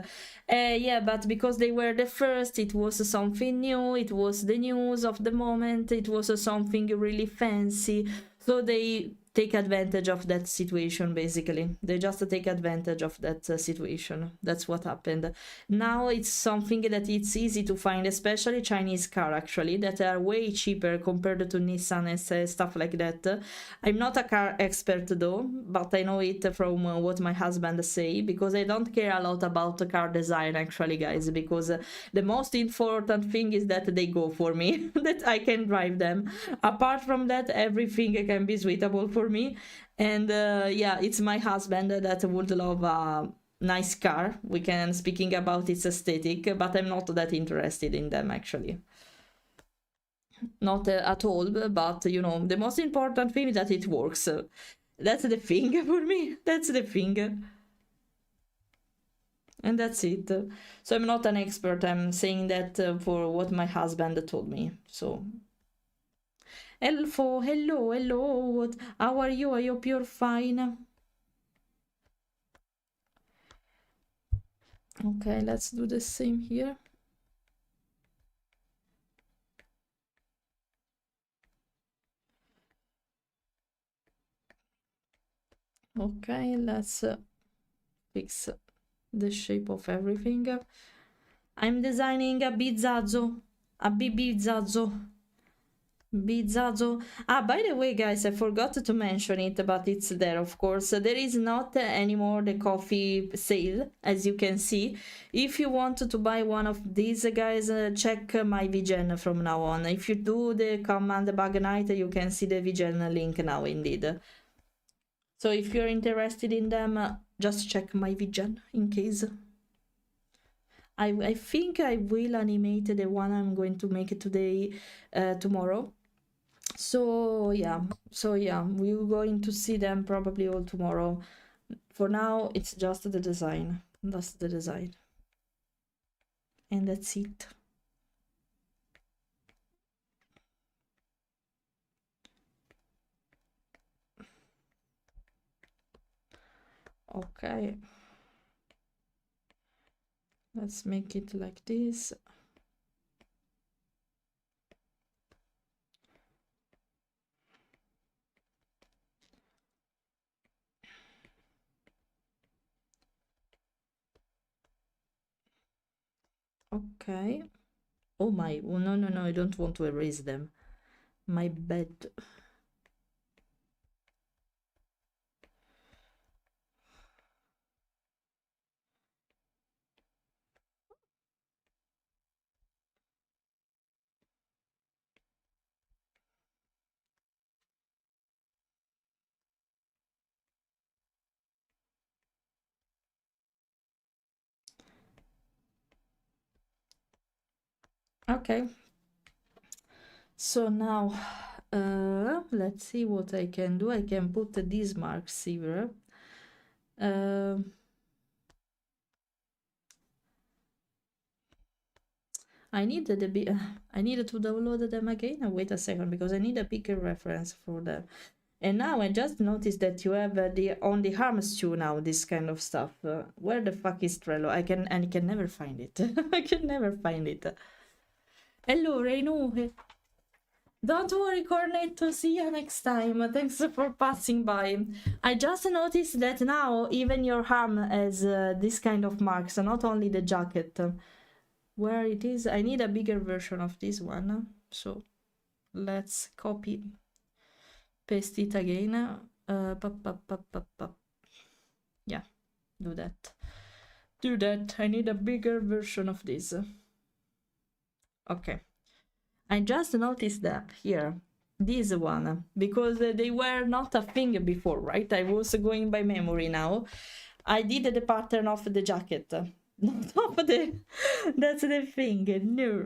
Yeah, but because they were the first, it was something new, it was the news of the moment, it was something really fancy. So they take advantage of that situation, basically. They just take advantage of that situation. That's what happened. Now it's something that it's easy to find, especially Chinese car actually, that are way cheaper compared to Nissan and stuff like that. I'm not a car expert though, but I know it from what my husband say, because I don't care a lot about the car design actually, guys, because the most important thing is that they go for me, that I can drive them. Apart from that, everything can be suitable for me. And yeah, it's my husband that would love a nice car. We can speaking about its aesthetic, but I'm not that interested in them actually. Not at all, but you know, the most important thing is that it works. That's the thing for me. That's the thing. And that's it. So I'm not an expert. I'm saying that for what my husband told me. So Elfo, hello, hello. How are you? I hope you're fine. Okay, let's do the same here. Okay, let's fix the shape of everything. I'm designing a bizzazo. A bizzazo. Bizzazo. Ah, by the way, guys, I forgot to mention it, but it's there, of course. There is not anymore the coffee sale, as you can see. If you want to buy one of these, guys, check my VGen from now on. If you do the command bug night, you can see the VGen link now, indeed. So if you're interested in them, just check my VGen in case. I think I will animate the one I'm going to make today, tomorrow. So yeah, we're going to see them probably all tomorrow. For now, it's just the design. That's the design. And that's it. Okay. Let's make it like this. Okay. Oh my, oh, no, I don't want to erase them. My bad. Okay. So now, let's see what I can do. I can put these marks here. I needed I needed to download them again. Wait a second, because I need a bigger reference for them. And now I just noticed that you have the on the harms too now this kind of stuff. Where the fuck is Trello? I can never find it. I can never find it. Hello, Reinu. Don't worry, Hornet. See you next time. Thanks for passing by. I just noticed that now even your arm has this kind of marks, not only the jacket. Where it is, I need a bigger version of this one. So let's copy, paste it again. Yeah, do that. Do that. I need a bigger version of this. Okay. I just noticed that here, this one, because they were not a thing before, right? I was going by memory now. I did the pattern of the jacket, not of the. That's the thing. No,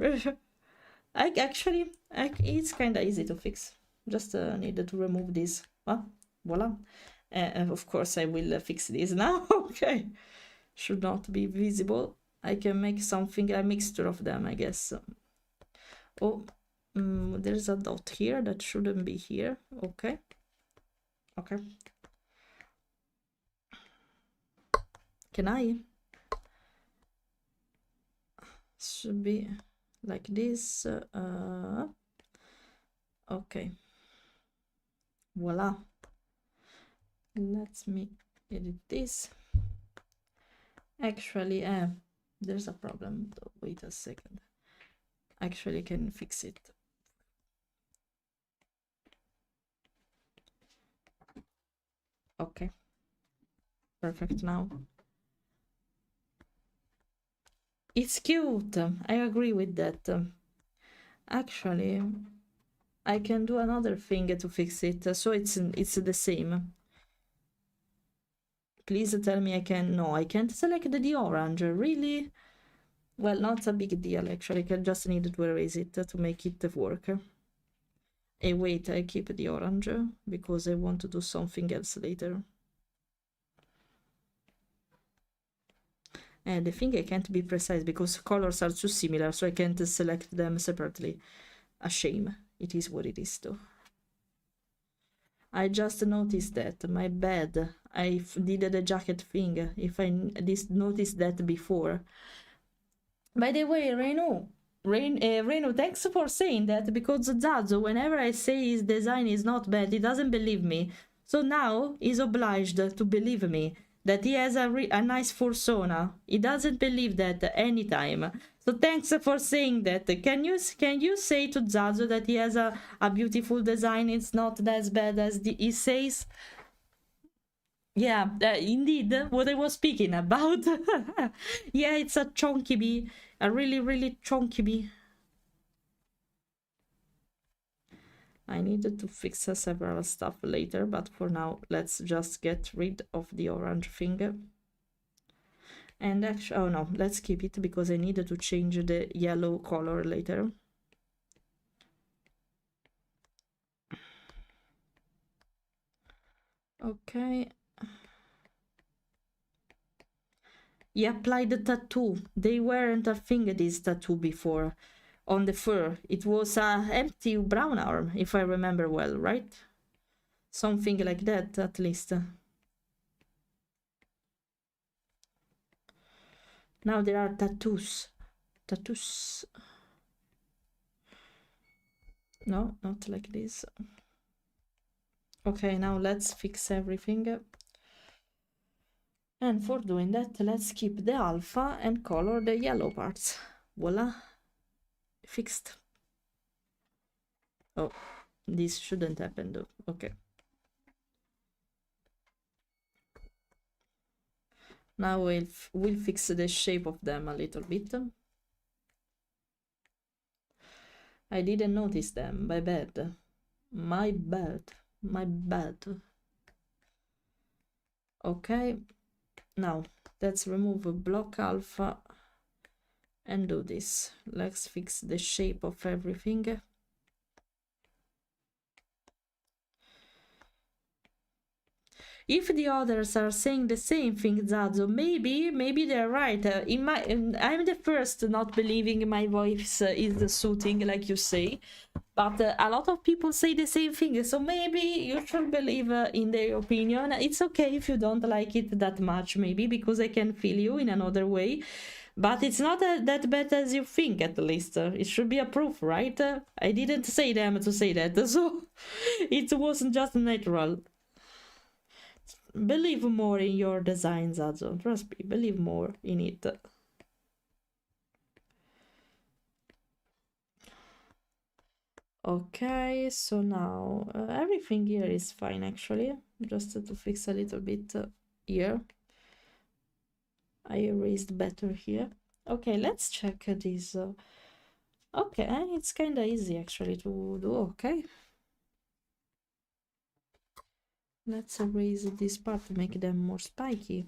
it's kind of easy to fix. Just needed to remove this. Voila. Of course, I will fix this now. Okay, should not be visible. I can make something, a mixture of them, I guess. Oh, there's a dot here that shouldn't be here. Okay. Okay. Can I? Should be like this. Okay. Voila. Let me edit this. Actually, there's a problem. Wait a second. Actually, I can fix it. Okay. Perfect now. It's cute. I agree with that. Actually, I can do another thing to fix it. So it's the same. Please tell me I can. No, I can't select the orange. Really? Well, not a big deal, actually. I just need to erase it to make it work. Hey, wait, I keep the orange because I want to do something else later. And I think I can't be precise because colors are too similar, so I can't select them separately. A shame. It is what it is, though. I just noticed that. My bad. I did the jacket thing. If I noticed that before. By the way, Renu, thanks for saying that, because Zazo, whenever I say his design is not bad, he doesn't believe me. So now he's obliged to believe me that he has a nice fursona. He doesn't believe that anytime. So thanks for saying that. Can you say to Zazo that he has a beautiful design? It's not as bad as he says. Yeah, indeed, what I was speaking about. Yeah, it's a chunky bee, a really chunky bee. I needed to fix several stuff later, but for now, let's just get rid of the orange finger. And actually, oh no, let's keep it because I needed to change the yellow color later. Okay. He applied the tattoo. They weren't having this tattoo before on the fur. It was a empty brown arm, if I remember well, right? Something like that, at least. Now there are tattoos. Tattoos. No, not like this. Okay, now let's fix everything. And for doing that, let's keep the alpha and color the yellow parts. Voila. Fixed. Oh, this shouldn't happen though. Okay. Now we'll fix the shape of them a little bit. I didn't notice them. My bad. My bad. My bad. Okay. Now let's remove block alpha and do this. Let's fix the shape of everything. If the others are saying the same thing, Zazo, maybe they're right. I'm the first not believing my voice is soothing, like you say, but a lot of people say the same thing. So maybe you should believe in their opinion. It's okay if you don't like it that much, maybe, because I can feel you in another way. But it's not that bad as you think, at least. It should be a proof, right? I didn't say them to say that, so it wasn't just natural. Believe more in your design, Zazo. Trust me, believe more in it. Okay, so now everything here is fine, actually. Just to fix a little bit here. I erased better here. Okay, let's check this. Okay, it's kind of easy, actually, to do. Okay. Let's erase this part to make them more spiky.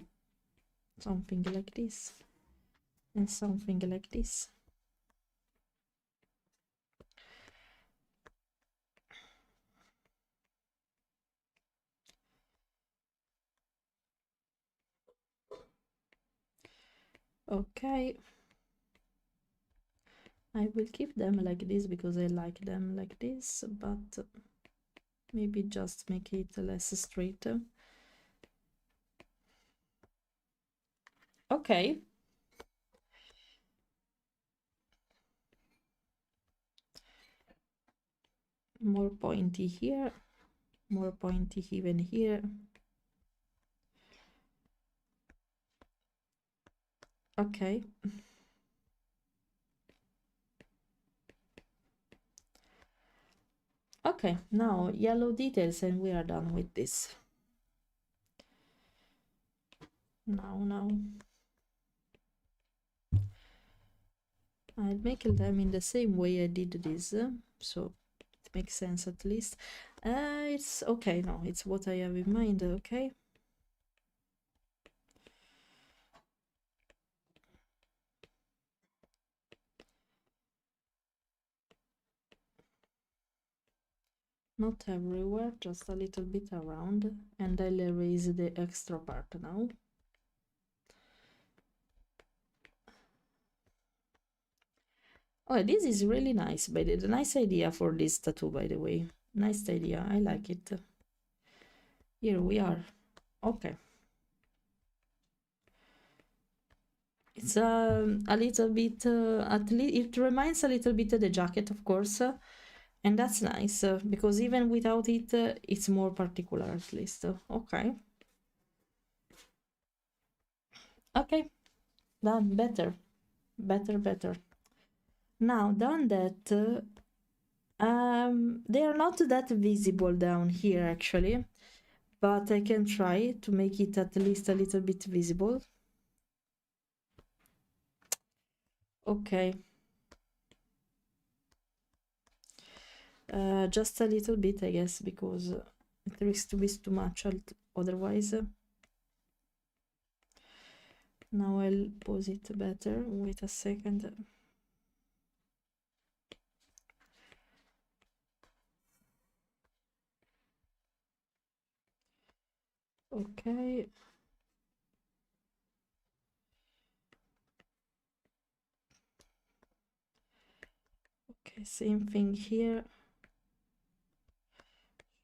Something like this. And something like this. Okay. I will keep them like this because I like them like this, but maybe just make it less straight. Okay. More pointy here, more pointy even here. Okay. Okay, now yellow details and we are done with this. Now. I'll make them in the same way I did this, so it makes sense at least. It's okay, no, it's what I have in mind, okay? Not everywhere, just a little bit around, and I'll erase the extra part now. Oh, this is really nice, but it's a nice idea for this tattoo, by the way. Nice idea, I like it. Here we are. Okay. It's a little bit, at least it reminds a little bit of the jacket, of course, and that's nice because even without it, it's more particular at least. Okay. Okay, done. Better. Now, done that, they are not that visible down here actually, but I can try to make it at least a little bit visible. Okay. Just a little bit, I guess, because it risks to be too much otherwise. Now I'll pose it better. Wait a second. Okay. Okay, same thing here.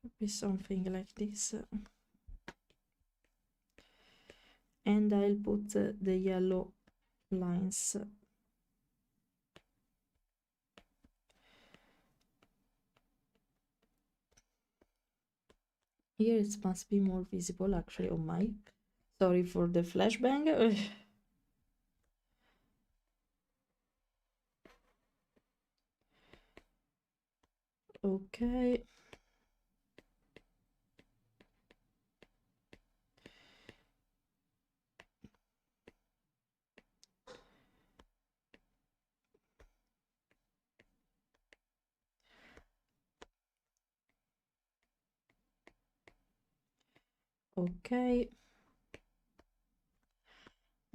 Should be something like this. And I'll put the yellow lines. Here it must be more visible actually on my. Sorry for the flashbang. Okay. Okay.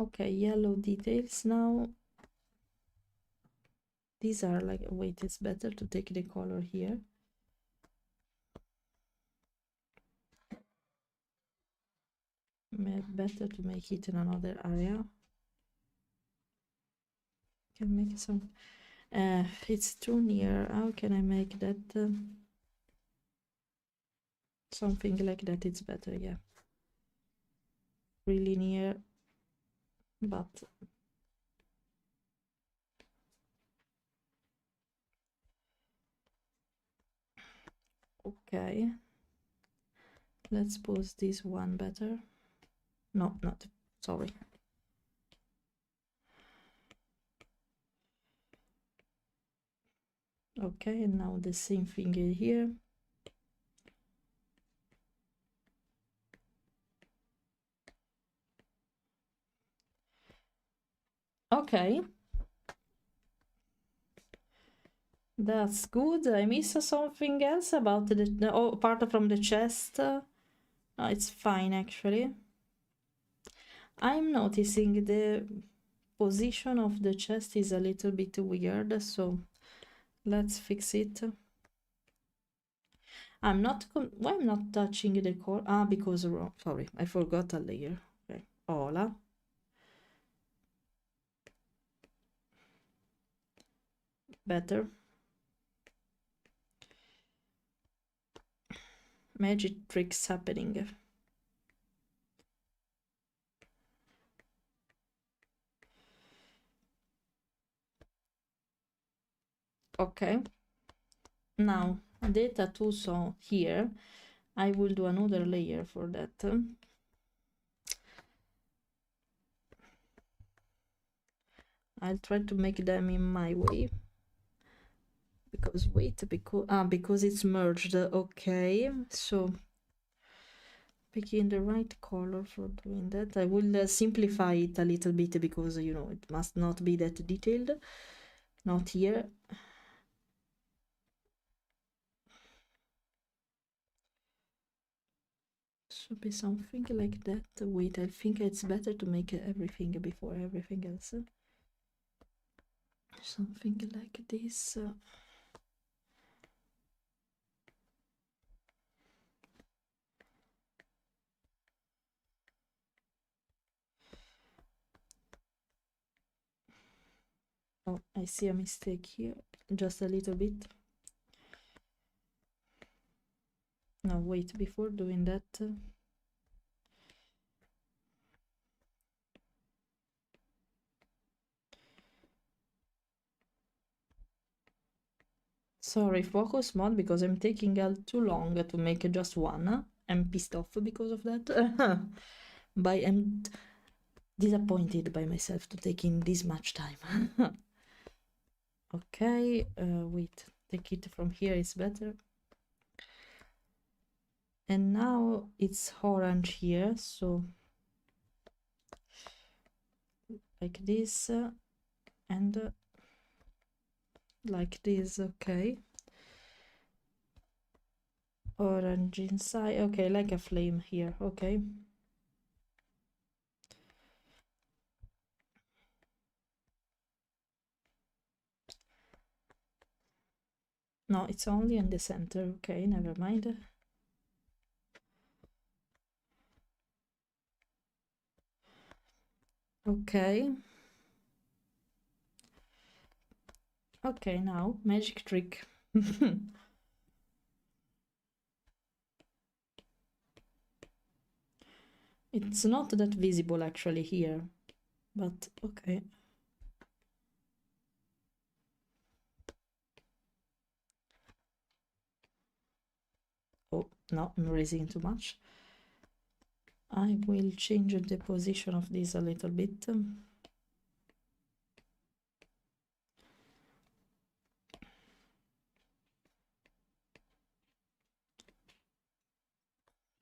Okay, yellow details now. These are like, wait, it's better to take the color here. Better to make it in another area. Can make some. It's too near. How can I make that? Something like that. It's better. Yeah. Really near, but okay. Let's pose this one better. No, not. Sorry. Okay, and now the same thing here. Okay. That's good. I miss something else about the oh, apart from the chest. It's fine actually. I'm noticing the position of the chest is a little bit weird, so let's fix it. Why I'm not touching the core? Ah, because wrong. Sorry, I forgot a layer. Okay, hola. Better. Magic tricks happening. Okay. Now the tattoo so here, I will do another layer for that. I'll try to make them in my way. Because wait, because it's merged. Okay, so picking the right color for doing that. I will simplify it a little bit because you know it must not be that detailed. Not here. Should be something like that. Wait, I think it's better to make everything before everything else. Something like this. Oh, I see a mistake here. Just a little bit. No, wait, before doing that... Sorry, focus mode, because I'm taking too long to make just one. I'm pissed off because of that. But I'm disappointed by myself to taking this much time. Okay, wait, take it from here, it's better. And now it's orange here, so like this, and like this, okay. Orange inside, okay, like a flame here, okay. No, it's only in the center, okay, never mind. Okay. Okay, now, magic trick. It's not that visible actually here, but okay. Oh, no, I'm raising too much. I will change the position of this a little bit.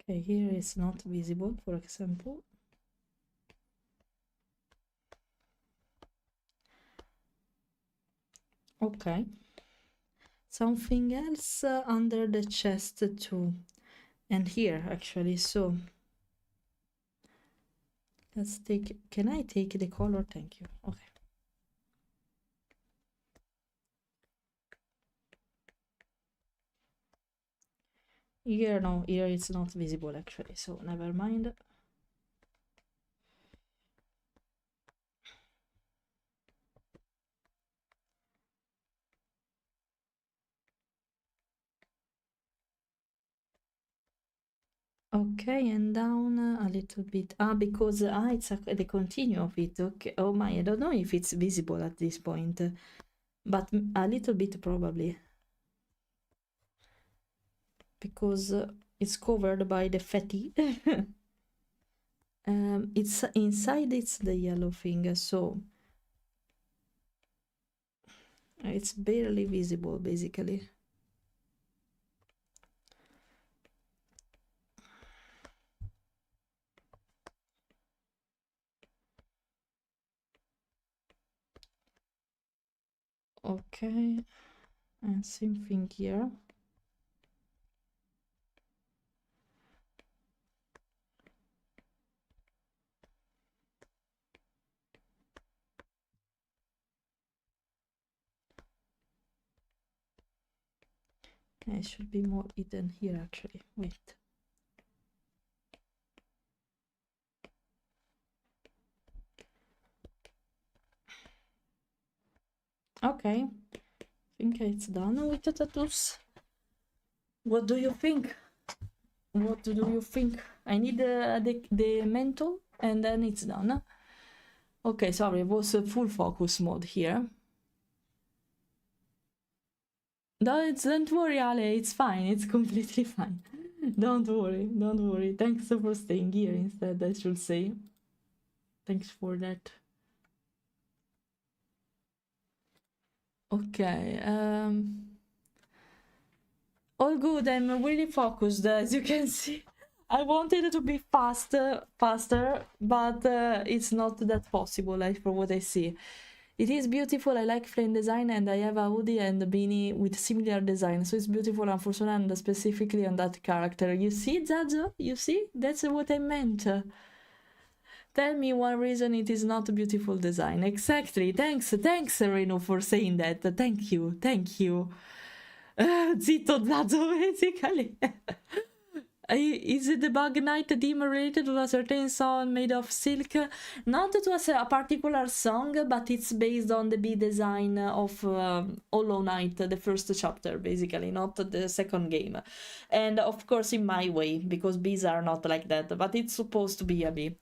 Okay, here it's not visible, for example. Okay. Something else under the chest too. And here actually, so let's take, can I take the color? Thank you. Okay. Here, no, here it's not visible actually, so never mind. Okay, and down a little bit. Ah, because it's the continue of it. Okay. Oh my, I don't know if it's visible at this point, but a little bit probably. Because it's covered by the fatty. It's inside, it's the yellow thing, so it's barely visible basically. Okay, and same thing here. It should be more hidden here actually. Wait. Okay, I think it's done with the tattoos. What do you think? What do you think? I need the mental and then it's done. Okay, sorry, it was a full focus mode here. Don't worry, Ale, it's fine, it's completely fine. Don't worry. Thanks for staying here instead, I should say. Thanks for that. Okay, all good, I'm really focused, as you can see. I wanted it to be faster, but it's not that possible, from what I see. It is beautiful, I like flame design, and I have a hoodie and a beanie with similar design, so it's beautiful on fursona and specifically on that character. You see, Zazo? You see? That's what I meant. Tell me one reason it is not a beautiful design. Exactly. Thanks, Reno, for saying that. Thank you. Zitto, Zazo, basically. Is it the bug night theme related to a certain song made of silk? Not to a particular song, but it's based on the bee design of Hollow Knight, the first chapter, basically, not the second game. And of course, in my way, because bees are not like that, but it's supposed to be a bee.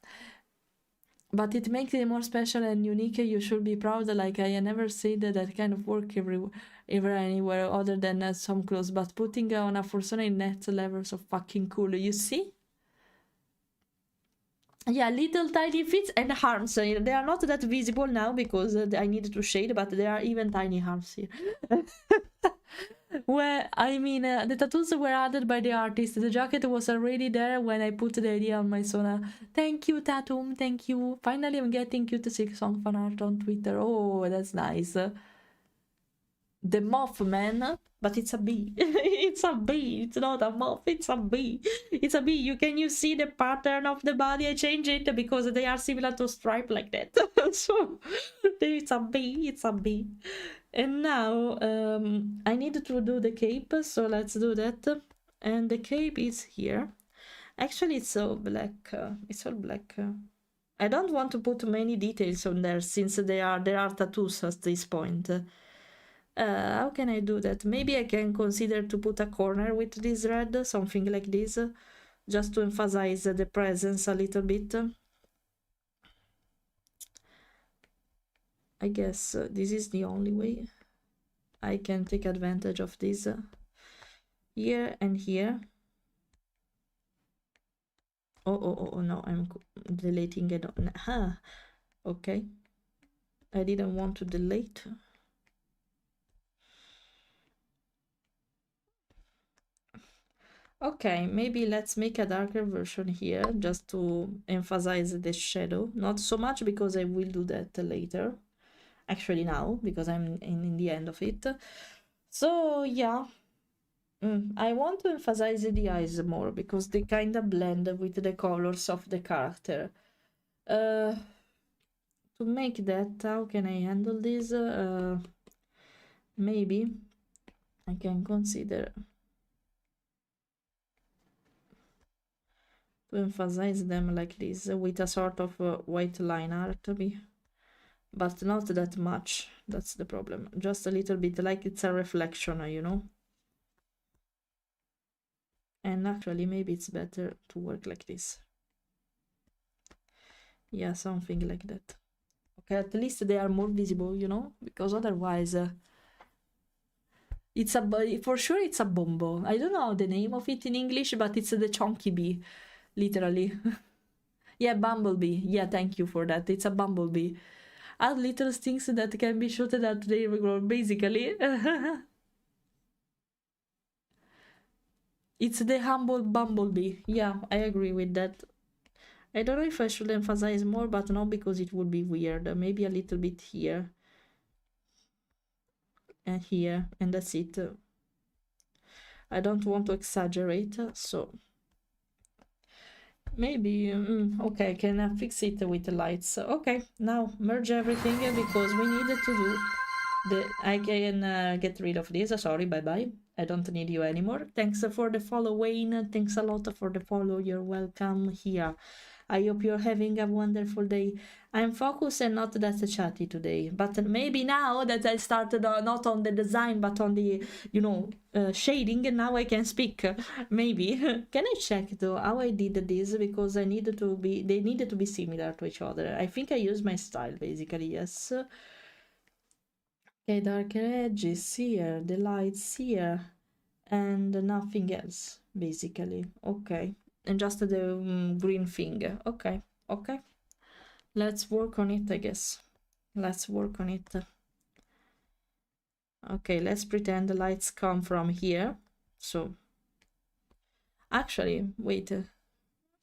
But it makes it more special and unique. You should be proud. Like, I never said that kind of work ever anywhere other than some clothes. But putting on a fursona in net levels of fucking cool. You see? Yeah, little tiny feet and arms. They are not that visible now because I needed to shade, but there are even tiny arms here. Well, I mean, the tattoos were added by the artist. The jacket was already there when I put the idea on my Sona. Thank you, Tatum. Thank you. Finally, I'm getting cute silk song fan art on Twitter. Oh, that's nice. The Mothman, but it's a bee. It's a bee. It's not a moth. It's a bee. It's a bee. Can you see the pattern of the body? I changed it because they are similar to stripe like that. So it's a bee. It's a bee. And now I need to do the cape, so let's do that. And the cape is here. Actually, it's all black. It's all black. I don't want to put many details on there since there are tattoos at this point. How can I do that? Maybe I can consider to put a corner with this red, something like this, just to emphasize the presence a little bit. I guess this is the only way I can take advantage of this here and here. Oh, no, I'm deleting it. Okay. I didn't want to delete. Okay, maybe let's make a darker version here just to emphasize the shadow. Not so much because I will do that later. Actually now, because I'm in the end of it. So yeah, I want to emphasize the eyes more because they kind of blend with the colors of the character. To make that, how can I handle this? Maybe I can consider to emphasize them like this with a sort of white line art, but not that much. That's the problem. Just a little bit, like it's a reflection, you know. And actually, maybe it's better to work like this. Yeah, something like that. Okay, at least they are more visible, you know, because otherwise, it's for sure it's a bombo. I don't know the name of it in English, but it's the chunky bee, literally. Yeah, bumblebee. Yeah, thank you for that. It's a bumblebee. Add little things that can be shot at their regular, basically. It's the humble bumblebee. Yeah, I agree with that. I don't know if I should emphasize more, but not because it would be weird. Maybe a little bit here. And here. And that's it. I don't want to exaggerate, so... Maybe, okay, I can fix it with the lights. Okay, now merge everything because we needed to do I can get rid of this. Sorry, bye-bye. I don't need you anymore. Thanks for the follow, Wayne. Thanks a lot for the follow. You're welcome here. I hope you're having a wonderful day. I'm focused and not that chatty today. But maybe now that I started not on the design, but on the, you know, shading, now I can speak. Maybe. Can I check though how I did this? Because they needed to be similar to each other. I think I used my style basically, yes. Okay, darker edges here, the lights here, and nothing else, basically. Okay, and just the green thing. Okay. Let's work on it, I guess. Let's work on it. Okay, let's pretend the lights come from here. So, actually, wait.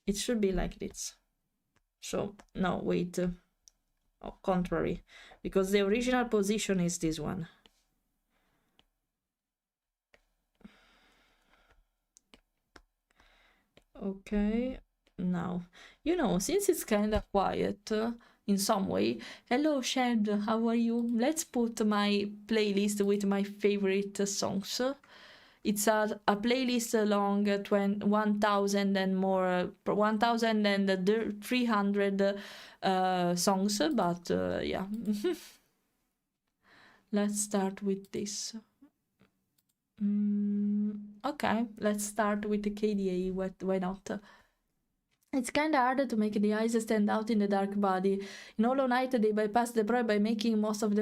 It should be like this. So, no, wait. Oh, contrary, because the original position is this one. Okay, now, you know, since it's kind of quiet in some way. Hello, Shed, how are you? Let's put my playlist with my favorite songs It's a playlist along 1,000 and more, 1,300 songs, but yeah. Let's start with this. Okay, let's start with the KDA, why not? It's kinda hard to make the eyes stand out in the dark body. In Hollow Knight, they bypass the pro by making most of the...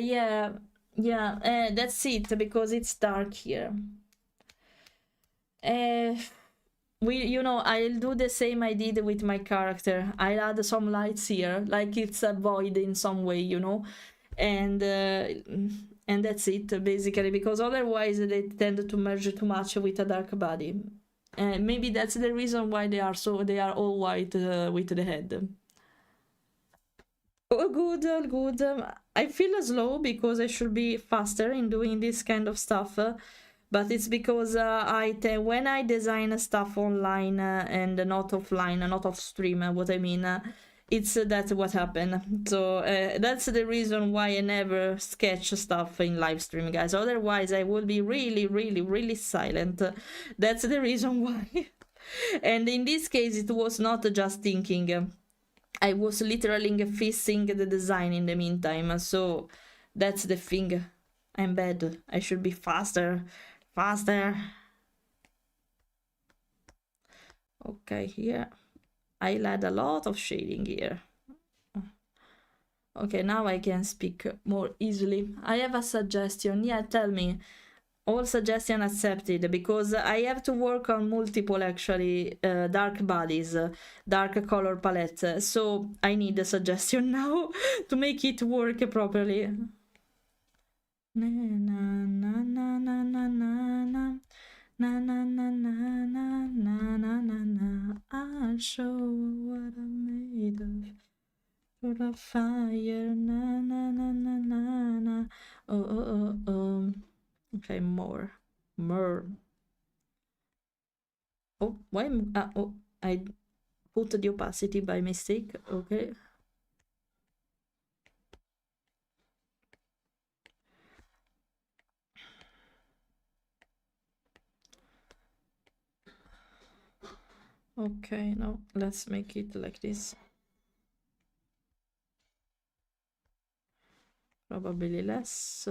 yeah, that's it, because it's dark here. I'll do the same I did with my character. I'll add some lights here, like it's a void in some way, and that's it, basically, because otherwise they tend to merge too much with a dark body. Maybe that's the reason why they are all white with the head. All good, all good. I feel slow because I should be faster in doing this kind of stuff, but it's because when I design stuff online and not offline, not off stream, what I mean, it's that's what happened. So that's the reason why I never sketch stuff in live stream, guys. Otherwise, I would be really, really, really silent. That's the reason why. And in this case, it was not just thinking. I was literally fixing the design in the meantime. So that's the thing. I'm bad. I should be faster. Faster. Okay, here. I'll add a lot of shading here. Okay, now I can speak more easily. I have a suggestion. Yeah, tell me. All suggestion accepted, because I have to work on multiple, actually, dark bodies, dark color palette. So I need a suggestion now to make it work properly. Na na na na na na na. Na na na na na na na na na. I'll show what I'm made of. For the fire. Na na na na na na. Oh. Okay, more. Oh, why? Oh, I put the opacity by mistake. Okay. Okay, now let's make it like this. Probably less.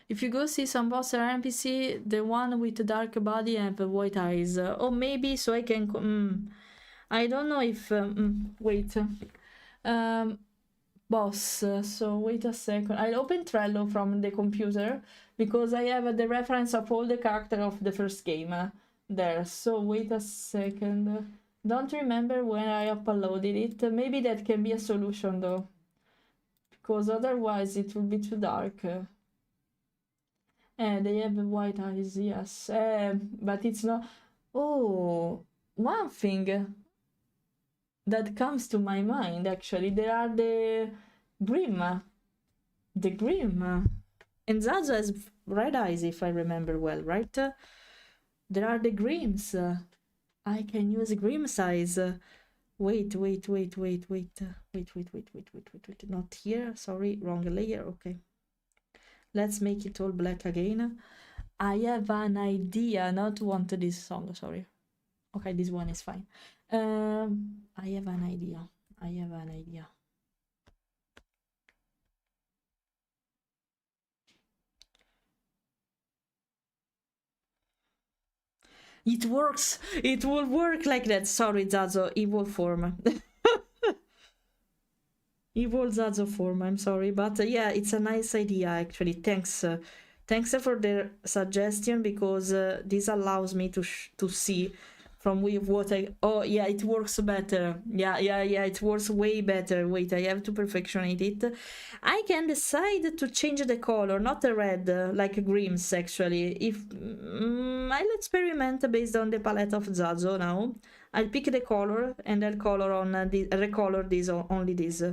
If you go see some boss or NPC, the one with the dark body and white eyes. Or maybe so I can... I don't know if... wait. Boss. So wait a second. I'll open Trello from the computer, because I have the reference of all the characters of the first game there. So wait a second. Don't remember when I uploaded it. Maybe that can be a solution though, because otherwise it will be too dark. They have white eyes, yes. But it's not... Oh, one thing that comes to my mind, actually, there are the Grim. The Grim. And Zaza has red eyes, if I remember well, right? There are the Grims. I can use Grim size. Wait. Not here. Sorry, wrong layer. Okay. Let's make it all black again. I have an idea. Not want this song, sorry. Okay, this one is fine. I have an idea. It works! It will work like that. Sorry, Zazo. Evil form. Evil Zazo form, I'm sorry. But yeah, it's a nice idea, actually. Thanks. Thanks for the suggestion, because this allows me to see from what I... Oh, yeah, it works better. Yeah, it works way better. Wait, I have to perfectionate it. I can decide to change the color, not the red, like Grimm's, actually. If I'll experiment based on the palette of Zazo now. I'll pick the color, and I'll color on recolor this, only this.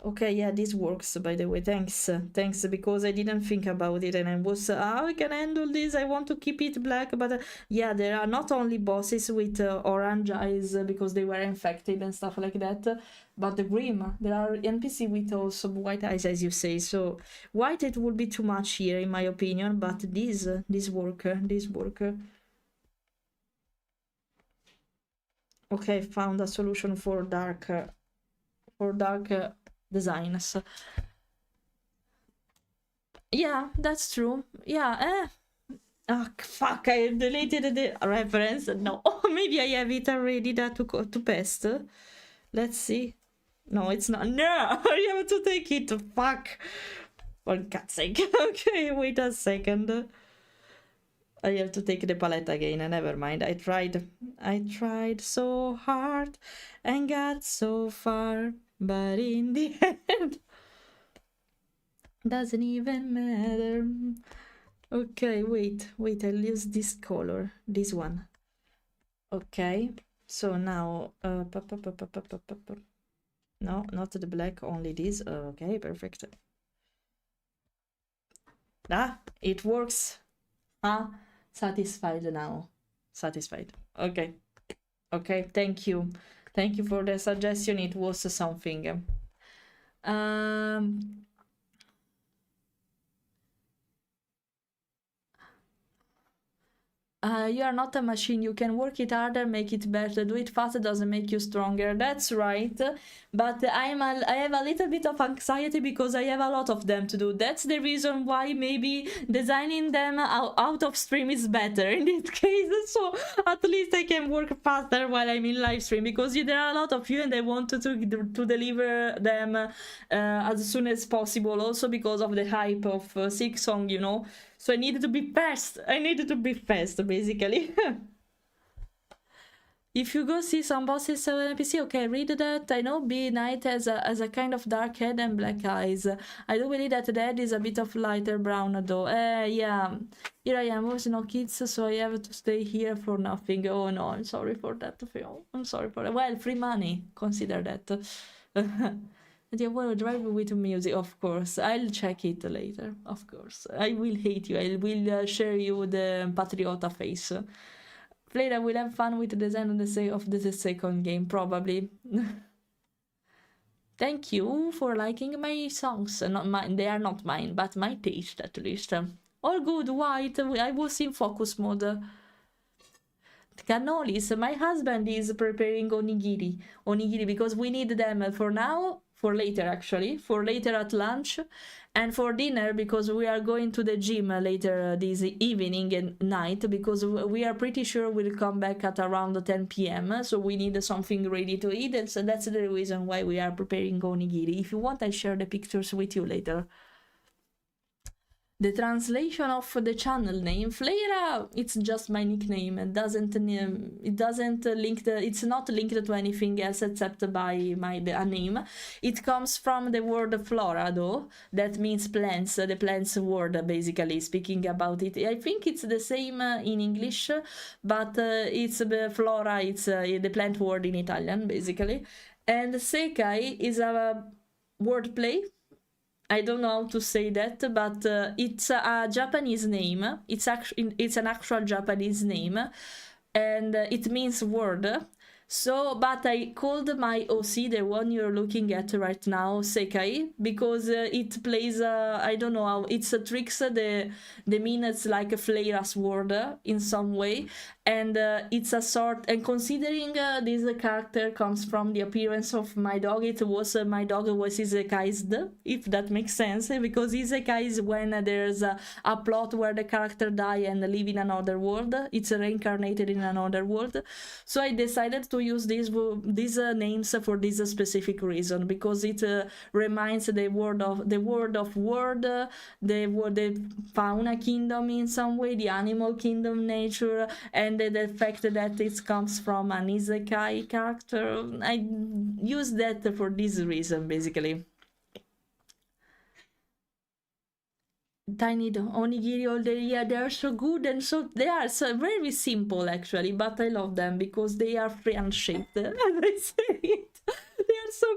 Okay, yeah, this works, by the way. Thanks. Thanks, because I didn't think about it and I was, how I can handle this? I want to keep it black, but yeah, there are not only bosses with orange eyes because they were infected and stuff like that, but the grim. There are NPC with also white eyes, as you say. So white, it would be too much here, in my opinion, but this work. Okay, found a solution for dark designs. Yeah, that's true. Yeah, oh, fuck, I deleted the reference. No, maybe I have it already to paste. Let's see. No, it's not. No, I have to take it. Fuck. For God's sake. Okay, wait a second. I have to take the palette again. Never mind. I tried so hard and got so far, but in the end, doesn't even matter. Okay, wait, I'll use this color, this one. Okay, so now, no, not the black, only this. Okay, perfect. Ah, it works. Ah, satisfied now. Satisfied. Okay. Okay, thank you. Thank you for the suggestion. It was something. You are not a machine. You can work it harder, make it better, do it faster doesn't make you stronger. That's right. But I have a little bit of anxiety because I have a lot of them to do. That's the reason why maybe designing them out of stream is better in this case. So at least I can work faster while I'm in live stream, because there are a lot of you and I want to deliver them as soon as possible. Also because of the hype of Silksong, you know. So I needed to be fast. Basically. If you go see some bosses on NPC, okay, read that. I know Be Knight has a kind of dark head and black eyes. I do believe that the head is a bit of lighter brown though. Yeah. Here I am, with no kids, so I have to stay here for nothing. Oh no, I'm sorry for that, Phil. I'm sorry for that. Well, free money. Consider that. And you want to drive with music, of course. I'll check it later, of course. I will hate you. I will share you the Patriota face. Fleira will have fun with the design of the second game, probably. Thank you for liking my songs. Not mine, they are not mine, but my taste at least. All good, white. I was in focus mode. Cannolis. My husband is preparing onigiri because we need them for now. For later, actually. For later at lunch. And for dinner, because we are going to the gym later this evening and night. Because we are pretty sure we'll come back at around 10 p.m. So we need something ready to eat. And so that's the reason why we are preparing onigiri. If you want, I share the pictures with you later. The translation of the channel name, Fleira, it's just my nickname. It's not linked to anything else except by a name. It comes from the word flora, though. That means plants, the plants word, basically, speaking about it. I think it's the same in English, but it's the flora, it's the plant word in Italian, basically. And sekai is a wordplay. I don't know how to say that, but it's a Japanese name. It's an actual Japanese name, and it means word. So, but I called my OC, the one you're looking at right now, Sekai, because it plays, I don't know how, it tricks the meanings like a Fleira's word in some way. And it's a sort, and considering this character comes from the appearance of my dog, my dog was isekai'd, if that makes sense, because isekai is when there's a plot where the character die and live in another world. It's reincarnated in another world. So I decided to use these names for this specific reason, because it reminds the word of the fauna kingdom in some way, the animal kingdom, nature, and the fact that it comes from an isekai character. I use that for this reason, basically. Tiny onigiri all day, yeah, they are so good, and they are so very simple actually, but I love them because they are free and shaped, as I say it. They are so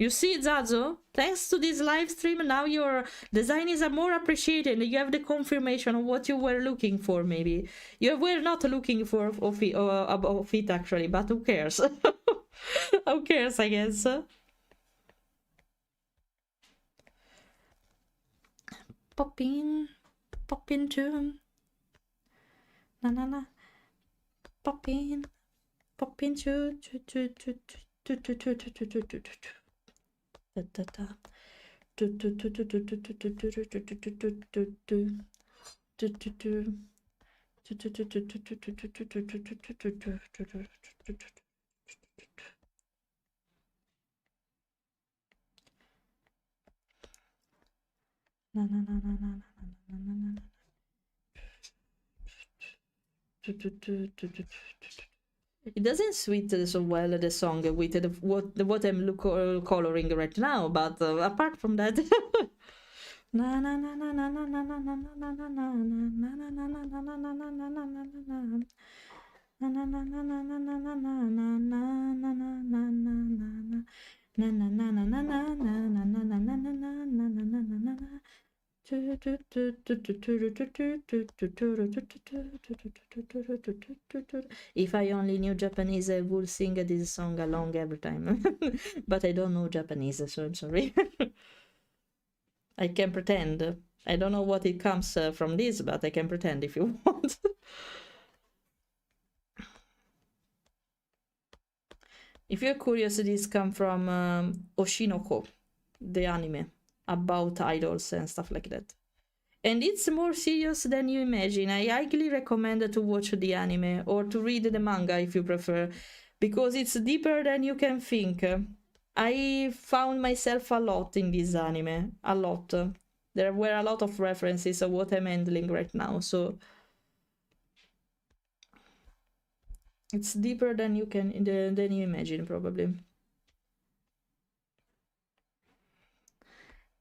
You see, Zazo, thanks to this live stream, now your designs are more appreciated. You have the confirmation of what you were looking for, maybe. You were not looking for of it actually, but who cares? Who cares, I guess. Pop into. Na na na. Pop into. Da, da, da. Na na na na na na na na na. It doesn't suit so well the song with what I'm coloring right now, but apart from that. Na na na na na na na na na na na na If I only knew Japanese, I would sing this song along every time. But I don't know Japanese, so I'm sorry. I can pretend. I don't know what it comes from this, but I can pretend if you want. If you're curious, this comes from Oshinoko, the anime about idols and stuff like that. And it's more serious than you imagine. I highly recommend to watch the anime or to read the manga if you prefer, because it's deeper than you can think. I found myself a lot in this anime, a lot. There were a lot of references of what I'm handling right now, so it's deeper than you imagine, probably.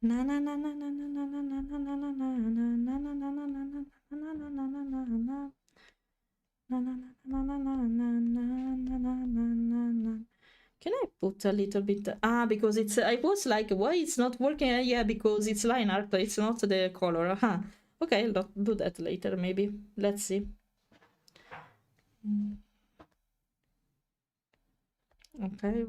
Na na na na na na na na na na na na na. Can I put a little bit? Because it's. I was like, why it's not working? Yeah, because it's line art. It's not the color. Okay, I'll do that later. Maybe. Let's see. Okay.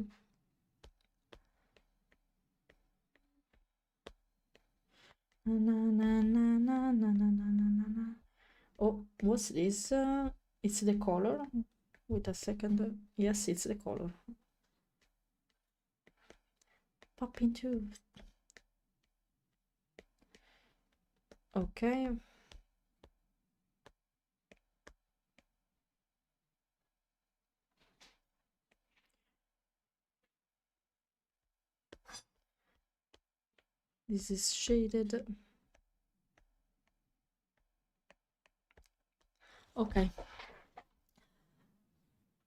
Oh, what's this? It's the color. Wait a second. Yes, it's the color. Pop into. Okay. This is shaded. Okay.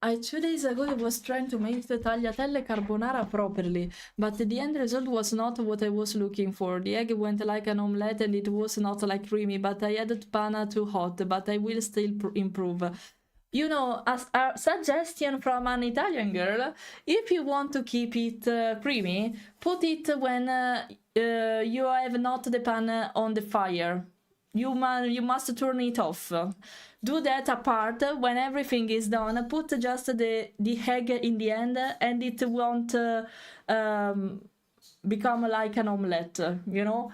2 days ago I was trying to make the tagliatelle carbonara properly, but the end result was not what I was looking for. The egg went like an omelette and it was not like creamy, but I added panna too hot, but I will still improve. You know, as a suggestion from an Italian girl, if you want to keep it creamy, put it when you have not the pan on the fire. You must turn it off. Do that apart. When everything is done, put just the egg in the end, and it won't become like an omelette, you know?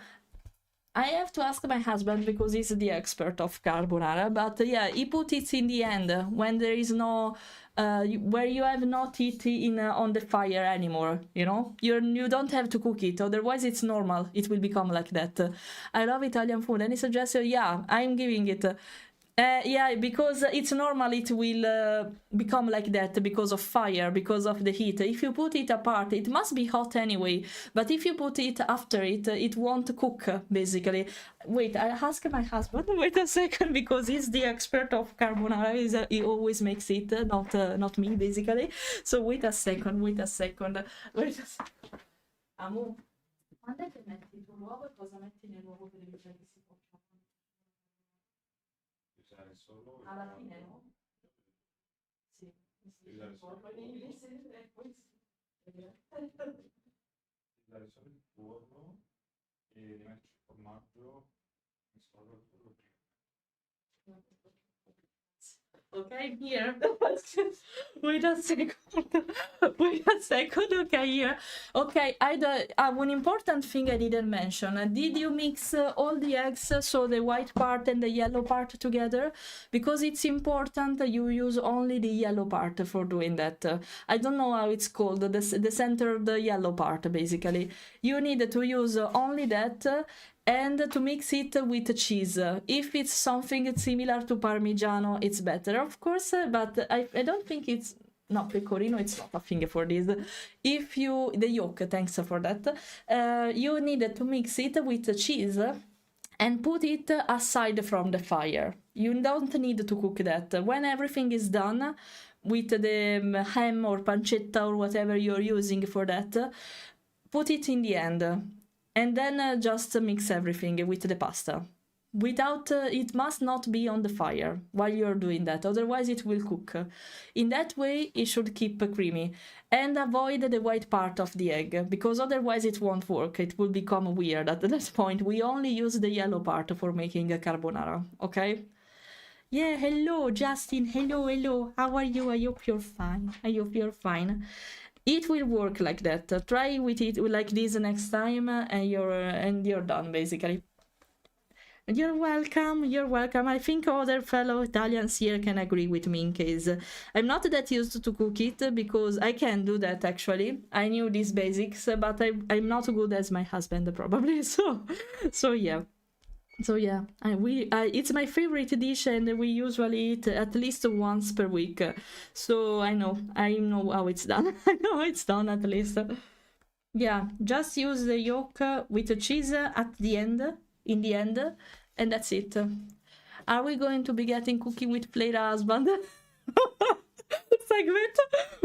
I have to ask my husband because he's the expert of carbonara, but yeah, he put it in the end when there is no where you have not it in on the fire anymore, you know? You don't have to cook it, otherwise it's normal, it will become like that. I love Italian food. Any suggestion? Yeah, I'm giving it. Yeah, because it's normal, it will become like that because of fire, because of the heat. If you put it apart, it must be hot anyway, but if you put it after it won't cook, basically. Wait, I ask my husband, wait a second, because he's the expert of carbonara, he always makes it, not me, basically. So wait a second. Amo, quando è che metti il tuo uovo e cosa metti nell'uovo per evitare che si cuocia? Usare solo Alla fine, no? Sì, usare solo. la risole il forno e li metti sul formaggio in sopra il forno prima. Okay, here. Wait a second. Wait a second. Okay, here. Okay, one important thing I didn't mention. Did you mix all the eggs, so the white part and the yellow part together? Because it's important you use only the yellow part for doing that. I don't know how it's called, the center, the yellow part, basically. You need to use only that. And to mix it with cheese. If it's something similar to Parmigiano, it's better, of course, but I don't think it's... No, pecorino, it's not a thing for this. If you... The yolk, thanks for that. You need to mix it with cheese and put it aside from the fire. You don't need to cook that. When everything is done with the ham or pancetta or whatever you're using for that, put it in the end. And then just mix everything with the pasta. Without, it must not be on the fire while you're doing that, otherwise it will cook. In that way, it should keep creamy. And avoid the white part of the egg, because otherwise it won't work. It will become weird at that point. We only use the yellow part for making a carbonara, okay? Yeah, hello, Justin. Hello, hello. How are you? I hope you're fine. I hope you're fine. It will work like that. Try with it like this next time, and you're done, basically. You're welcome. You're welcome. I think other fellow Italians here can agree with me in case. I'm not that used to cook it because I can do that actually. I knew these basics, but I'm not good as my husband probably. So yeah. So yeah, it's my favorite dish, and we usually eat at least once per week. So I know how it's done. I know it's done at least. Yeah, just use the yolk with the cheese at the end, in the end, and that's it. Are we going to be getting cooking with Fleira husband? Segment.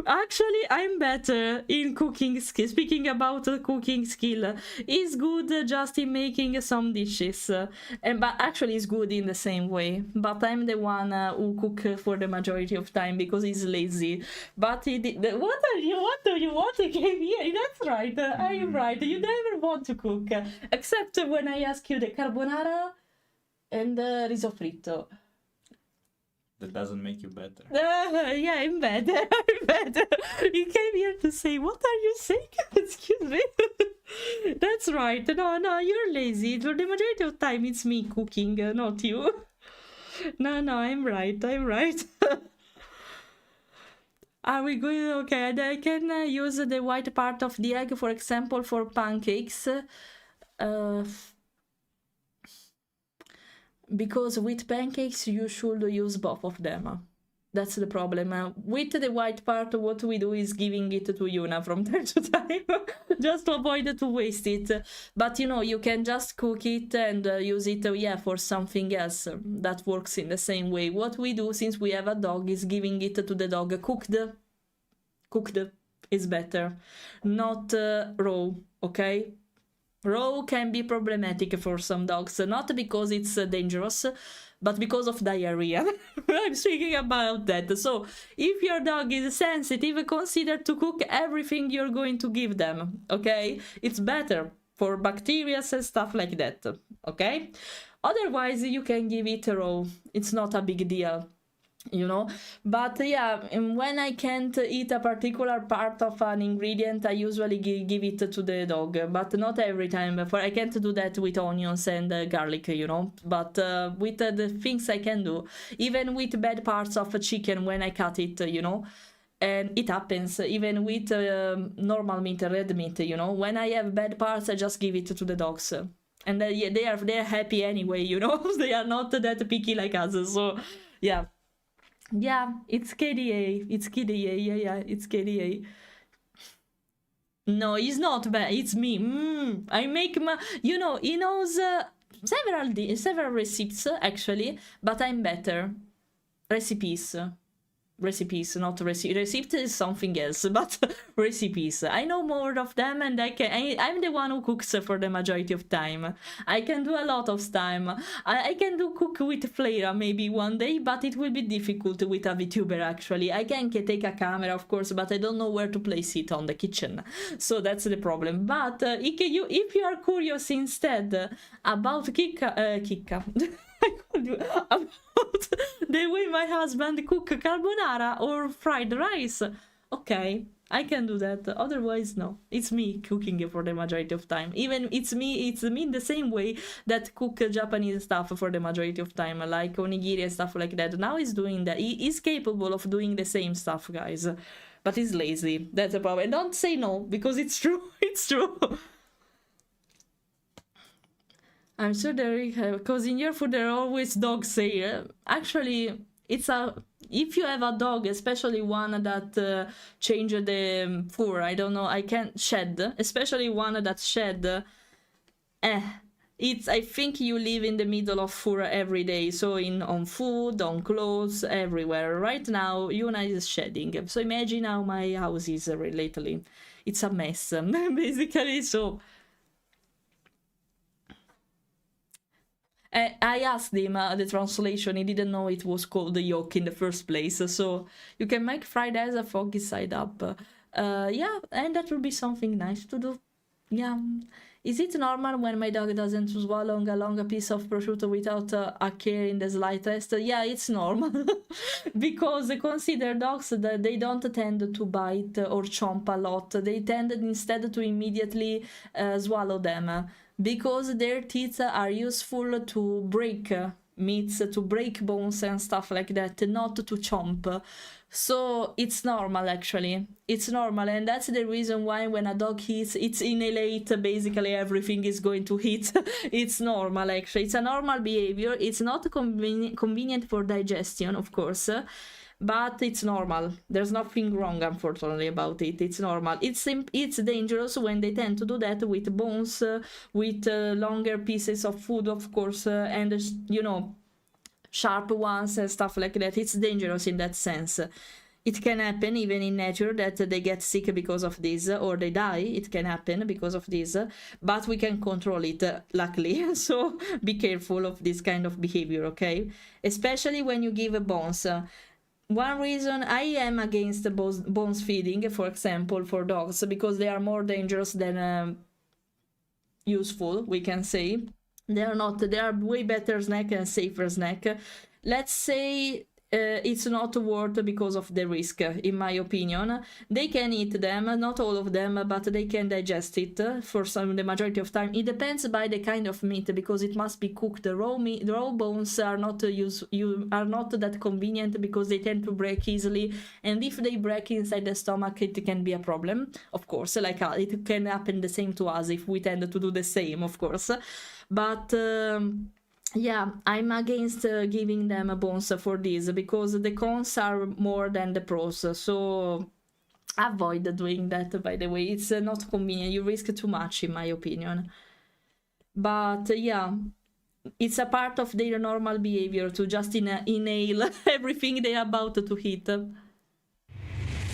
Actually, I'm better in cooking skill. Speaking about cooking skill, is good just in making some dishes, but actually it's good in the same way. But I'm the one who cook for the majority of time because he's lazy. But what do you want to came here? That's right. I am right. You never want to cook, except when I ask you the carbonara and the risotto. That doesn't make you better. Yeah, I'm better. I'm better. You came here to say, what are you saying? Excuse me. That's right. No, you're lazy. For the majority of time, it's me cooking, not you. No, I'm right. I'm right. Are we good? Okay, I can use the white part of the egg, for example, for pancakes. Because with pancakes you should use both of them. That's the problem. With the white part, what we do is giving it to Yuna from time to time, just to avoid to waste it. But you can just cook it and use it, for something else that works in the same way. What we do, since we have a dog, is giving it to the dog cooked. Cooked is better, not raw, okay? Raw can be problematic for some dogs, not because it's dangerous, but because of diarrhea. I'm speaking about that. So, if your dog is sensitive, consider to cook everything you're going to give them, okay? It's better for bacteria and stuff like that, okay? Otherwise, you can give it raw. It's not a big deal. But when I can't eat a particular part of an ingredient, I usually give it to the dog, but not every time. I can't do that with onions and garlic, but with the things I can do, even with bad parts of chicken when I cut it, and it happens even with normal meat, red meat, when I have bad parts, I just give it to the dogs. And they're happy anyway, they are not that picky like us, so yeah. Yeah, it's KDA. It's KDA. Yeah, it's KDA. No, he's not bad. It's me. I make my... he knows several recipes, actually, but I'm better. Recipes. recipes, not recipe is something else, but recipes. I know more of them, and I'm the one who cooks for the majority of time. I can do a lot of time. I can do cook with Fleira maybe one day, but it will be difficult with a VTuber actually. I can take a camera, of course, but I don't know where to place it on the kitchen, so that's the problem. But if you are curious instead about Kika about the way my husband cook carbonara or fried rice, okay, I can do that. Otherwise, no, it's me cooking for the majority of time. Even it's me in the same way that cook Japanese stuff for the majority of time, like onigiri and stuff like that. Now he's doing that. He is capable of doing the same stuff, guys, but he's lazy. That's the problem. And don't say no, because it's true. It's true. I'm sure because in your food there are always dogs here. Actually, if you have a dog, especially one that changed the fur, I don't know, I can't shed, especially one that shed, I think you live in the middle of fur every day, so on food, on clothes, everywhere. Right now, Yuna is shedding, so imagine how my house is lately. It's a mess, basically, so... I asked him the translation, he didn't know it was called the yolk in the first place, so you can make fried as a foggy side up. Yeah, and that would be something nice to do. Yeah. Is it normal when my dog doesn't swallow a long piece of prosciutto without a care in the slightest? Yeah, it's normal. Because consider dogs that they don't tend to bite or chomp a lot. They tend instead to immediately swallow them. Because their teeth are useful to break meats, to break bones and stuff like that, not to chomp. So it's normal, actually. It's normal, and that's the reason why when a dog eats, it's inhalate, basically everything is going to eat. It's normal, actually. It's a normal behavior. It's not convenient for digestion, of course, but it's normal. There's nothing wrong, unfortunately, about it. It's normal. It's dangerous when they tend to do that with bones, with longer pieces of food, of course, and, you know, sharp ones and stuff like that. It's dangerous in that sense. It can happen even in nature that they get sick because of this, or they die. It can happen because of this, but we can control it, luckily. So be careful of this kind of behavior, okay? Especially when you give bones. One reason I am against bones feeding, for example, for dogs, because they are more dangerous than useful, we can say. They are way better snack and safer snack. Let's say it's not worth because of the risk, in my opinion. They can eat them, not all of them, but they can digest it for the majority of time. It depends by the kind of meat, because it must be cooked. Raw bones are not that convenient because they tend to break easily, and if they break inside the stomach, it can be a problem, of course. Like it can happen the same to us if we tend to do the same, of course. But yeah, I'm against giving them bones for this, because the cons are more than the pros, so avoid doing that, by the way. It's not convenient, you risk too much, in my opinion. But yeah, it's a part of their normal behavior to just inhale everything they're about to eat.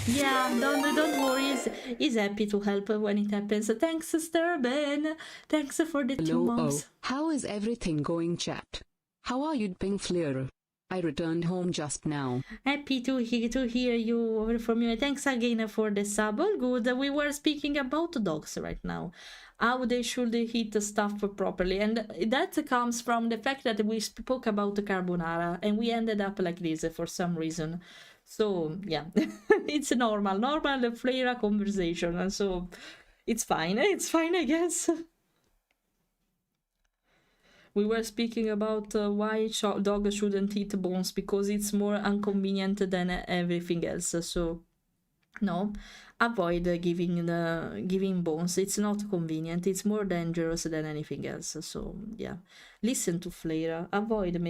Yeah, don't worry, he's happy to help when it happens. Thanks, Sister Ben. Thanks for the 2 months. How is everything going, chat? How are you, Pink Fleira? I returned home just now. Happy to hear you from you. Thanks again for the sub. All good. We were speaking about dogs right now. How they should eat stuff properly. And that comes from the fact that we spoke about carbonara and we ended up like this for some reason. So, yeah, it's normal Fleira conversation, and so it's fine, I guess. We were speaking about why dogs shouldn't eat bones, because it's more inconvenient than everything else, so no, avoid giving bones. It's not convenient, it's more dangerous than anything else, so yeah. Listen to Fleira, avoid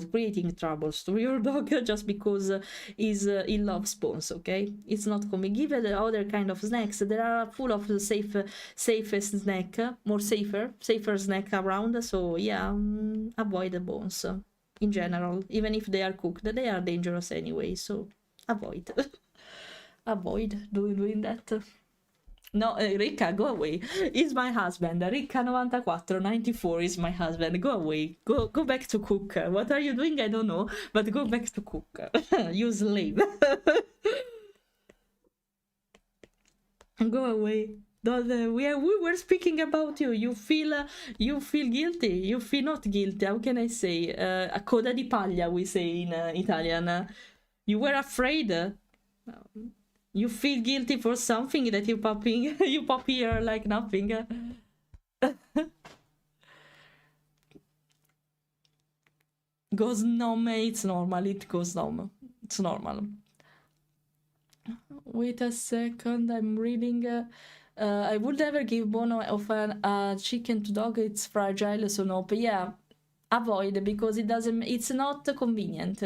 creating troubles to your dog just because he loves bones, okay? It's not convenient. Give it other kind of snacks. There are full of safer snack, safer snack around, so yeah, avoid the bones in general. Even if they are cooked, they are dangerous anyway, so Avoid. Avoid doing that. No, Ricca, go away. He's my husband. Ricca 94 is my husband. Go away. Go back to cook. What are you doing? I don't know. But go back to cook. You slave. Go away. Don't, we were speaking about you. You feel guilty. You feel not guilty. How can I say? A coda di paglia, we say in Italian. You were afraid. You feel guilty for something that you popping you pop here like nothing. Goes numb, it's normal, it goes numb. It's normal. Wait a second, I'm reading. I would never give bone of a chicken to dog, it's fragile, so nope. Yeah, avoid, because it's not convenient.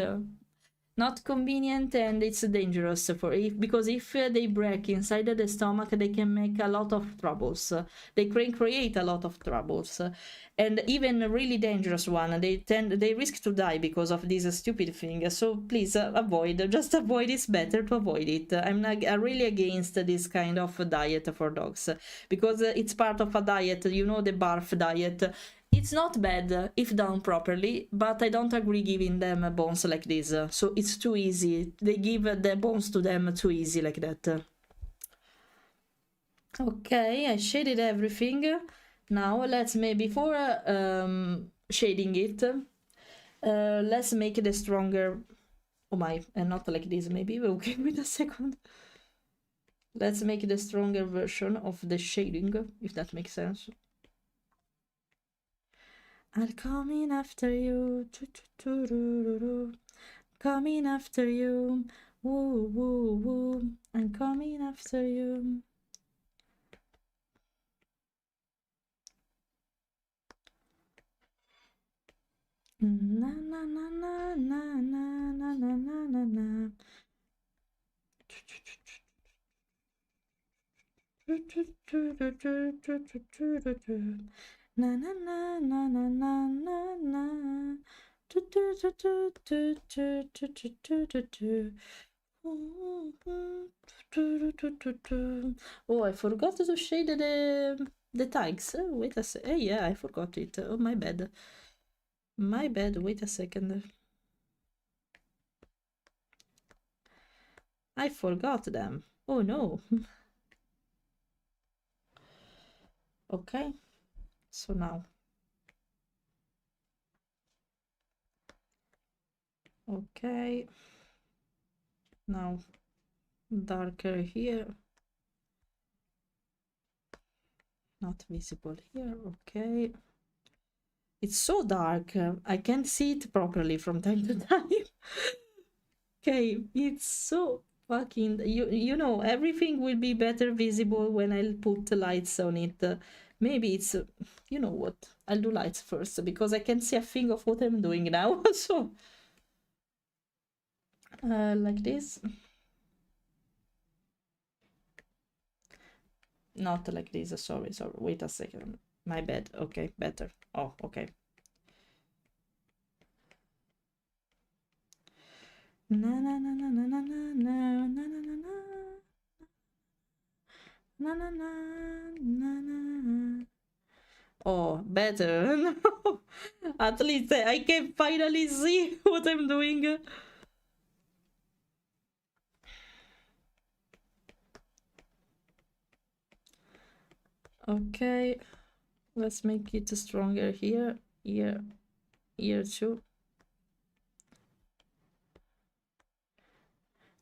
Not convenient, and it's dangerous because if they break inside the stomach, they can make a lot of troubles. They can create a lot of troubles, and even a really dangerous one. They risk to die because of this stupid thing. So please avoid. Just avoid. It's better to avoid it. I'm really against this kind of diet for dogs because it's part of a diet. You know, the barf diet. It's not bad if done properly, but I don't agree giving them bones like this. So it's too easy. They give the bones to them too easy like that. Okay, I shaded everything. Now let's before shading it, let's make the stronger. Oh my, and not like this maybe. Okay, wait a second. Let's make the stronger version of the shading, if that makes sense. I'm coming after you, coming after you, woo woo woo. I'm coming after you. Na na na na na na na na na na. Na na na na na na na na. Oh, I forgot to shade the tags. Wait a sec. Hey, yeah, I forgot it. Oh, my bad. My bad. Wait a second. I forgot them. Oh no. Okay. So now. Okay. Now darker here. Not visible here. Okay. It's so dark. I can't see it properly from time to time. Okay, it's so fucking you know, everything will be better visible when I'll put lights on it. Maybe it's you know what, I'll do lights first because I can't see a thing of what I'm doing now. So like this. Not like this. Sorry, wait a second, my bad. Okay, better. Oh, okay. Na na na na na na na na na na na na na. Oh, better. No. At least I can finally see what I'm doing. Okay, let's make it stronger here, here too.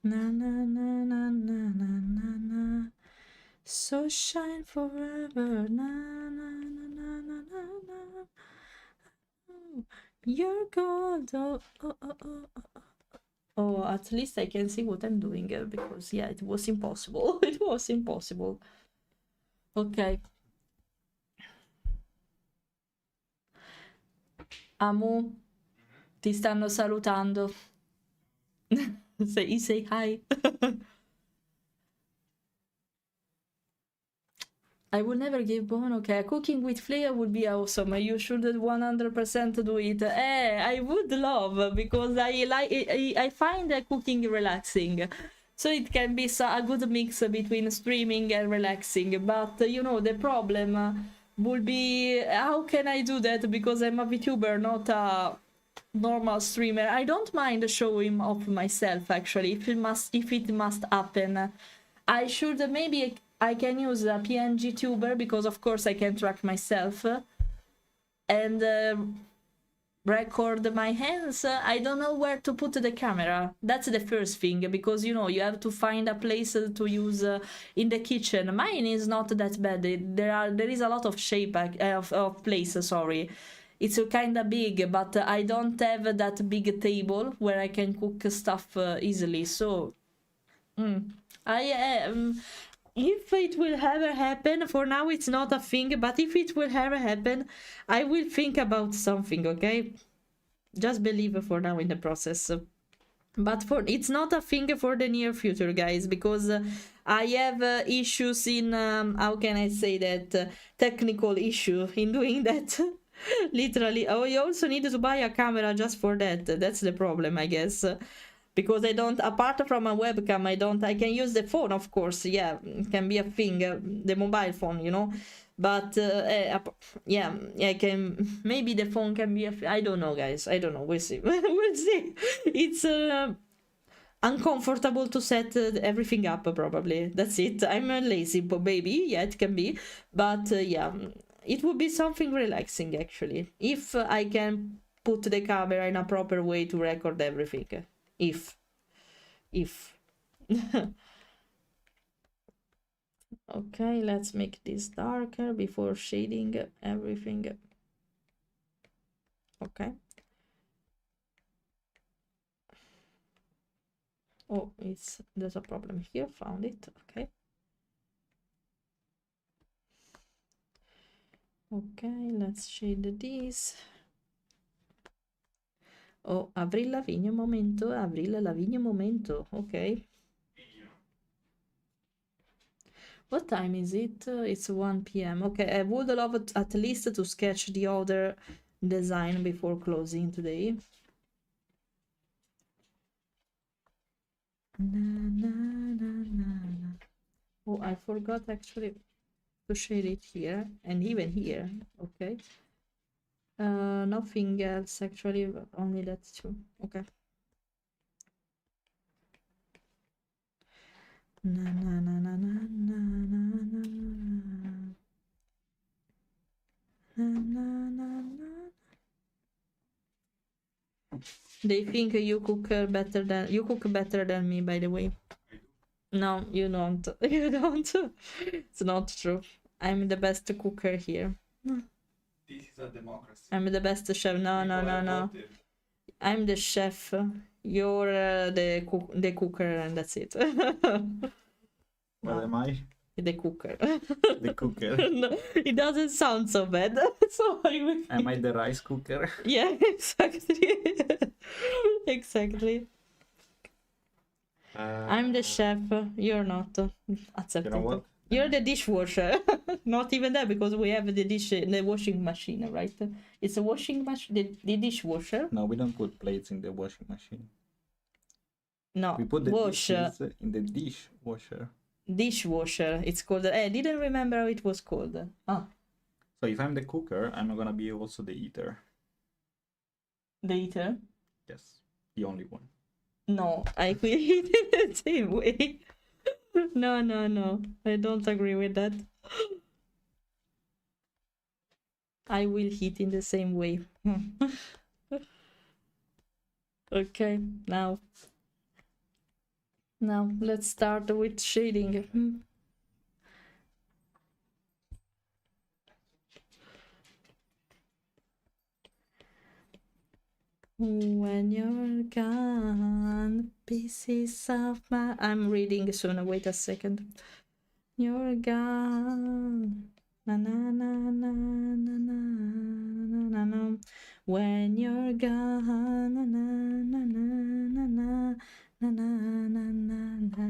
Na na na na na na na na. So shine forever. Na na na na na na na. You're gold. Oh, oh, oh, oh, oh. Oh, at least I can see what I'm doing because yeah, it was impossible. It was impossible. Ok. Amu, ti stanno salutando. Say hi. I will never give bone. Okay, cooking with Fleira would be awesome. You should 100% do it. I would love because I like. I find cooking relaxing, so it can be a good mix between streaming and relaxing. But the problem would be how can I do that because I'm a VTuber, not a normal streamer. I don't mind showing off myself actually if it must happen. I should maybe I can use a PNG tuber because of course I can track myself and record my hands. I don't know where to put the camera. That's the first thing because you have to find a place to use in the kitchen. Mine is not that bad. There is a lot of shape of place. Sorry. It's kind of big, but I don't have that big table where I can cook stuff easily. So, if it will ever happen, for now it's not a thing, but if it will ever happen, I will think about something, okay? Just believe for now in the process. But it's not a thing for the near future, guys, because I have issues in, how can I say that, technical issue in doing that. Literally. Oh, you also need to buy a camera just for that. That's the problem, I guess. Because I don't, apart from a webcam, I can use the phone, of course. Yeah, it can be a thing, the mobile phone, But, yeah, I can, maybe the phone can be I don't know, guys. I don't know. We'll see. We'll see. It's uncomfortable to set everything up, probably. That's it. I'm a lazy baby. Yeah, it can be. But, yeah. It would be something relaxing, actually, if I can put the camera in a proper way to record everything. If. Okay, let's make this darker before shading everything. Okay. Oh, there's a problem here. Found it. Okay. Okay, let's shade this. Oh, Avril Lavigne momento, Avril Lavigne momento. Okay. What time is it? It's 1 p.m. Okay, I would love at least to sketch the other design before closing today. Na, na, na, na, na. Oh, I forgot actually to shade it here and even here. Okay. Nothing else actually, only that too. Okay. Na na na na na na na na na na na. They think you cook better than me, by the way. No, you don't. You don't. It's not true. I'm the best cooker here. This is a democracy. I'm the best chef. No. I'm the chef. You're the cooker, and that's it. What am I? The cooker. The cooker. No, it doesn't sound so bad. So Am I the rice cooker? Yeah, exactly. Exactly. I'm the chef. You're not. Acceptable. You know what? You're the dishwasher. Not even that, because we have the washing machine, right? It's a washing machine. The dishwasher. No, we don't put plates in the washing machine. No, We put the wash. dishes in the dishwasher. Dishwasher. It's called. I didn't remember how it was called. Ah, So if I'm the cooker, I'm gonna be also the eater. the eater. Yes, the only one. No, I will eat it the same way. No. I don't agree with that. I will eat in the same way. Okay, now let's start with shading. When you're gone, pieces of my... I'm reading soon, wait a second. You're gone. Na na na na na na na na na. When you're gone, na na na na na na na na na na na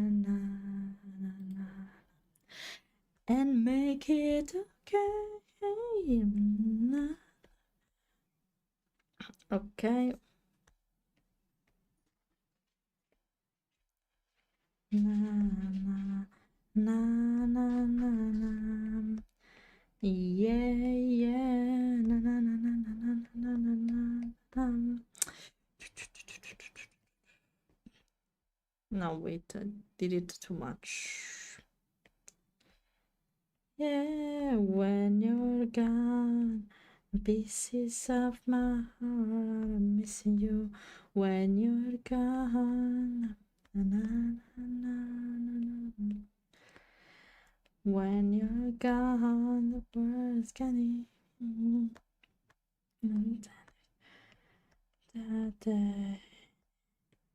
na na. and make it okay. Okay. Na na na na na na. Yeah, yeah. Na na na na na na na na na. No, wait, I did it too much. Yeah, when you're gone, pieces of my heart, I'm missing you. When you're gone, na, na, na, na, na. When you're gone, the world's gonna that day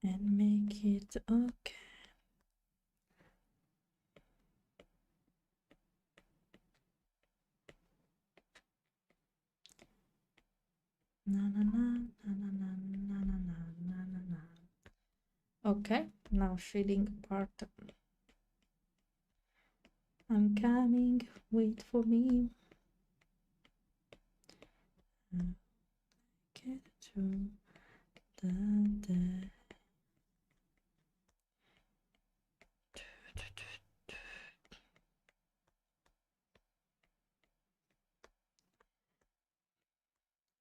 and make it okay. Na na na na na na na na na na na. Okay, now shading part. I'm coming, wait for me. Get to the day.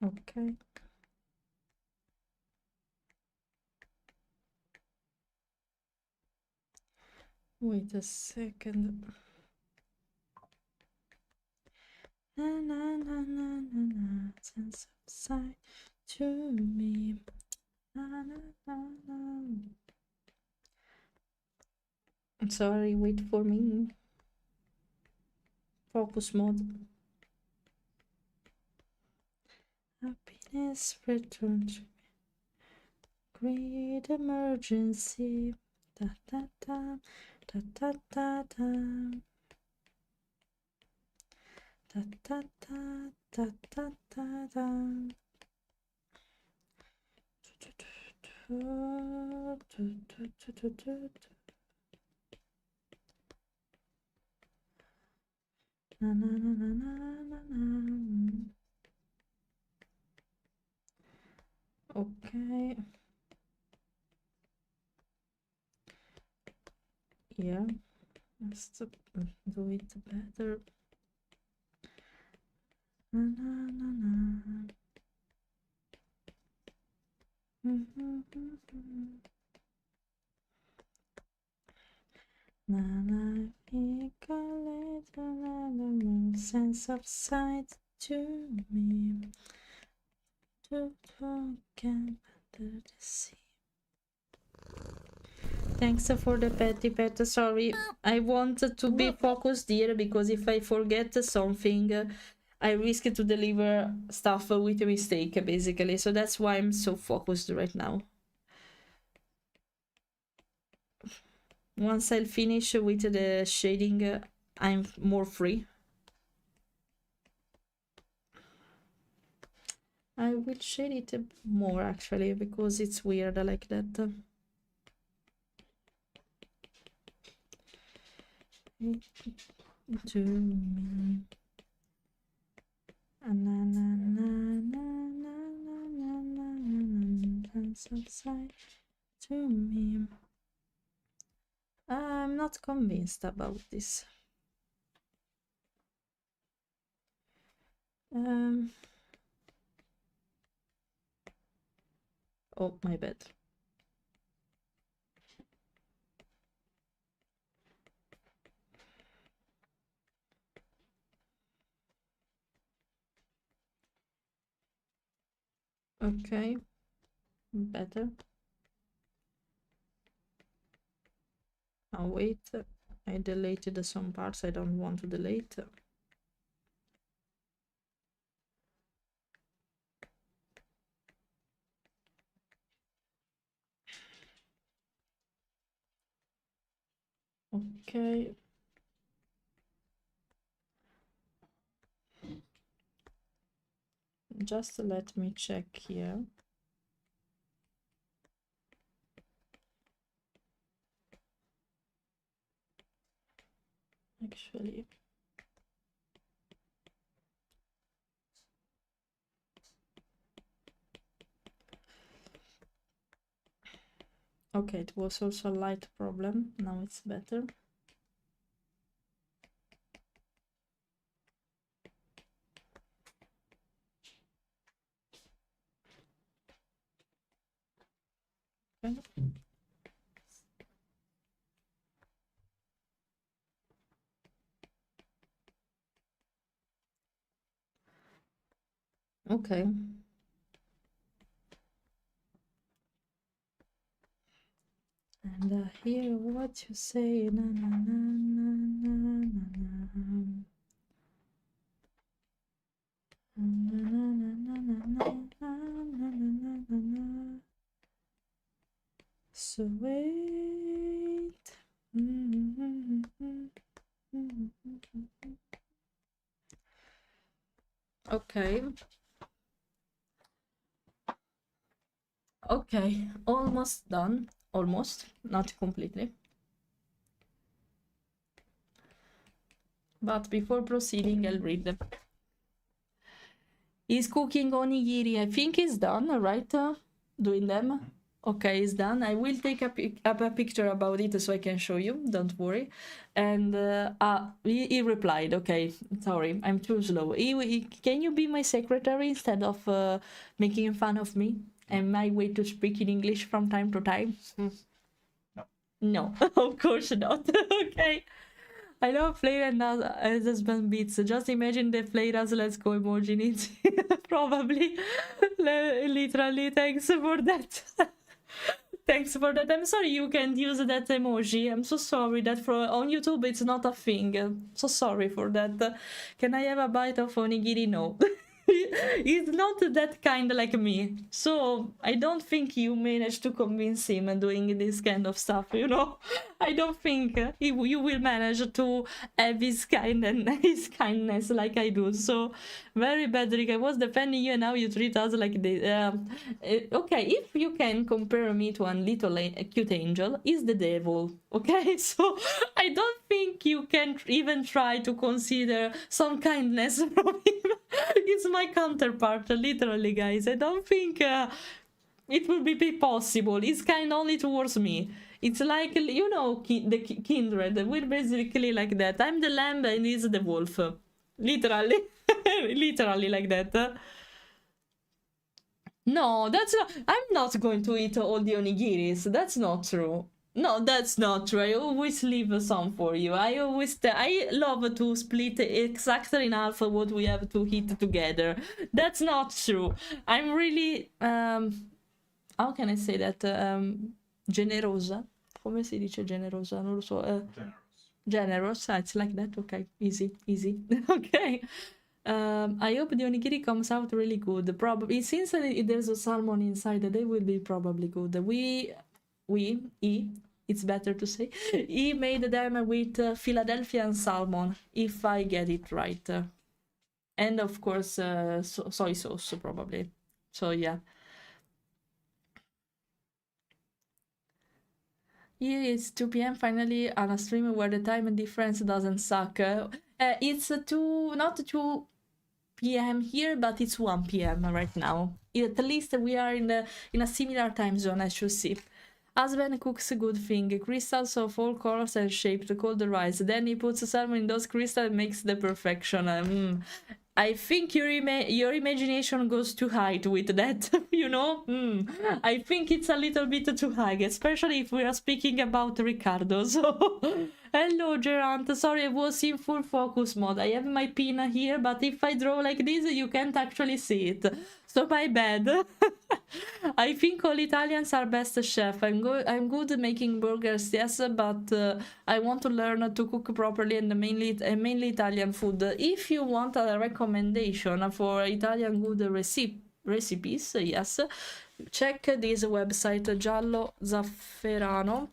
Okay. Wait a second. Na na na na na na. Sense of sight to me. Na na na na. I'm sorry, wait for me. Focus mode. Happiness return to me. Great emergency. Da da da da da da da. Da da da da da da da. Na na na na na na. Okay. Yeah, let's do it better. Na na na na. Na na, make a little sense of sight to me. To again under the sea. Thanks for the petty pet. Sorry, I wanted to be focused here because if I forget something, I risk to deliver stuff with a mistake, basically. So that's why I'm so focused right now. Once I'll finish with the shading, I'm more free. I will shade it more actually because it's weird like that. To me. Na na na na na na na na dance outside to me. I'm not convinced about this. Oh, my bad. Okay, better. Oh, wait, I deleted some parts I don't want to delete. Okay. Just let me check here. Actually, Okay, it was also a light problem. Now it's better. Okay. Okay. And hear what you say. Na, na, na, na, na, na, na. Na, na, na, na, na, na, na, na, na, na. So wait. Okay. Okay, almost done. Almost, not completely. But before proceeding, I'll read them. He's cooking onigiri. I think he's done, right? Doing them. Okay, it's done. I will take a picture about it so I can show you. Don't worry. And he replied, okay, sorry, I'm too slow. Can you be my secretary instead of making fun of me and my way to speak in English from time to time? No, of course not. Okay. I love Fleira and husband beats. Just imagine the Fleira's let's go emoji in it. Probably. Literally, thanks for that. Thanks for that. I'm sorry you can't use that emoji. I'm so sorry that on YouTube it's not a thing. So sorry for that. Can I have a bite of onigiri? No. He's not that kind like me. So I don't think you managed to convince him doing this kind of stuff, you know? I don't think you will manage to have his kindness like I do. So very bad, Rick. I was defending you and now you treat us like this. Okay, if you can compare me to a little cute angel, is the devil. Okay, so I don't think you can even try to consider some kindness from him. He's my counterpart, literally, guys. I don't think it will be possible. It's kind only towards me. It's like, you know, the kindred. We're basically like that. I'm the lamb and he's the wolf. Literally. Literally like that. No, that's not. I'm not going to eat all the onigiris. That's not true. No, that's not true. I always leave some for you. I love to split exactly in half what we have to eat together. That's not true. I'm really how can I say that? Generosa. Come si dice generosa? Non lo so. Generous. It's like that. Okay, easy. Okay. I hope the onigiri comes out really good. Probably since there's a salmon inside, they will be probably good. It's better to say, he made them with Philadelphian salmon, if I get it right. And of course, soy sauce, probably. So, yeah. Here it's 2 p.m. finally on a stream where the time difference doesn't suck. It's not 2 p.m. here, but it's 1 p.m. right now. At least we are in a similar time zone, as you see. Husband cooks a good thing. Crystals of all colors and shapes, called the rice. Then he puts salmon in those crystals and makes the perfection. I think your imagination goes too high with that, you know? I think it's a little bit too high, especially if we are speaking about Ricardo. So, hello, Gerant. Sorry, I was in full focus mode. I have my pin here, but if I draw like this, you can't actually see it. So my bad. I think all Italians are best chef. I'm good at making burgers, yes, but I want to learn to cook properly and mainly Italian food. If you want a recommendation for Italian good recipes, yes, check this website, Giallo Zafferano.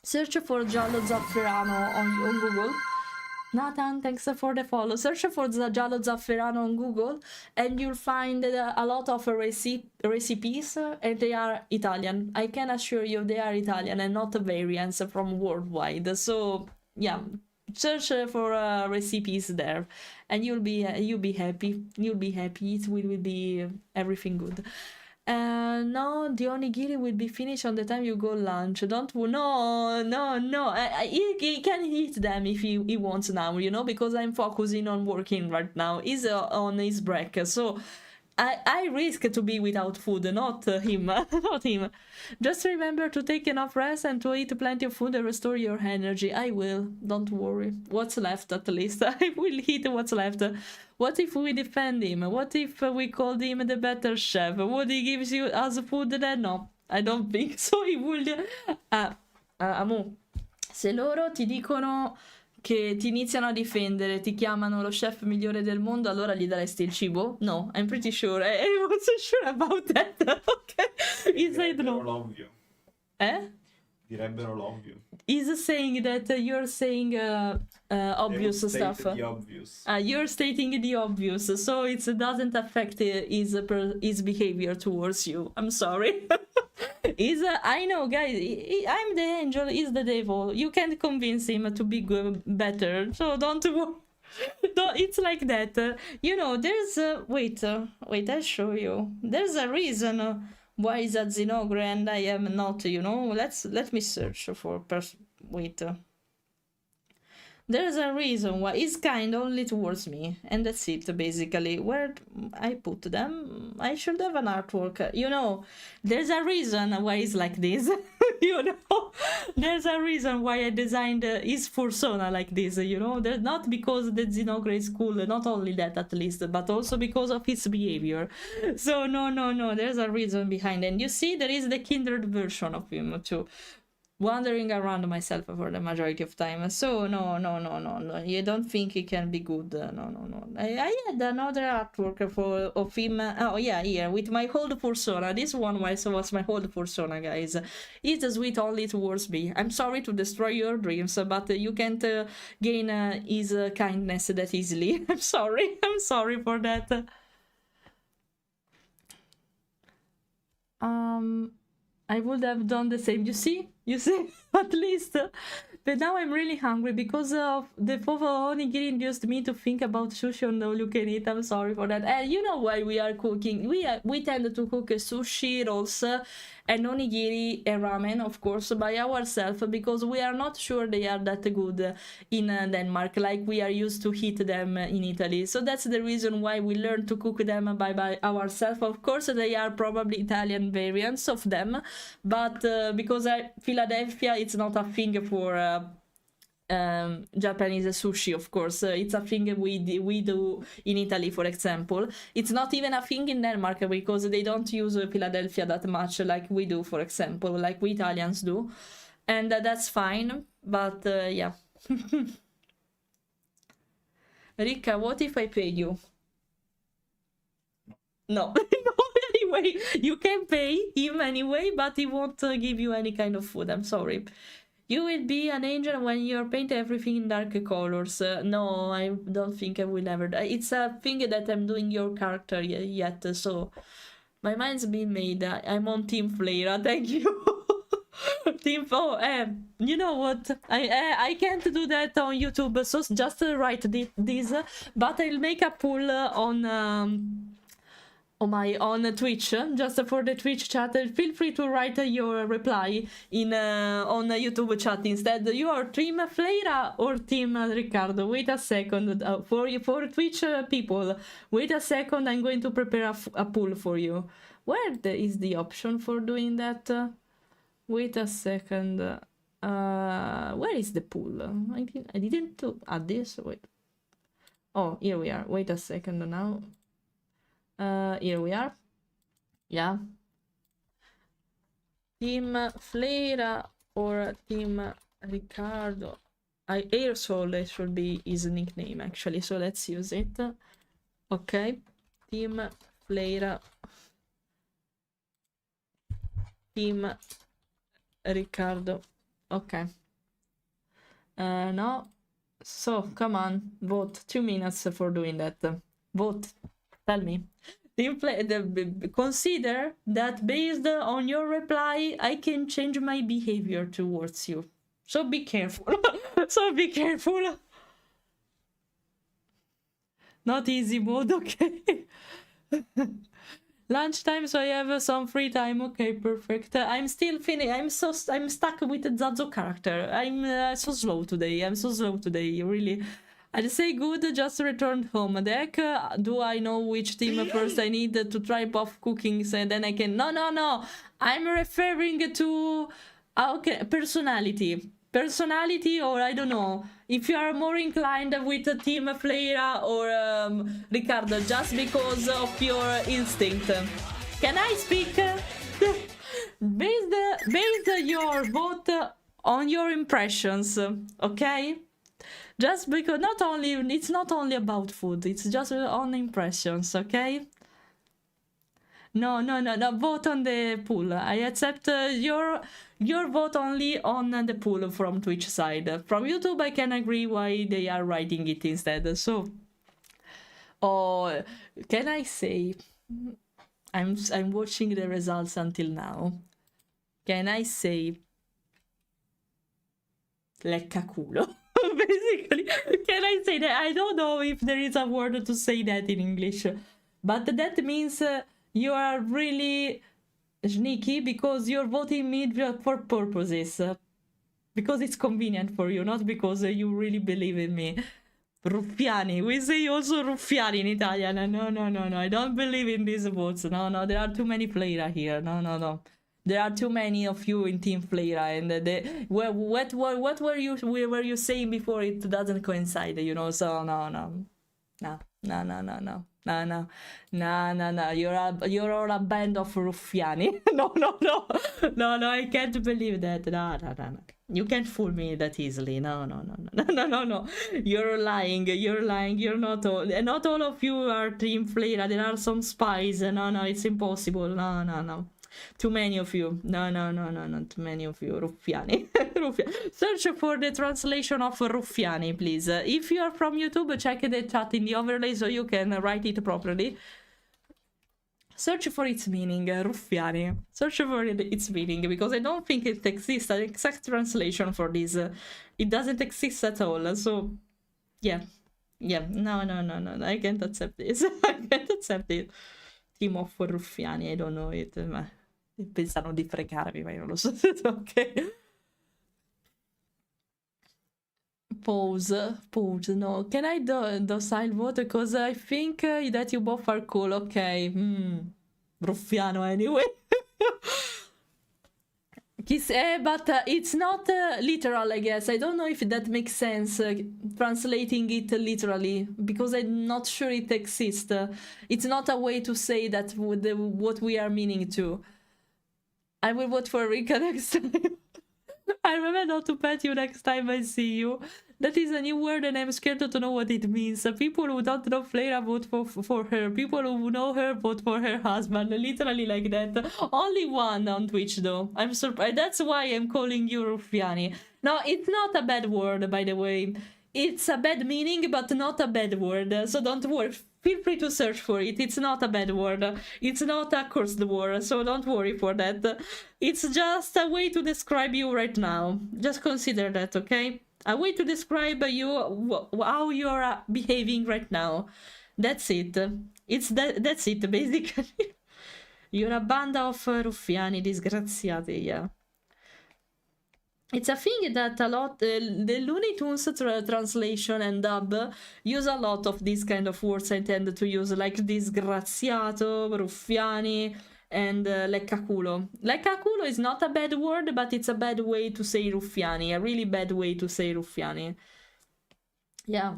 Search for Giallo Zafferano on Google. Nathan, thanks for the follow. Search for Giallo Zafferano on Google and you'll find a lot of recipes and they are Italian. I can assure you they are Italian and not variants from worldwide. So yeah, search for recipes there and you'll be happy. It will be everything good. No, the onigiri will be finished on the time you go lunch. Don't no. He can eat them if he wants now, you know, because I'm focusing on working right now. He's on his break, so I risk to be without food, not him, not him. Just remember to take enough rest and to eat plenty of food and restore your energy. I will, don't worry. What's left, at least. I will eat what's left. What if we defend him? What if we called him the better chef? Would he give you us food then? No, I don't think so. He would. Amu, se loro ti dicono che ti iniziano a difendere, ti chiamano lo chef migliore del mondo, allora gli daresti il cibo? No, I'm pretty sure. I wasn't sure about that. Ok, he said no. L'ovvio. Direbbero l'ovvio. He's saying that you're saying obvious stuff. The obvious. You're stating the obvious, so it doesn't affect his behavior towards you. I'm sorry. I know, guys. I'm the angel. He's the devil. You can't convince him to be better. So don't. It's like that. You know, there's wait. I'll show you. There's a reason why is a Zinogre and I am not. You know. Let me search for wait. There's a reason why he's kind only towards me, and that's it, basically. Where I put them, I should have an artwork. You know, there's a reason why he's like this. You know, there's a reason why I designed his fursona like this, you know. There's not because the Zinogre is cool, not only that at least, but also because of his behavior. So no, there's a reason behind it. And you see, there is the kindred version of him too. Wandering around myself for the majority of time. So no. You don't think he can be good? No. I had another artwork of him. Oh yeah, here with my old fursona. This one was my old fursona, guys. It's sweet only towards me. I'm sorry to destroy your dreams, but you can't gain his kindness that easily. I'm sorry. I'm sorry for that. I would have done the same. You see, at least. But now I'm really hungry because of the fofo onigiri induced me to think about sushi and all you can eat. I'm sorry for that. And you know why we are cooking? We tend to cook sushi, rolls, and onigiri and ramen, of course, by ourselves because we are not sure they are that good in Denmark, like we are used to eat them in Italy. So that's the reason why we learn to cook them by ourselves. Of course, they are probably Italian variants of them, but because Philadelphia, it's not a thing for Japanese sushi, of course. It's a thing we do in Italy, for example. It's not even a thing in Denmark because they don't use Philadelphia that much like we do, for example, like we Italians do. And that's fine, but yeah. Ricca, what if I pay you? No. Anyway, you can pay him anyway, but he won't give you any kind of food. I'm sorry. You will be an angel when you paint everything in dark colors. No, I don't think I will ever. It's a thing that I'm doing your character yet, so my mind's been made. I'm on Team Fleira. Thank you. Team. You know what? I can't do that on YouTube, so just write this. But I'll make a poll on Twitch, just for the Twitch chat. Feel free to write your reply in on YouTube chat instead. You are Team Fleira or Team Riccardo? Wait a second, for Twitch people. Wait a second, I'm going to prepare a poll for you. Where is the option for doing that? Wait a second. Where is the poll? I didn't add this. Wait. Oh, here we are. Wait a second now. Here we are. Yeah. Team Fleira or Team Riccardo. Airsoul should be his nickname actually, so let's use it. Okay. Team Fleira. Team Riccardo. Okay. No. So come on, vote. 2 minutes for doing that. Vote. Tell me. Consider that based on your reply, I can change my behavior towards you. So be careful. So be careful. Not easy mode, okay? Lunchtime, so I have some free time. Okay, perfect. I'm still finished. I'm stuck with the Zazo character. I'm so slow today. I'm so slow today. Really. I'd say good. Just returned home. Deck. Do I know which team first I need to try both cookings and then I can? No. I'm referring to okay, personality, or I don't know if you are more inclined with team Fleira or Ricardo, just because of your instinct. Can I speak? Base your vote on your impressions, okay? Just because it's not only about food, it's just on impressions, okay? No. Vote on the pool. I accept your vote only on the pool from Twitch side. From YouTube, I can agree why they are writing it instead. So, oh, can I say? I'm watching the results until now. Can I say? Leccaculo. Basically, can I say that? I don't know if there is a word to say that in English, but that means. You are really sneaky because you're voting me for purposes. Because it's convenient for you, not because you really believe in me. Ruffiani. We say also Ruffiani in Italian. No. I don't believe in these votes. No. There are too many Fleira here. No. There are too many of you in Team Fleira, and what were you saying before? It doesn't coincide, you know. So no. You're all a band of ruffiani. No. I can't believe that. No. You can't fool me that easily. No. You're lying. You're not all. Not all of you are Team Fleira. There are some spies. No. It's impossible. No. Too many of you. No. Too many of you. Ruffiani. Search for the translation of Ruffiani, please. If you are from YouTube, check the chat in the overlay so you can write it properly. Search for its meaning, Ruffiani. Search for its meaning, because I don't think it exists an exact translation for this. It doesn't exist at all, so yeah. No. I can't accept this. I can't accept it. Team of Ruffiani, I don't know it, ma pensano di fregarmi, ma io non lo so. Ok. Pause, no. Can I docile vote? Because I think that you both are cool. Okay. Ruffiano anyway. But it's not literal, I guess. I don't know if that makes sense, translating it literally, because I'm not sure it exists. It's not a way to say that what we are meaning to. I will vote for Rika next time. I remember not to pet you next time I see you. That is a new word and I'm scared to know what it means. People who don't know Fleira vote for her. People who know her vote for her husband. Literally like that. Only one on Twitch though. I'm surprised. That's why I'm calling you Ruffiani. No, it's not a bad word, by the way. It's a bad meaning, but not a bad word. So don't worry. Feel free to search for it. It's not a bad word. It's not a cursed word, so don't worry for that. It's just a way to describe you right now. Just consider that, okay? A way to describe you, how you're behaving right now. That's it. That's it, basically. You're a band of ruffiani disgraziati, yeah. It's a thing that a lot, the Looney Tunes translation and dub use a lot of these kind of words I tend to use, like disgraziato, ruffiani, and leccaculo. Leccaculo is not a bad word, but it's a bad way to say ruffiani, a really bad way to say ruffiani. Yeah.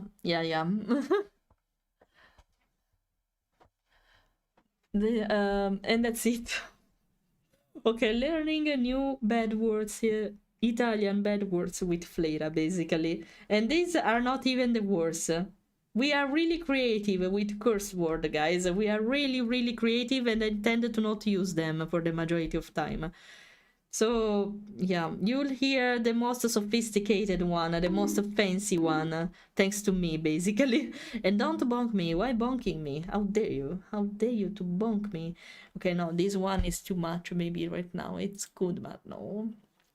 And that's it. Okay, learning new bad words here. Italian bad words with Fleira, basically. And these are not even the words. We are really creative with curse word, guys. We are really creative and I tend to not use them for the majority of time. So, yeah, you'll hear the most sophisticated one, the most fancy one, thanks to me, basically. And don't bonk me. Why bonking me? How dare you? How dare you to bonk me? Okay, no, this one is too much maybe right now. It's good, but no.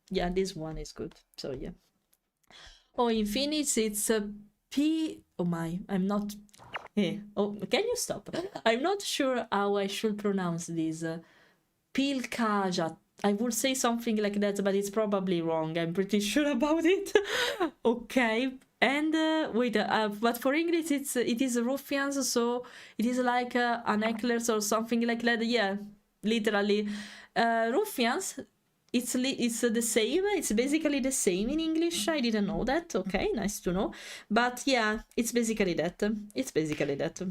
Yeah, this one is good. So, yeah. Oh, in Phoenix, it's P... Oh my, I'm not... Oh, can you stop? I'm not sure how I should pronounce this. Pilkaja. I would say something like that, but it's probably wrong. I'm pretty sure about it. Okay. And wait, but for English it is ruffians, so it is like a necklace or something like that. Yeah, literally, ruffians. It's the same. It's basically the same in English. I didn't know that. Okay, nice to know. But yeah, it's basically that. It's basically that.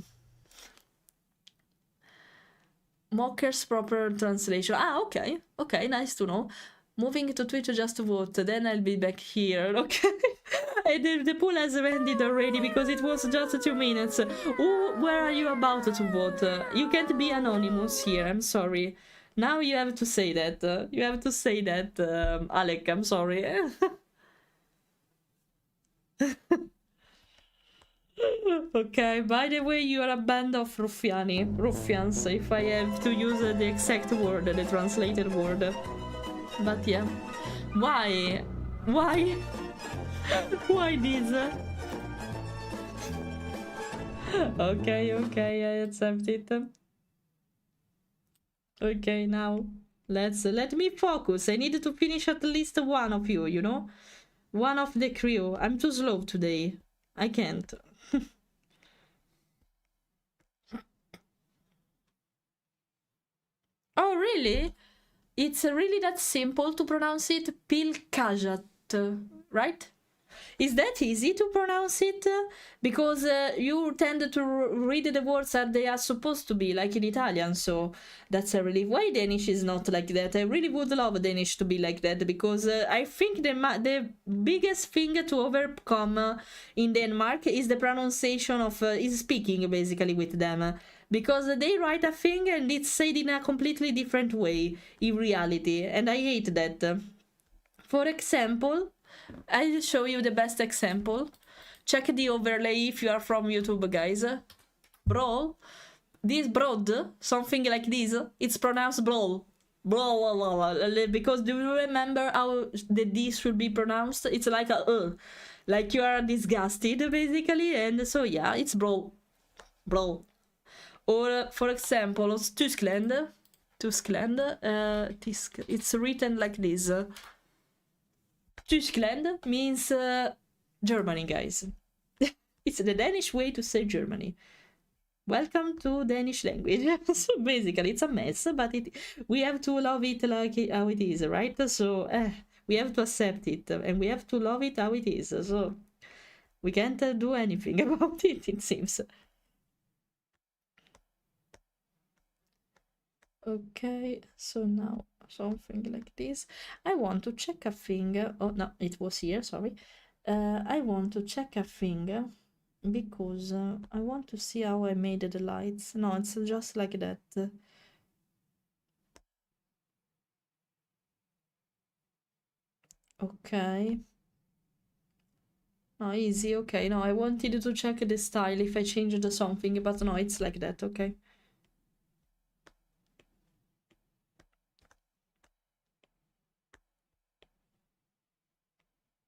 Mocker's proper translation. Ah, okay. Okay, nice to know. Moving to Twitch just to vote, then I'll be back here, okay? And the poll has ended already because it was just 2 minutes. Where are you about to vote? You can't be anonymous here, I'm sorry. Now you have to say that. You have to say that, Alec, I'm sorry. Okay, by the way, you are a band of ruffians, if I have to use the exact word, the translated word. But yeah. Why? Why? Why this? Okay, okay, I accept it. Okay, now let me focus. I need to finish at least one of you, you know? One of the crew. I'm too slow today. I can't. Oh, really? It's really that simple to pronounce it. Pilkajat, right? Is that easy to pronounce it? Because you tend to read the words as they are supposed to be, like in Italian. So that's a relief. Why Danish is not like that? I really would love Danish to be like that, because I think the biggest thing to overcome in Denmark is the pronunciation of is speaking basically with them. Because they write a thing and it's said in a completely different way in reality, and I hate that. For example, I'll show you the best example. Check the overlay if you are from YouTube, guys. Bro, this broad, something like this, it's pronounced brawl. Blah, blah, blah, because do you remember how the D should be pronounced? It's like a like you are disgusted basically, and so yeah, it's brawl. Brawl. Or for example, Tyskland, it's written like this. Tyskland means Germany, guys. It's the Danish way to say Germany. Welcome to Danish language. So basically, it's a mess, but we have to love it like how it is, right? So we have to accept it, and we have to love it how it is. So we can't do anything about it, it seems. Okay, so now something like this. I want to check a thing. Oh no, it was here, sorry. I want to check a thing because I want to see how I made the lights. No, it's just like that. Okay. No, easy, okay. No, I wanted to check the style if I changed something, but no, it's like that, okay.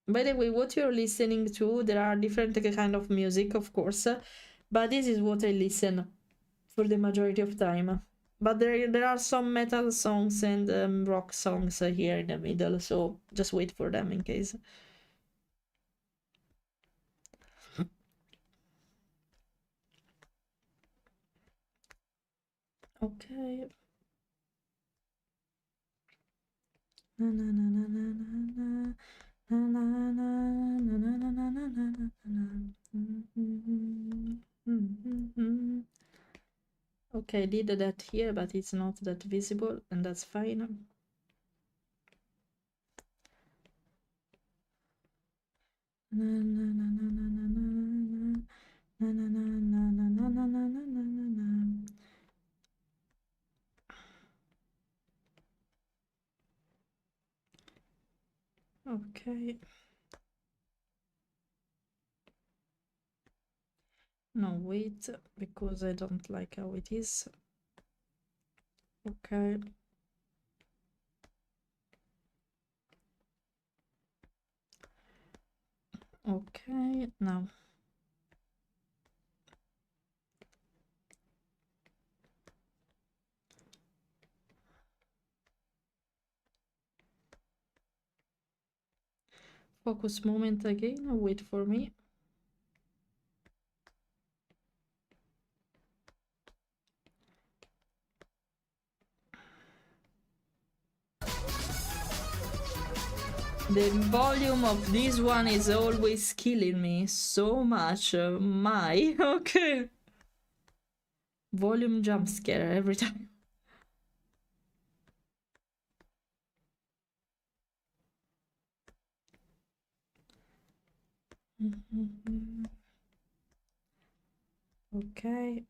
By the way, what you're listening to, there are different kind of music, of course, but this is what I listen for the majority of time. But there are some metal songs and rock songs here in the middle, so just wait for them in case. Okay. Na na na na na na na na na na na na na na na na. Okay, I did that here, but it's not that visible, and that's fine. Okay. No, wait, because I don't like how it is. Okay. Okay, now. Focus moment again. Wait for me. The volume of this one is always killing me so much. My okay. Volume jump scare every time. Okay.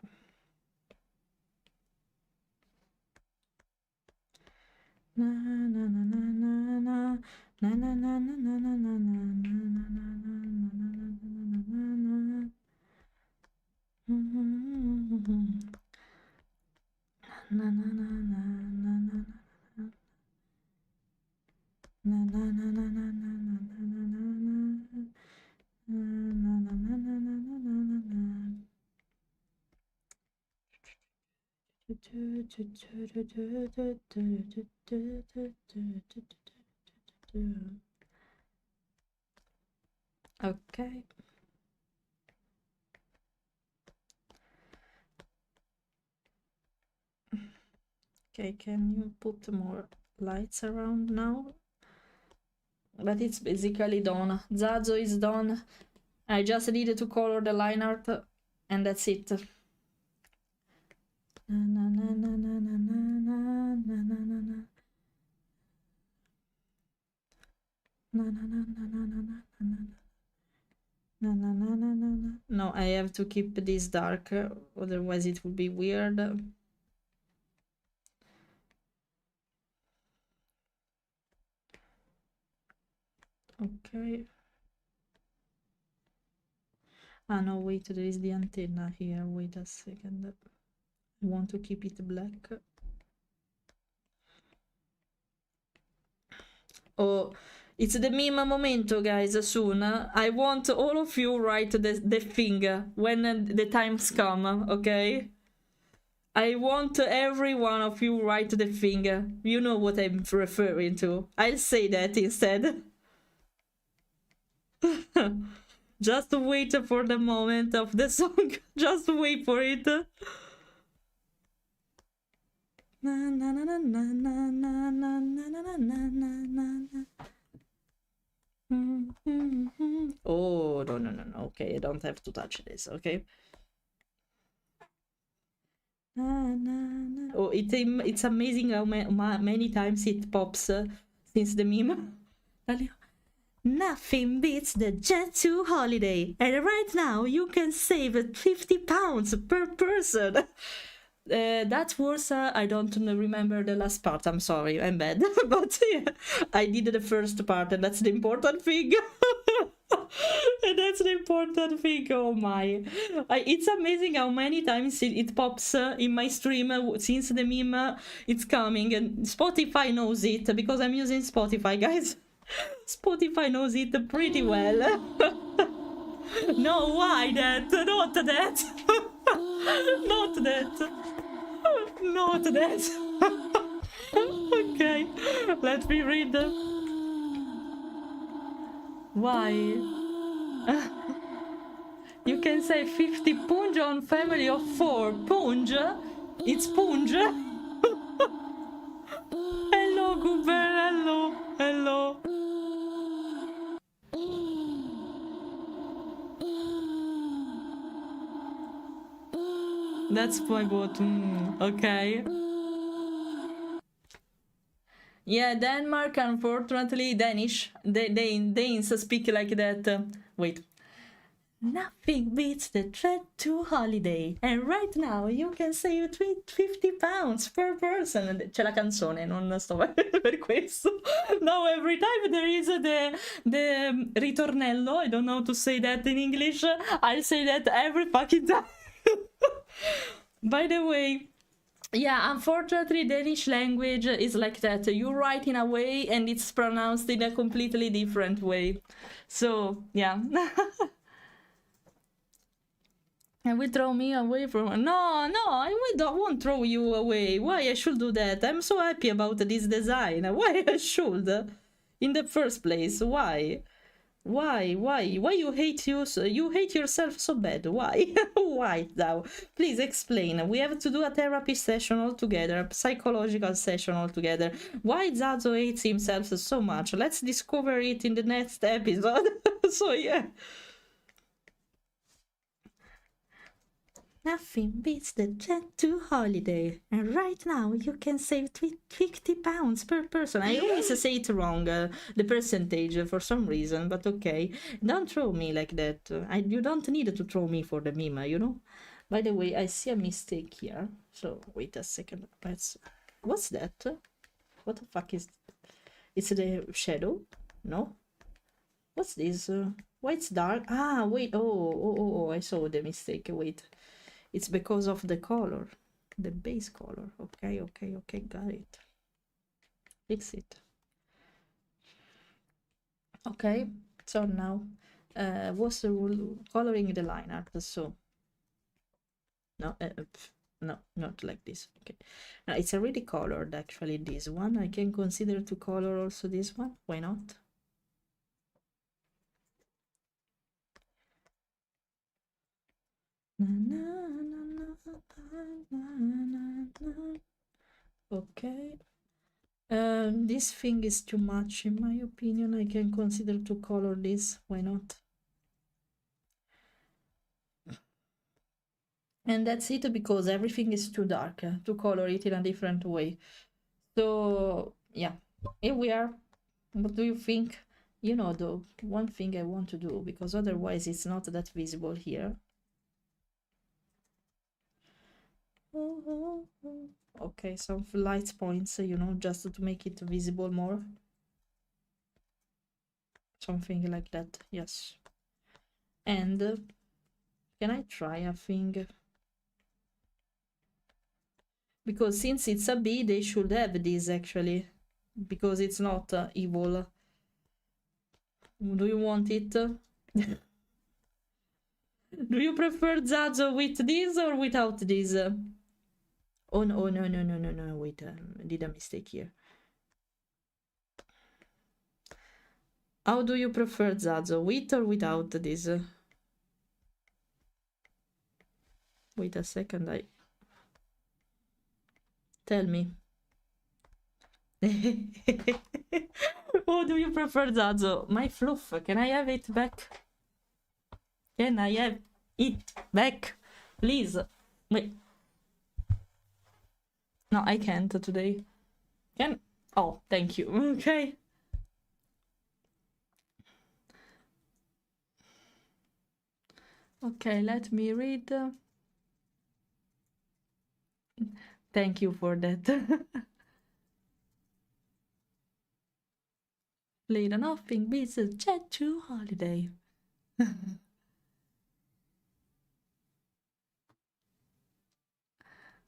Na na na na na na na na na na na na na Okay. Okay, can you put more lights around now? But it's basically done. Zazo is done. I just needed to color the line art and that's it. Na na na na na na na na na na na. Na na na na na na na na. Na na na na na na. No, I have to keep this dark, otherwise it would be weird. Okay. Ah no, wait, there is the antenna here. Wait a second. I want to keep it black. Oh, it's the meme momento, guys, soon. I want all of you write the thing when the times come, okay? I want every one of you write the thing. You know what I'm referring to. I'll say that instead. Just wait for the moment of the song. Just wait for it. Na na na na na na na na na na na. Oh no no no no. Okay, I don't have to touch this. Okay. Oh, it's amazing how many times it pops since the meme. Nothing beats the Jet 2 holiday, and right now you can save £50 per person. That was I don't remember the last part. I'm sorry, I'm bad, but yeah, I did the first part, and that's the important thing. And that's the important thing. Oh my, it's amazing how many times it pops in my stream since the meme it's coming, and Spotify knows it because I'm using Spotify, guys. Spotify knows it pretty well. No, why that? Not that. Not that. Not that. Okay, let me read. Why? You can say 50 punj on family of 4. Punj? It's punj? Hello, Goober. Hello. Hello. That's my vote. Okay. Yeah, Denmark, unfortunately, Danish. Danes speak like that. Wait. Nothing beats the Jet 2 holiday. And right now you can save £50 per person. C'è la canzone, non sto per questo. Now every time there is the ritornello, I don't know how to say that in English, I'll say that every fucking time. By the way, yeah, unfortunately Danish language is like that. You write in a way and it's pronounced in a completely different way. So, yeah. And will throw me away from... No, I won't throw you away. Why I should do that? I'm so happy about this design. Why I should? In the first place, why? Why you hate you hate yourself so bad? Why? Why now? Please explain. We have to do a therapy session all together, a psychological session all together. Why Zazo hates himself so much? Let's discover it in the next episode. So yeah. Nothing beats the Jet 2 holiday. And right now you can save £50 per person. I always say it wrong, the percentage for some reason, but okay. Don't throw me like that. You don't need to throw me for the meme, you know? By the way, I see a mistake here. So wait a second. What's that? What the fuck is... It's the shadow? No? What's this? Why it's dark? Ah, wait. Oh, I saw the mistake. Wait. It's because of the color, the base color. Okay, got it. Fix it. Okay, so now, what's the rule? Coloring the line art, so. No, no, not like this. Okay, now it's already colored actually, this one. I can consider to color also this one, why not? Okay. This thing is too much in my opinion. I can consider to color this, why not? And that's it, because everything is too dark to color it in a different way. So yeah, here we are. What do you think? You know, the one thing I want to do, because otherwise it's not that visible here. Okay, some light points, you know, just to make it visible more. Something like that, yes. And can I try a thing? Because since it's a bee, they should have this actually, because it's not evil. Do you want it? Do you prefer Zazo with this or without this? Oh no, wait, I did a mistake here. How do you prefer Zazo, with or without this? Wait a second, Tell me. Oh, do you prefer Zazo? My fluff, can I have it back? Can I have it back? Please. Wait. No, I can't today. Can... Oh, thank you. Okay. Okay, let me read. Thank you for that. Fleira, nothing beats a Jet 2 holiday.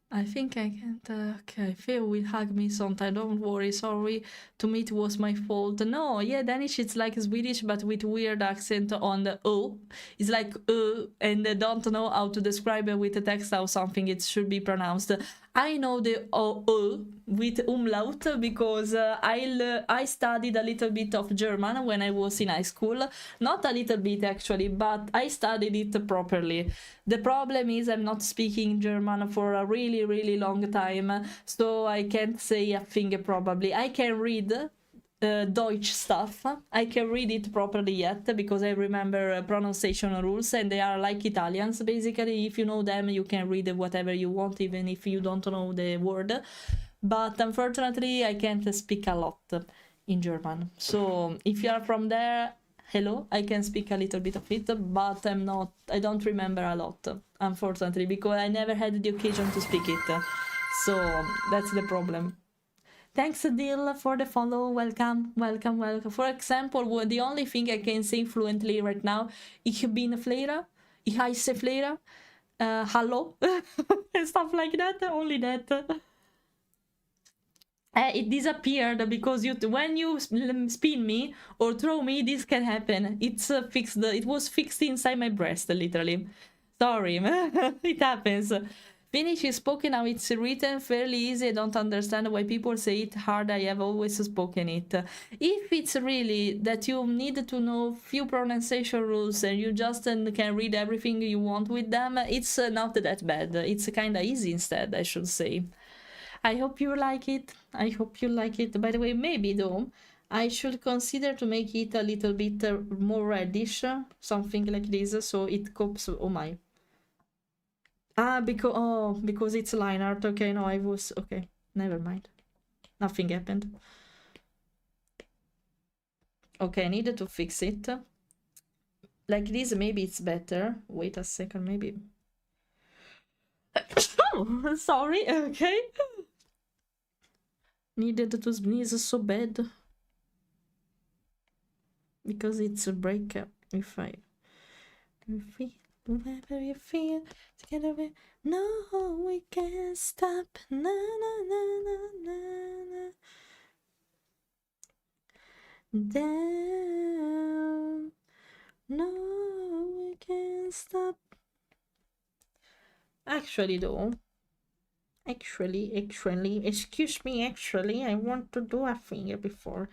I think I can't. Okay, Phil will hug me sometime. Don't worry. Sorry. To me, it was my fault. No, yeah, Danish, it's like Swedish, but with weird accent on the O. It's like and I don't know how to describe it with the text how something it should be pronounced. I know the O with umlaut because I studied a little bit of German when I was in high school. Not a little bit actually, but I studied it properly. The problem is I'm not speaking German for a really, really long time, so I can't say a thing probably. I can read Deutsch stuff. I can read it properly yet because I remember pronunciation rules and they are like Italians basically. If you know them, you can read whatever you want even if you don't know the word. But unfortunately, I can't speak a lot in German. So if you are from there, hello, I can speak a little bit of it, but I don't remember a lot, unfortunately, because I never had the occasion to speak it. So that's the problem. Thanks, Adil, for the follow. Welcome. For example, the only thing I can say fluently right now, ich bin Fleira, ich heiße Fleira, hello, and stuff like that, only that. It disappeared because when you spin me or throw me, this can happen. It's fixed. It was fixed inside my breast, literally. Sorry, it happens. Finnish is spoken, now it's written fairly easy. I don't understand why people say it hard. I have always spoken it. If it's really that you need to know few pronunciation rules and you just can read everything you want with them, it's not that bad. It's kind of easy instead, I should say. I hope you like it. I hope you like it. By the way, maybe though, I should consider to make it a little bit more reddish, something like this, so it copes. Oh my. Ah, because it's line art. Okay, no, I was okay. Never mind. Nothing happened. Okay, I needed to fix it. Like this, maybe it's better. Wait a second, maybe. Oh, sorry. Okay. Needed to sneeze so bad. Because it's a breakup. If whenever you feel together, no, we can't stop. Na na na na na na. Down. No, we can't stop. Actually, though. Actually, excuse me, actually, I want to do a thing before.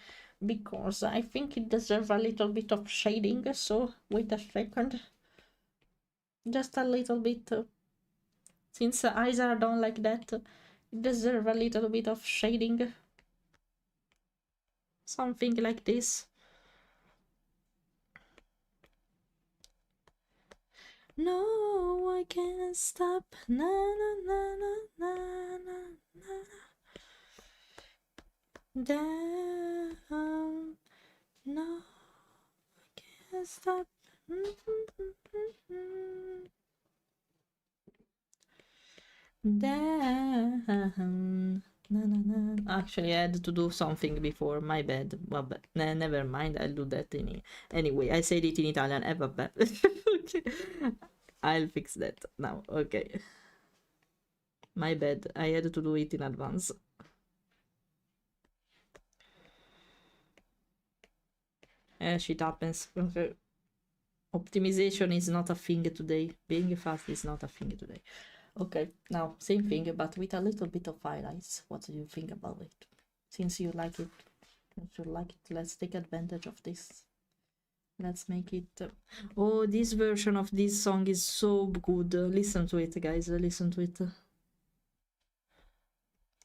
Because I think it deserves a little bit of shading, so wait a second. Just a little bit. Since eyes are done like that, it deserves a little bit of shading. Something like this. No, I can't stop. Na na na na na na na. Down. No, I can't stop. Down. Na, na, na. Actually, I had to do something before. My bad. Well, never mind. I'll do that anyway. I said it in Italian. Vabbè. Okay. I'll fix that now. Okay. My bad. I had to do it in advance. Shit happens. Okay. Optimization is not a thing today. Being fast is not a thing today. Okay, now same thing, but with a little bit of highlights. What do you think about it? Since you like it, let's take advantage of this. Let's make it. Oh, this version of this song is so good. Listen to it, guys. Listen to it.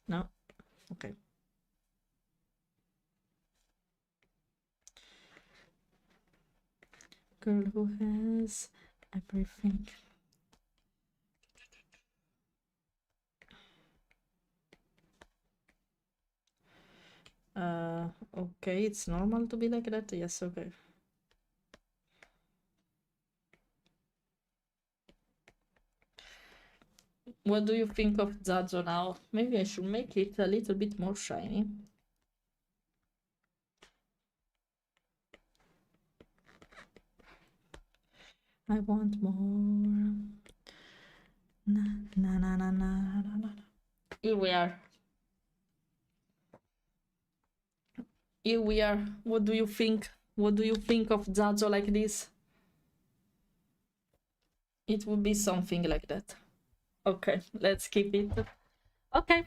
No? Okay. Girl who has everything. Okay, it's normal to be like that. Yes, okay. What do you think of Zazo now? Maybe I should make it a little bit more shiny. I want more. Na na na na na na na. Here we are. Here we are. What do you think? What do you think of Zazo like this? It would be something like that. Okay, let's keep it. Okay.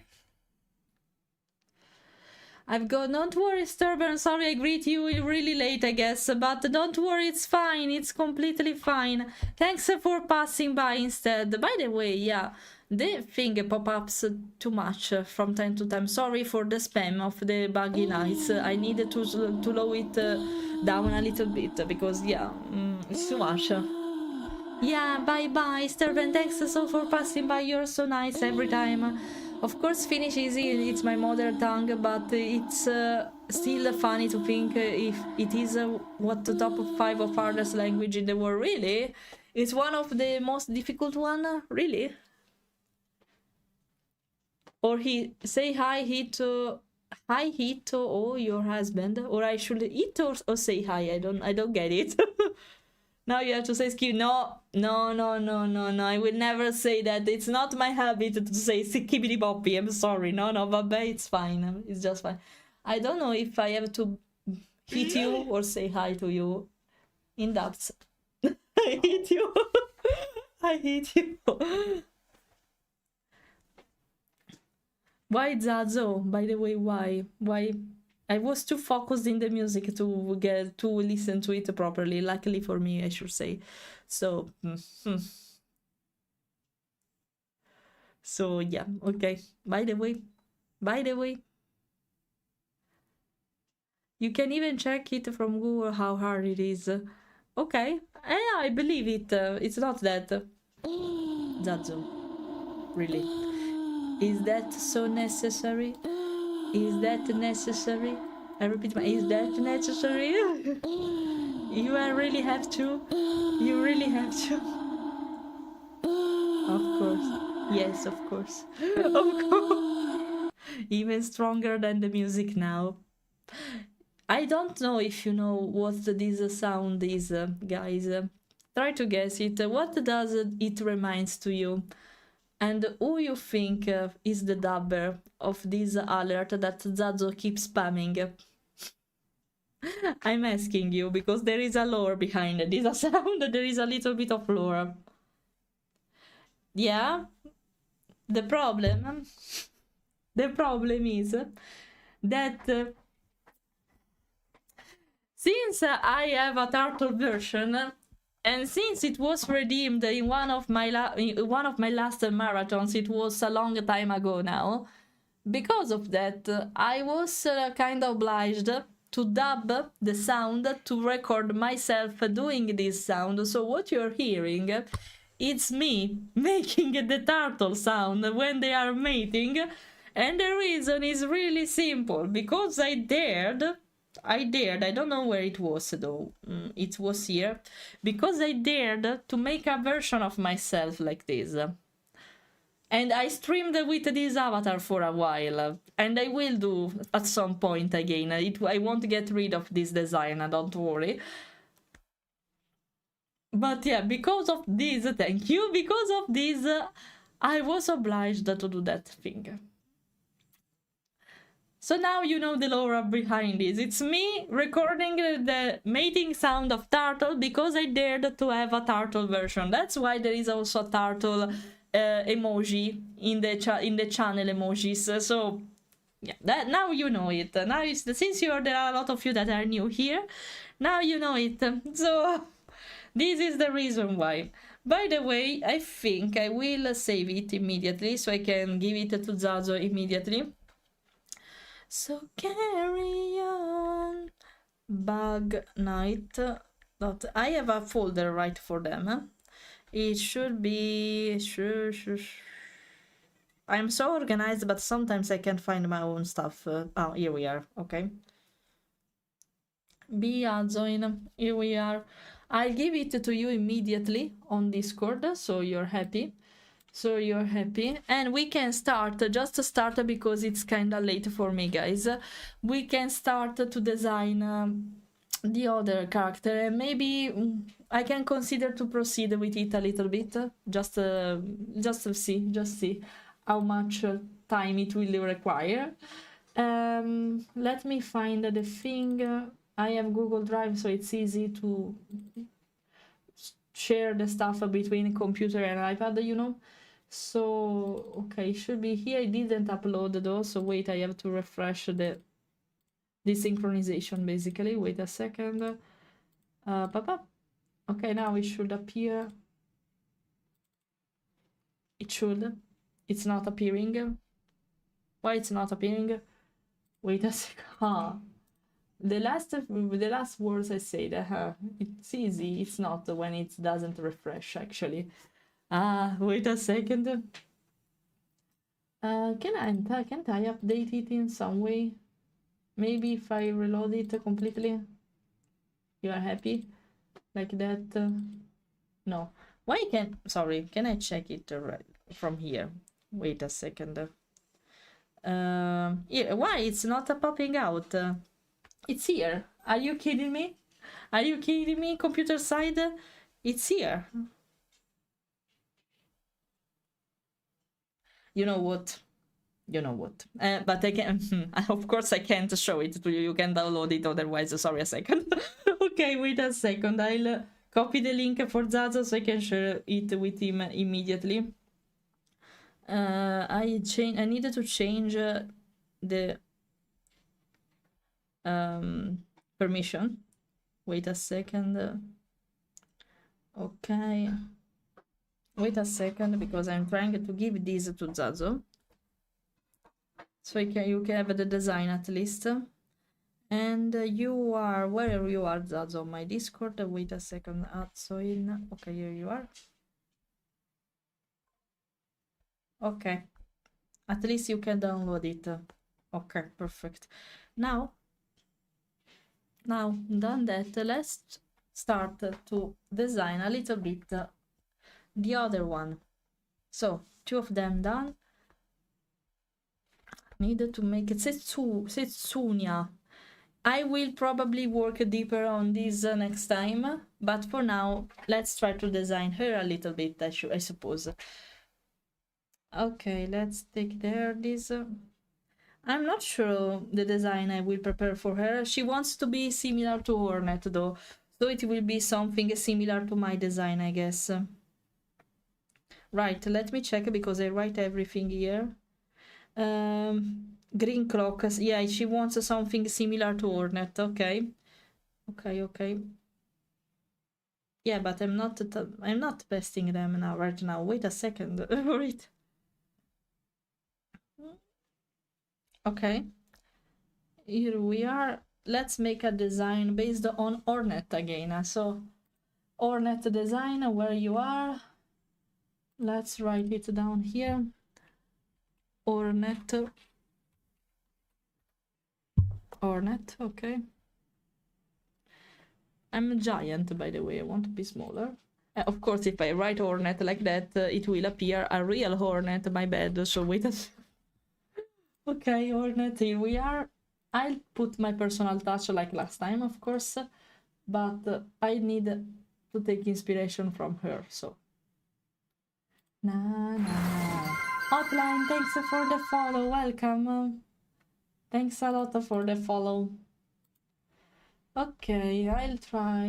I've got, don't worry, Sturban, sorry I greet you really late, I guess, but don't worry, it's fine, it's completely fine. Thanks for passing by instead. By the way, yeah, the thing pop-ups too much from time to time. Sorry for the spam of the buggy nights. I needed to lower it down a little bit, because, yeah, it's too much. Yeah, bye-bye, Sturban, thanks so for passing by, you're so nice every time. Of course, Finnish is easy, it's my mother tongue, but it's still funny to think if it is what the top 5 of hardest language in the world. Really? It's one of the most difficult one? Really? Or he say hi, Hito, or your husband, or I should eat or say hi. I don't get it. Now you have to say skip. No. I will never say that. It's not my habit to say skibbity boppy. I'm sorry. No, but it's fine. It's just fine. I don't know if I have to hit you or say hi to you. In depth. I hit you. I hit you. Why Zazo? By the way, why? Why? I was too focused in the music to get to listen to it properly. Luckily for me, I should say. So, so yeah, okay. By the way, you can even check it from Google how hard it is. Okay, I believe it. It's not that. Zazo, really? Is that so necessary? Is that necessary? I repeat, is that necessary? You really have to? You really have to? Of course. Yes, of course. Of course. Even stronger than the music now. I don't know if you know what this sound is, guys. Try to guess it. What does it reminds to you? And who you think is the dubber of this alert that Zazo keeps spamming? I'm asking you because there is a lore behind this sound. There is a little bit of lore. Yeah. The problem is that since I have a turtle version, and since it was redeemed in one of my last marathons, it was a long time ago now. Because of that, I was kind of obliged to dub the sound to record myself doing this sound. So what you're hearing, it's me making the turtle sound when they are mating. And the reason is really simple, because I dared, I don't know where it was though, it was here, because I dared to make a version of myself like this. And I streamed with this avatar for a while, and I will do at some point again. I won't get rid of this design, don't worry. But yeah, because of this, thank you, because of this, I was obliged to do that thing. So now you know the lore behind this. It's me recording the mating sound of turtle because I dared to have a turtle version. That's why there is also a turtle emoji in the channel emojis. So yeah, that now you know it. Now since there are a lot of you that are new here, now you know it. So this is the reason why. By the way, I think I will save it immediately so I can give it to Zazo immediately. So carry on, bug night. I have a folder right for them. It should be I'm so organized, but sometimes I can't find my own stuff. Oh, here we are. Okay. Join. Here we are. I'll give it to you immediately on Discord, so you're happy. So you're happy, and we can start, just to start because it's kind of late for me, guys. We can start to design the other character, and maybe I can consider to proceed with it a little bit, just to see how much time it will require. Let me find the thing. I have Google Drive, so it's easy to share the stuff between computer and iPad, you know. So okay, it should be here. I didn't upload though, so wait, I have to refresh the synchronization basically. Wait a second. Okay, now it should appear. It should. It's not appearing. Why it's not appearing? Wait a second. Ah. The last words I said, it's easy. It's not when it doesn't refresh actually. Wait a second. Can't I update it in some way? Maybe if I reload it completely. You are happy? Like that? No. Why can't... Sorry, can I check it from here? Wait a second. Yeah, why it's not popping out? It's here. Are you kidding me? Are you kidding me? Computer side? It's here. You know what? But I can, of course I can't show it to you. You can download it otherwise. Sorry, a second. Okay, wait a second. I'll copy the link for Zaza so I can share it with him immediately. I needed to change the permission. Wait a second. Okay. Wait a second, because I'm trying to give this to Zazo. So you can have the design at least. And you are, where you are, Zazo? My Discord. Wait a second. So in, okay, here you are. Okay. At least you can download it. Okay, perfect. Now done that, let's start to design a little bit the other one. So 2 of them done. Need to make it Setsunia. I will probably work deeper on this next time, but for now let's try to design her a little bit, I suppose. Okay, let's take this. I'm not sure the design I will prepare for her. She wants to be similar to Hornet though, so it will be something similar to my design, I guess. Right, let me check because I write everything here. Green cloak, yeah, she wants something similar to Hornet. Okay. Yeah, but I'm not testing them now, right now. Wait a second. Wait. Okay. Here we are. Let's make a design based on Hornet again. So Hornet design, where you are. Let's write it down here. Hornet, okay. I'm a giant, by the way. I want to be smaller. Of course, if I write Hornet like that, it will appear a real Hornet, my bad. So wait a okay, Hornet, here we are. I'll put my personal touch like last time, of course, but I need to take inspiration from her, so. Hotline, thanks for the follow, welcome. Thanks a lot for the follow. Okay, I'll try.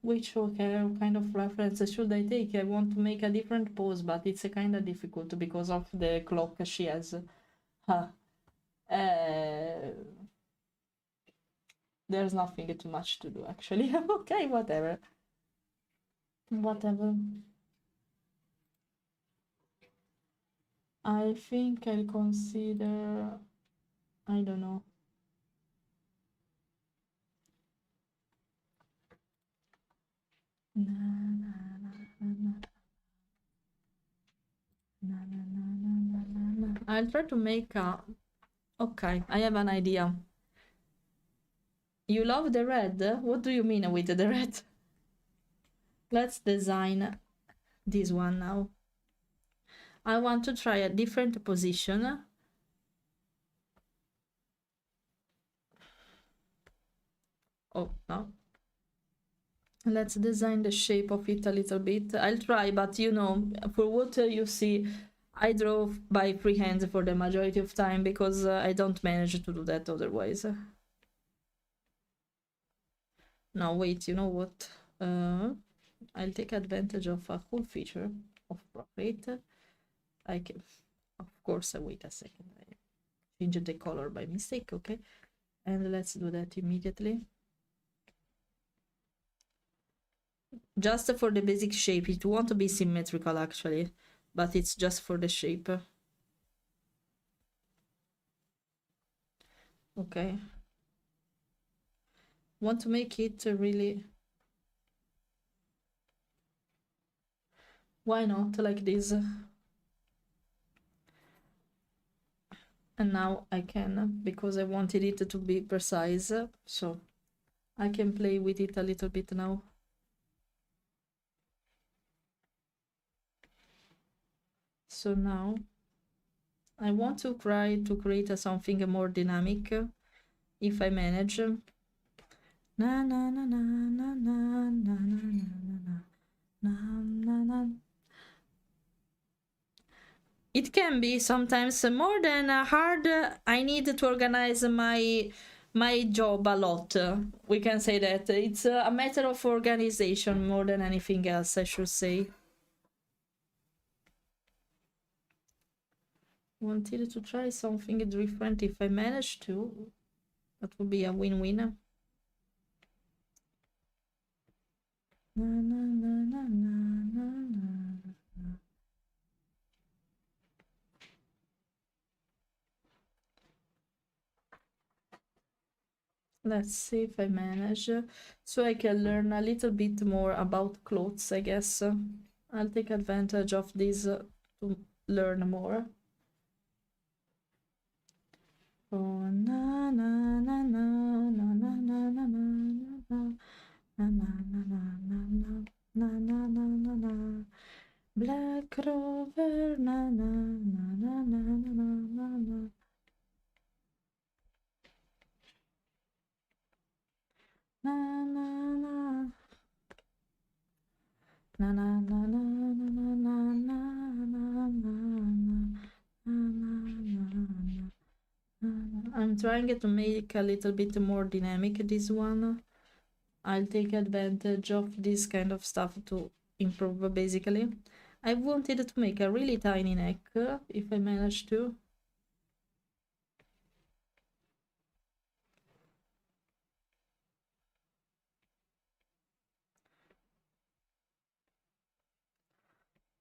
Which kind of reference should I take? I want to make a different pose, but it's kind of difficult because of the cloak she has. There's nothing too much to do, actually. Okay, whatever. I think I'll consider, I don't know. I'll try to make a... Okay, I have an idea. You love the red? What do you mean with the red? Let's design this one now. I want to try a different position. Oh, no. Let's design the shape of it a little bit. I'll try, but you know, for what you see, I draw by freehand for the majority of time because I don't manage to do that otherwise. No, wait, you know what? I'll take advantage of a cool feature of portrait. I can, of course, wait a second. I changed the color by mistake, okay? And let's do that immediately. Just for the basic shape, it won't be symmetrical actually, but it's just for the shape. Okay. Want to make it really... Why not like this? And now I can, because I wanted it to be precise, so I can play with it a little bit now. So now I want to try to create something more dynamic, if I manage. Na na na na na na na na na na na. It can be sometimes more than hard. I need to organize my job a lot. We can say that it's a matter of organization more than anything else, I should say. Wanted to try something different. If I manage to, that would be a win-win. Na, na, na, na, na, na, na. Let's see if I manage. So I can learn a little bit more about clothes, I guess. I'll take advantage of this to learn more. Oh, na na na na na na na na na na na na na na na na na na. Black Rover na na na na na na na na. Na na na na na na na na na na na. I'm trying to make a little bit more dynamic this one. I'll take advantage of this kind of stuff to improve basically. I wanted to make a really tiny neck if I manage to.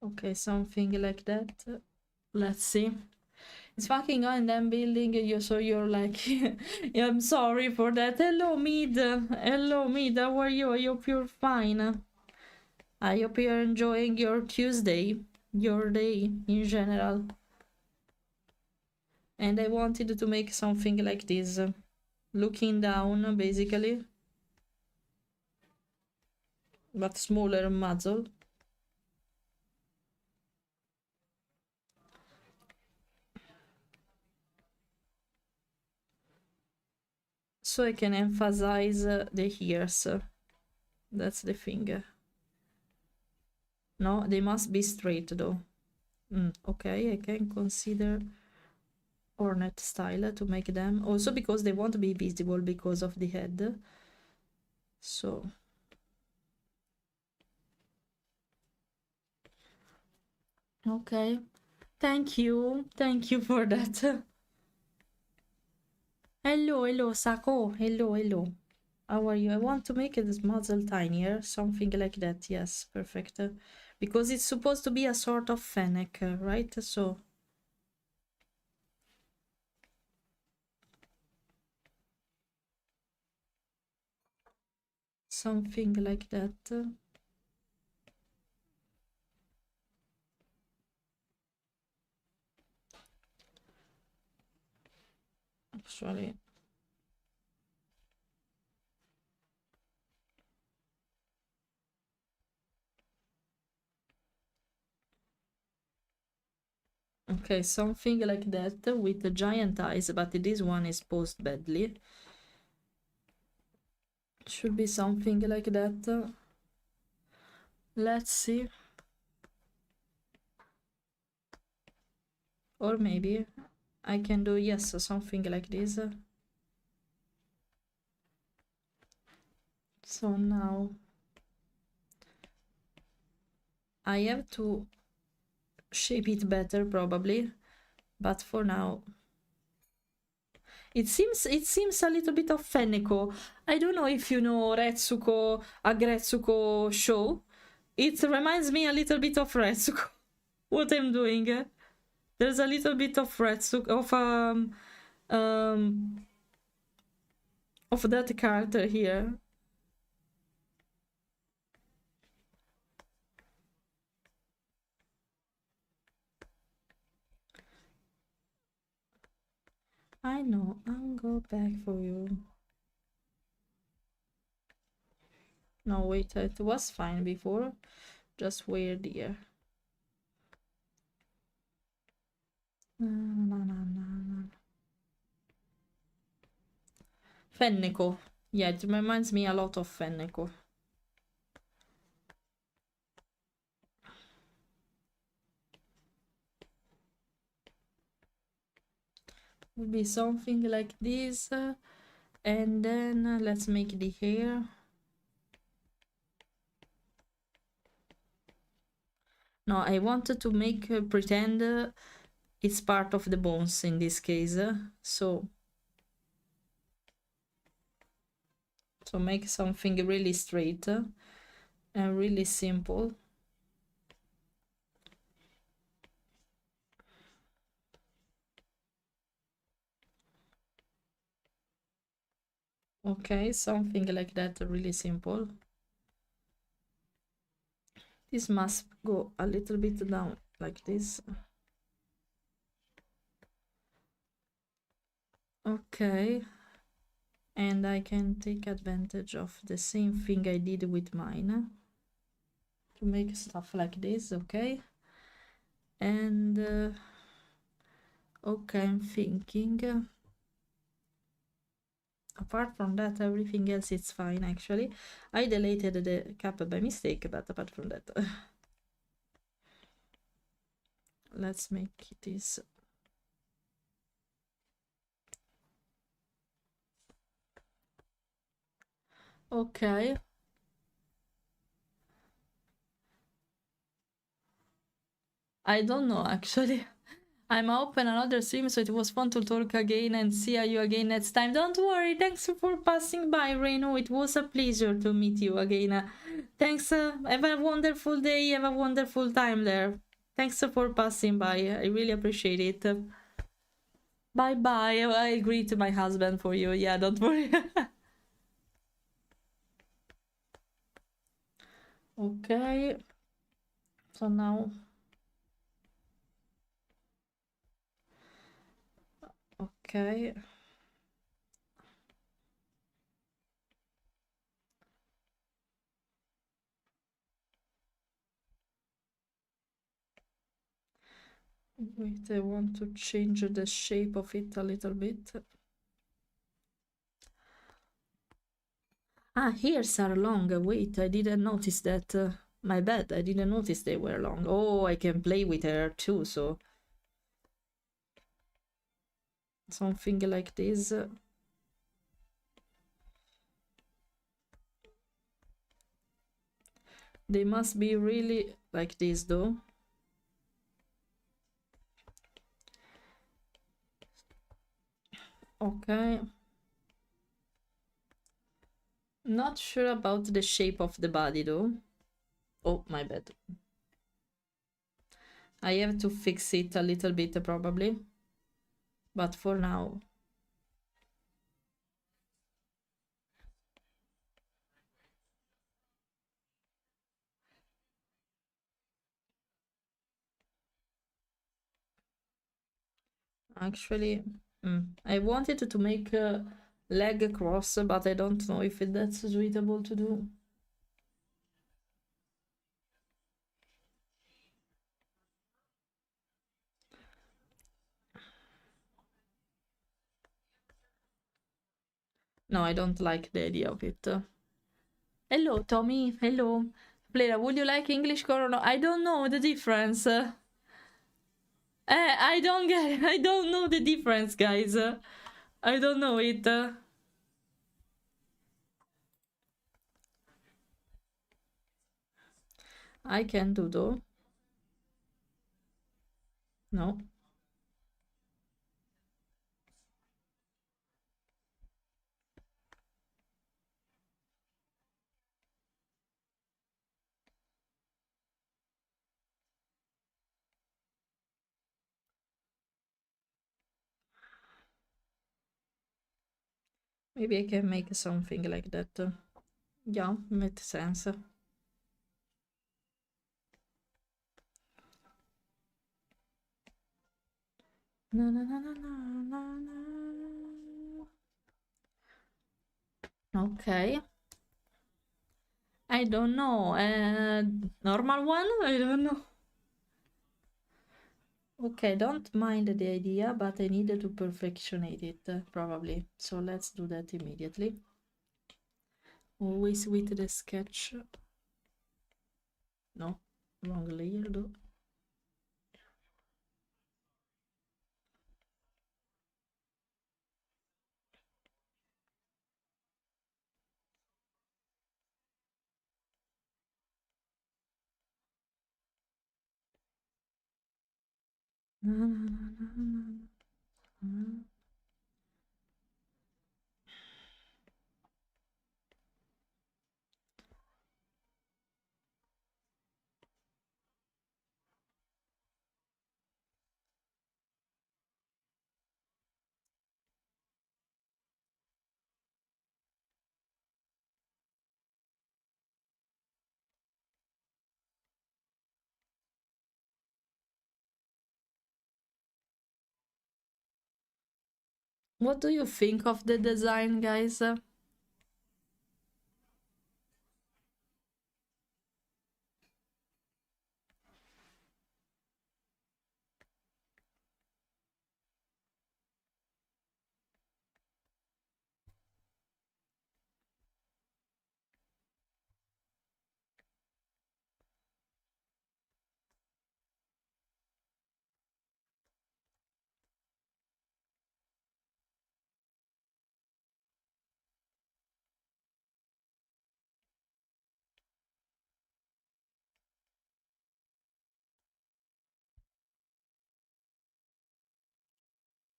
Okay, something like that. Let's see. It's fucking on them building you, so you're like, yeah, I'm sorry for that. Hello, Mid. Hello, Mid. How are you? I hope you're fine. I hope you're enjoying your Tuesday, your day in general. And I wanted to make something like this, looking down, basically, but smaller muzzle. So I can emphasize the ears. That's the thing. No, they must be straight though. Okay, I can consider Hornet style to make them. Also because they won't be visible because of the head. So. Okay. Thank you. Thank you for that. Hello, hello, Sako. Hello, hello. How are you? I want to make this muzzle tinier, something like that. Yes, perfect. Because it's supposed to be a sort of fennec, right? So. Something like that. Actually. Okay, something like that with the giant eyes, but this one is posed badly. Should be something like that. Let's see. Or maybe I can do, yes, something like this. So now I have to shape it better probably, but for now it seems a little bit of Fenneko. I don't know if you know Retsuko, a Gretsuko show. It reminds me a little bit of Retsuko. What I'm doing. There's a little bit of Retsuko, of that character here. I know, I'll go back for you. No, wait, it was fine before. Just weird here. Fenneko. Yeah, it reminds me a lot of Fenneko. Would be something like this. And then let's make the hair. No, I wanted to make pretend it's part of the bones in this case. So make something really straight and really simple. Okay, something like that, really simple. This must go a little bit down like this. Okay, and I can take advantage of the same thing I did with mine to make stuff like this. Okay, and okay, I'm thinking apart from that, everything else is fine actually. I deleted the cap by mistake, but apart from that, let's make this. Okay. I don't know actually. I'm open another stream, so it was fun to talk again and see you again next time. Don't worry, thanks for passing by, Reno. It was a pleasure to meet you again. Thanks, have a wonderful day, have a wonderful time there. Thanks for passing by, I really appreciate it. Bye bye, I greet my husband for you, yeah, don't worry. Okay, so now... Okay. Wait, I want to change the shape of it a little bit. Ah, ears are long. Wait, I didn't notice that. My bad, I didn't notice they were long. Oh, I can play with her too, so... Something like this. They must be really like this, though. Okay. Not sure about the shape of the body, though. Oh, my bad. I have to fix it a little bit, probably. But for now... Actually, I wanted to make a leg cross, but I don't know if that's suitable to do. No, I don't like the idea of it. Hello, Tommy. Hello. Fleira, would you like English core or no? I don't know the difference. I don't get it. I don't know the difference, guys. I don't know it. I can do though. No. Maybe I can make something like that. Yeah, makes sense. Na, na, na, na, na, na. Okay. I don't know. Normal one? I don't know. Okay, don't mind the idea, but I needed to perfectionate it, probably. So let's do that immediately. Always with the sketch. No, wrong layer though. Na, na, na, na, na. What do you think of the design, guys?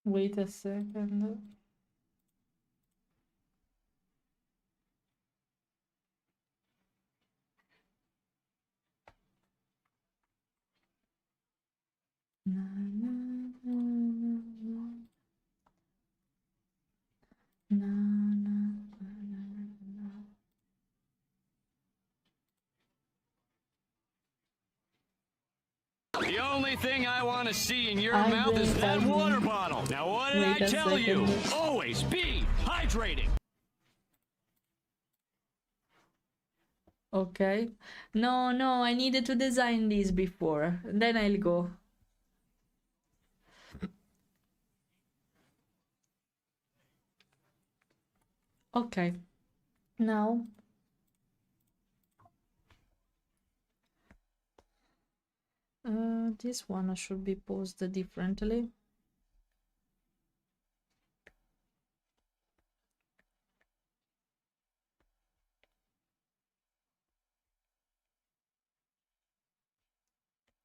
Wait a second. Na, na, na, na, na, na, na, na. The only thing I want to see in your I mouth is think that I water will. bottle. Now, what did Wait I a tell you? second. Always be hydrating. Okay. No, no, I needed to design this before. Then I'll go. Okay. Now. This one should be posed differently.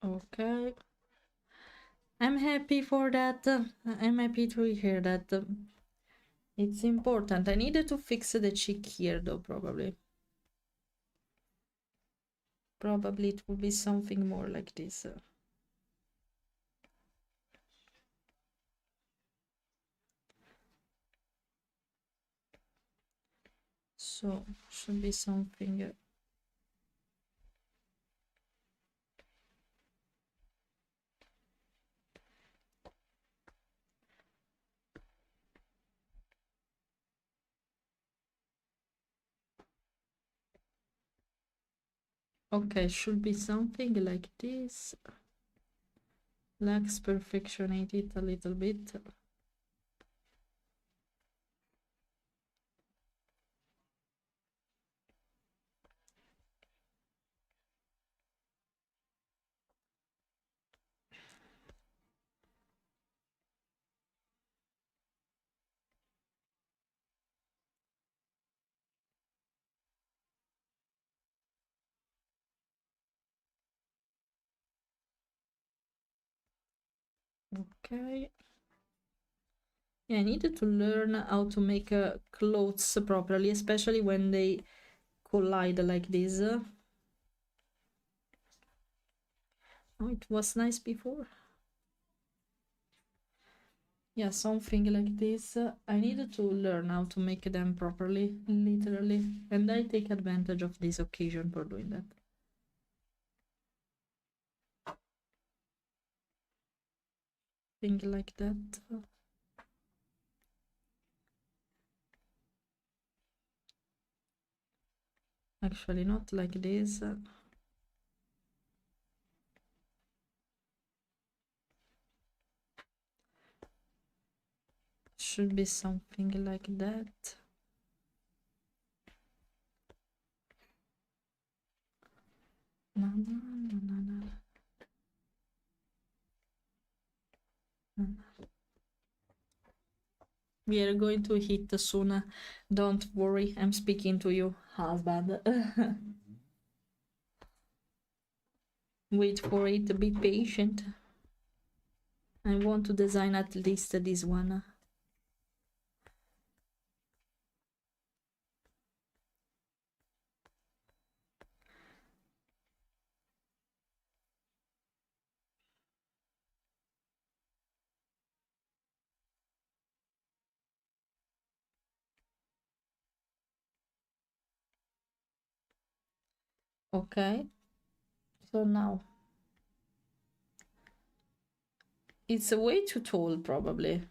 Okay. I'm happy for that. I'm happy to hear that. It's important. I needed to fix the cheek here though, probably. Probably it will be something more like this. So, should be something... Okay, should be something like this. Let's perfectionate it a little bit. Okay. Yeah, I needed to learn how to make clothes properly, especially when they collide like this. Oh, it was nice before. Yeah, something like this. I needed to learn how to make them properly, literally. And I take advantage of this occasion for doing that. Thing like that. Actually, not like this. Should be something like that. Na, na, na, na, na. Na, na. We are going to hit soon. Don't worry, I'm speaking to you, husband. Wait for it, be patient. I want to design at least this one. Okay, so now it's way too tall probably,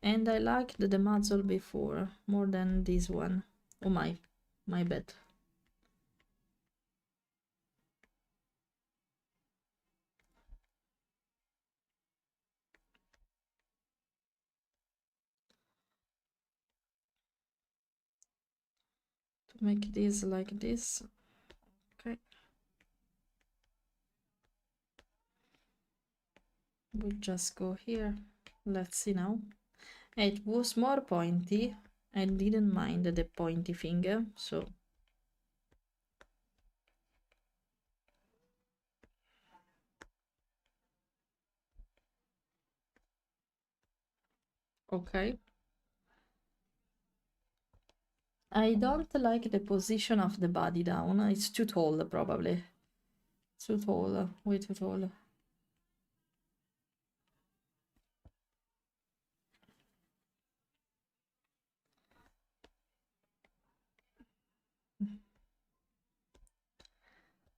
and I liked the muzzle before more than this one. Oh my bad. To make this like this. Okay, we'll just go here. Let's see now. It was more pointy. I didn't mind the pointy finger, so okay. I don't like the position of the body down. It's too tall, probably. Too tall, way too tall.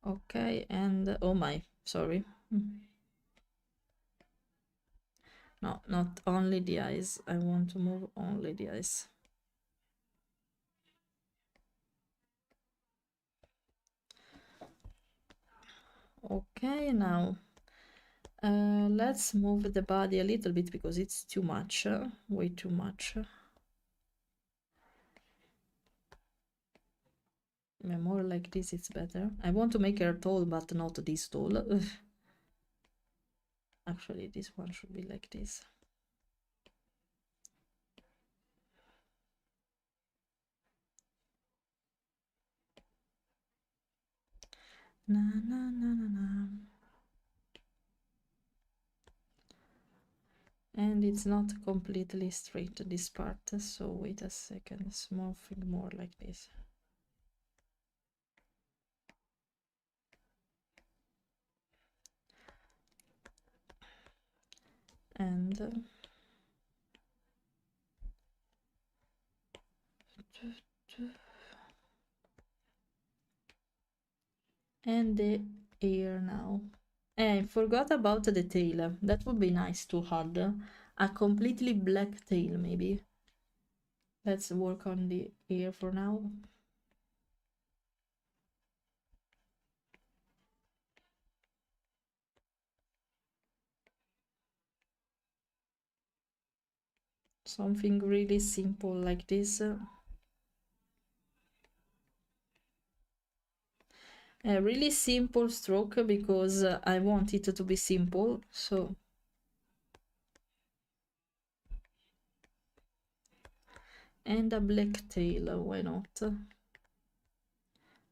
Okay, and oh my, sorry. No, not only the eyes. I want to move only the eyes. Okay, now let's move the body a little bit because it's too much, way too much. More like this, it's better. I want to make her tall, but not this tall. Actually, this one should be like this. Na na na na na. And it's not completely straight, this part, so wait a second, smoothing more like this. And the ear now. I forgot about the tail. That would be nice to add a completely black tail, maybe. Let's work on the ear for now. Something really simple like this. A really simple stroke because I want it to be simple, so and a black tail, why not?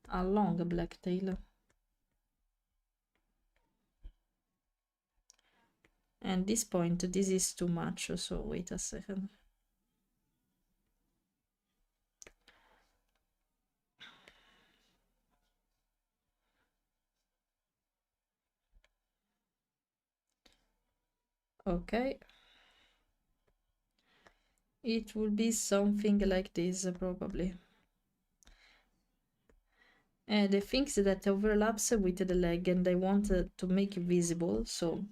A long black tail. And this point, this is too much, so wait a second. Okay. It will be something like this, probably. And the things that overlaps with the leg and I want to make it visible, so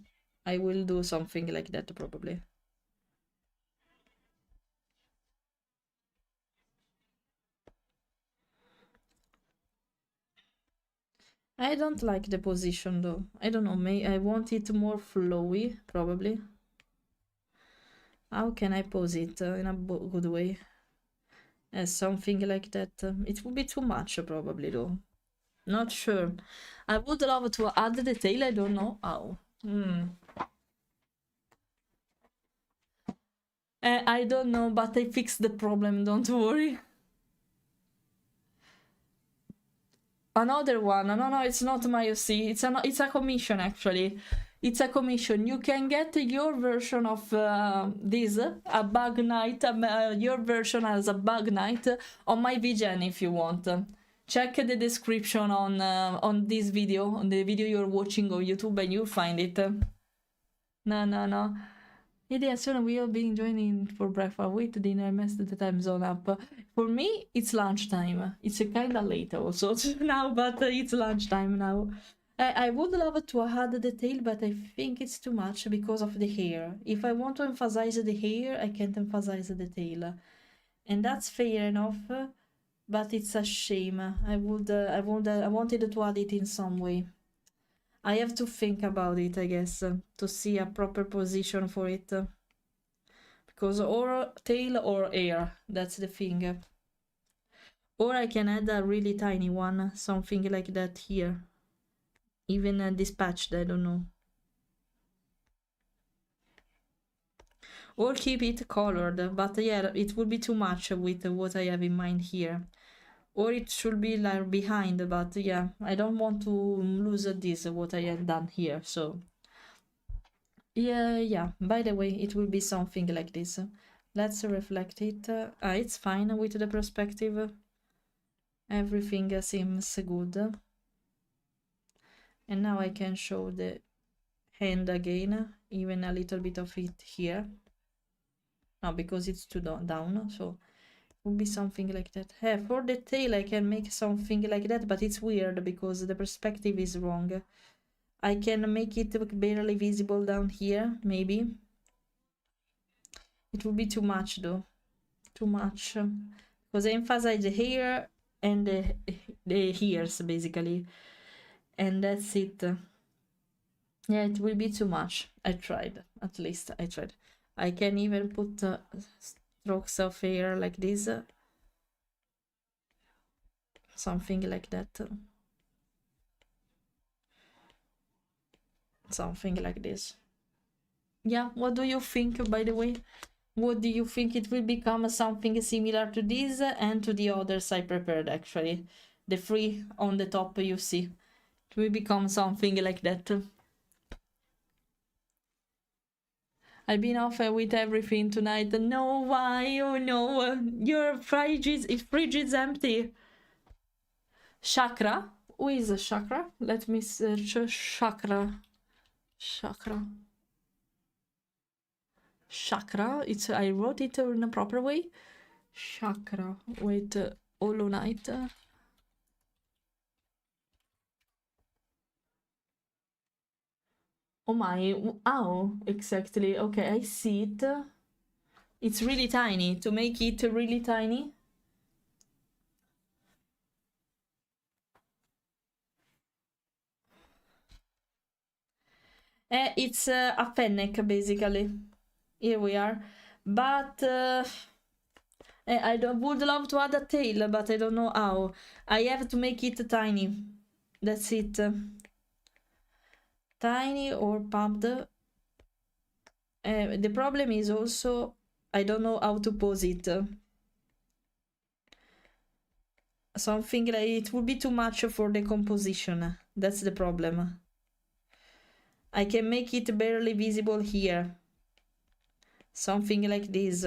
I will do something like that, probably. I don't like the position though. I don't know, I want it more flowy, probably. How can I pose it in a good way? Something like that. It would be too much, probably, though. Not sure. I would love to add the tail, I don't know how. I don't know, but I fixed the problem, don't worry. Another one. No, it's not my OC. It's a commission, actually. It's a commission. You can get your version of this, a bug night, your version as a bug night on my VGN if you want. Check the description on this video, on the video you're watching on YouTube, and you'll find it. No. Yeah, soon we will be joining for breakfast. Wait, dinner, I messed the time zone up. For me, it's lunchtime. It's kinda late also now, but it's lunchtime now. I would love to add the tail, but I think it's too much because of the hair. If I want to emphasize the hair, I can't emphasize the tail. And that's fair enough, but it's a shame. I wanted to add it in some way. I have to think about it, I guess, to see a proper position for it. Because or tail or hair, that's the thing. Or I can add a really tiny one, something like that here. Even dispatched, I don't know. Or keep it colored, but yeah, it would be too much with what I have in mind here. Or it should be like behind, but yeah, I don't want to lose this, what I have done here, so... Yeah, by the way, it will be something like this. Let's reflect it. It's fine with the perspective. Everything seems good. And now I can show the hand again, even a little bit of it here. No, because it's too down, so it will be something like that. For the tail I can make something like that, but it's weird because the perspective is wrong. I can make it barely visible down here, maybe. It will be too much though. Too much. Because I emphasize the hair and the ears, basically. And that's it. Yeah, it will be too much. I tried. At least I tried. I can even put strokes of hair like this. Something like that. Something like this. Yeah, what do you think, by the way? What do you think? It will become something similar to this and to the others I prepared, actually. The three on the top you see. It will become something like that. I've been off with everything tonight. No, why? Oh no, your fridge is empty. Chakra? Who is a chakra? Let me search chakra. Chakra. I wrote it in a proper way. Chakra. Wait, Hollow Knight. Oh my, oh, exactly. Okay, I see it. It's really tiny. To make it really tiny. It's a fennec, basically. Here we are. But I would love to add a tail, but I don't know how. I have to make it tiny. That's it. Tiny or pumped. The problem is also I don't know how to pose it. Something like it would be too much for the composition. That's the problem. I can make it barely visible here. Something like this.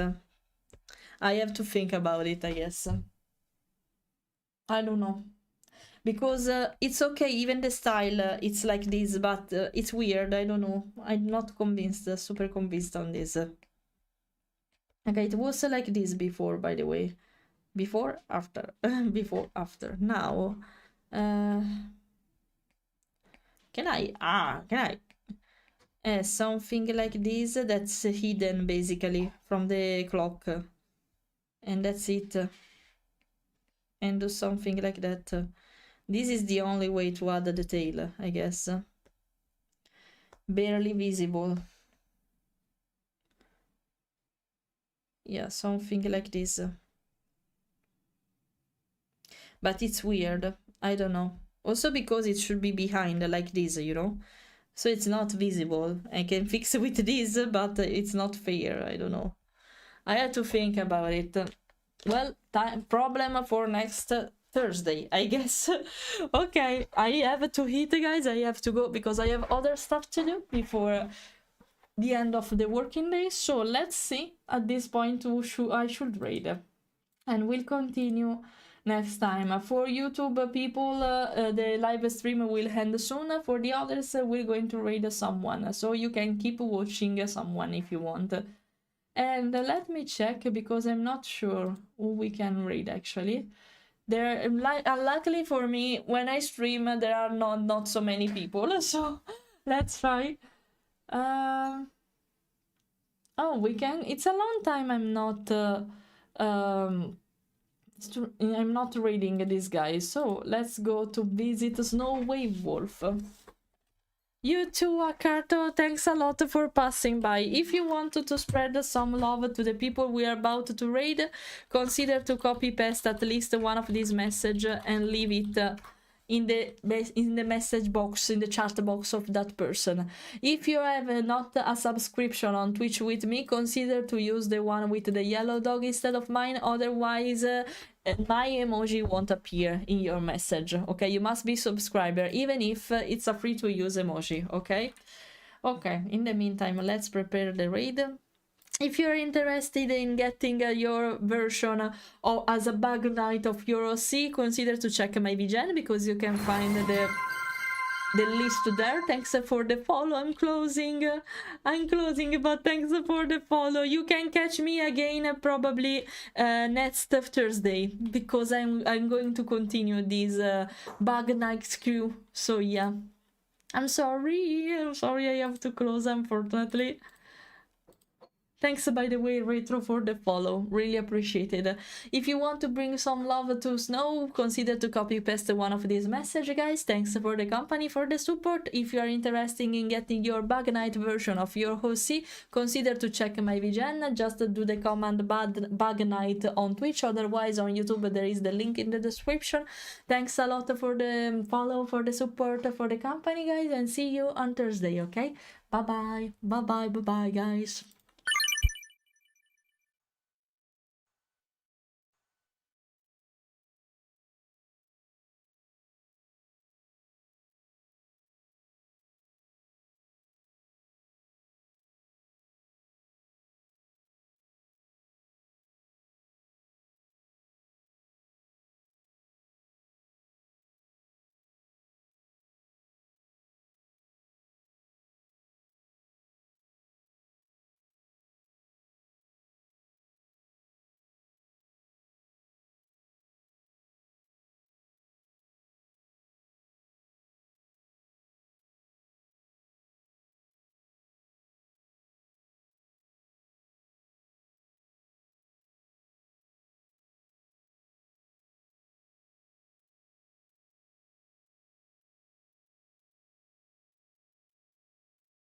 I have to think about it, I guess. I don't know. Because it's okay, even the style, it's like this, but it's weird, I don't know. I'm not convinced, super convinced on this. Okay, it was like this before, by the way. Before, after. Before, after. Now. Can I? Something like this that's hidden, basically, from the cloak. And that's it. And do something like that. This is the only way to add the tail, I guess. Barely visible. Yeah, something like this. But it's weird. I don't know. Also because it should be behind like this, you know? So it's not visible. I can fix it with this, but it's not fair. I don't know. I had to think about it. Well, problem for next Thursday, I guess. Okay, I have to hit, guys. I have to go because I have other stuff to do before the end of the working day. So let's see at this point who I should raid, and we'll continue next time. For YouTube people, the live stream will end soon. For the others, we're going to raid someone, so you can keep watching someone if you want. And let me check because I'm not sure who we can raid actually. There, unluckily for me, when I stream, there are not so many people. So let's try. Oh, we can. It's a long time. I'm not raiding this guy. So let's go to visit Snow Wave Wolf. You too, Akarto, thanks a lot for passing by. If you want to spread some love to the people we are about to raid, consider to copy-paste at least one of these messages and leave it in the message box, in the chat box of that person. If you have not a subscription on Twitch with me, consider to use the one with the yellow dog instead of mine, otherwise my emoji won't appear in your message. Okay, you must be subscriber even if it's a free to use emoji. Okay, in the meantime, let's prepare the raid. If you're interested in getting your version or as a bug knight of your OC, consider to check my VGen because you can find the list there. Thanks for the follow. I'm closing, but thanks for the follow. You can catch me again probably next Thursday because I'm going to continue this bug night crew. So yeah, I'm sorry I have to close, unfortunately. Thanks, by the way, Retro, for the follow. Really appreciated. If you want to bring some love to Snow, consider to copy-paste one of these messages, guys. Thanks for the company, for the support. If you are interested in getting your Bug Night version of your OC, consider to check my VGen. Just do the command Bug Night on Twitch. Otherwise, on YouTube, there is the link in the description. Thanks a lot for the follow, for the support, for the company, guys. And see you on Thursday, okay? Bye-bye. Bye-bye, guys.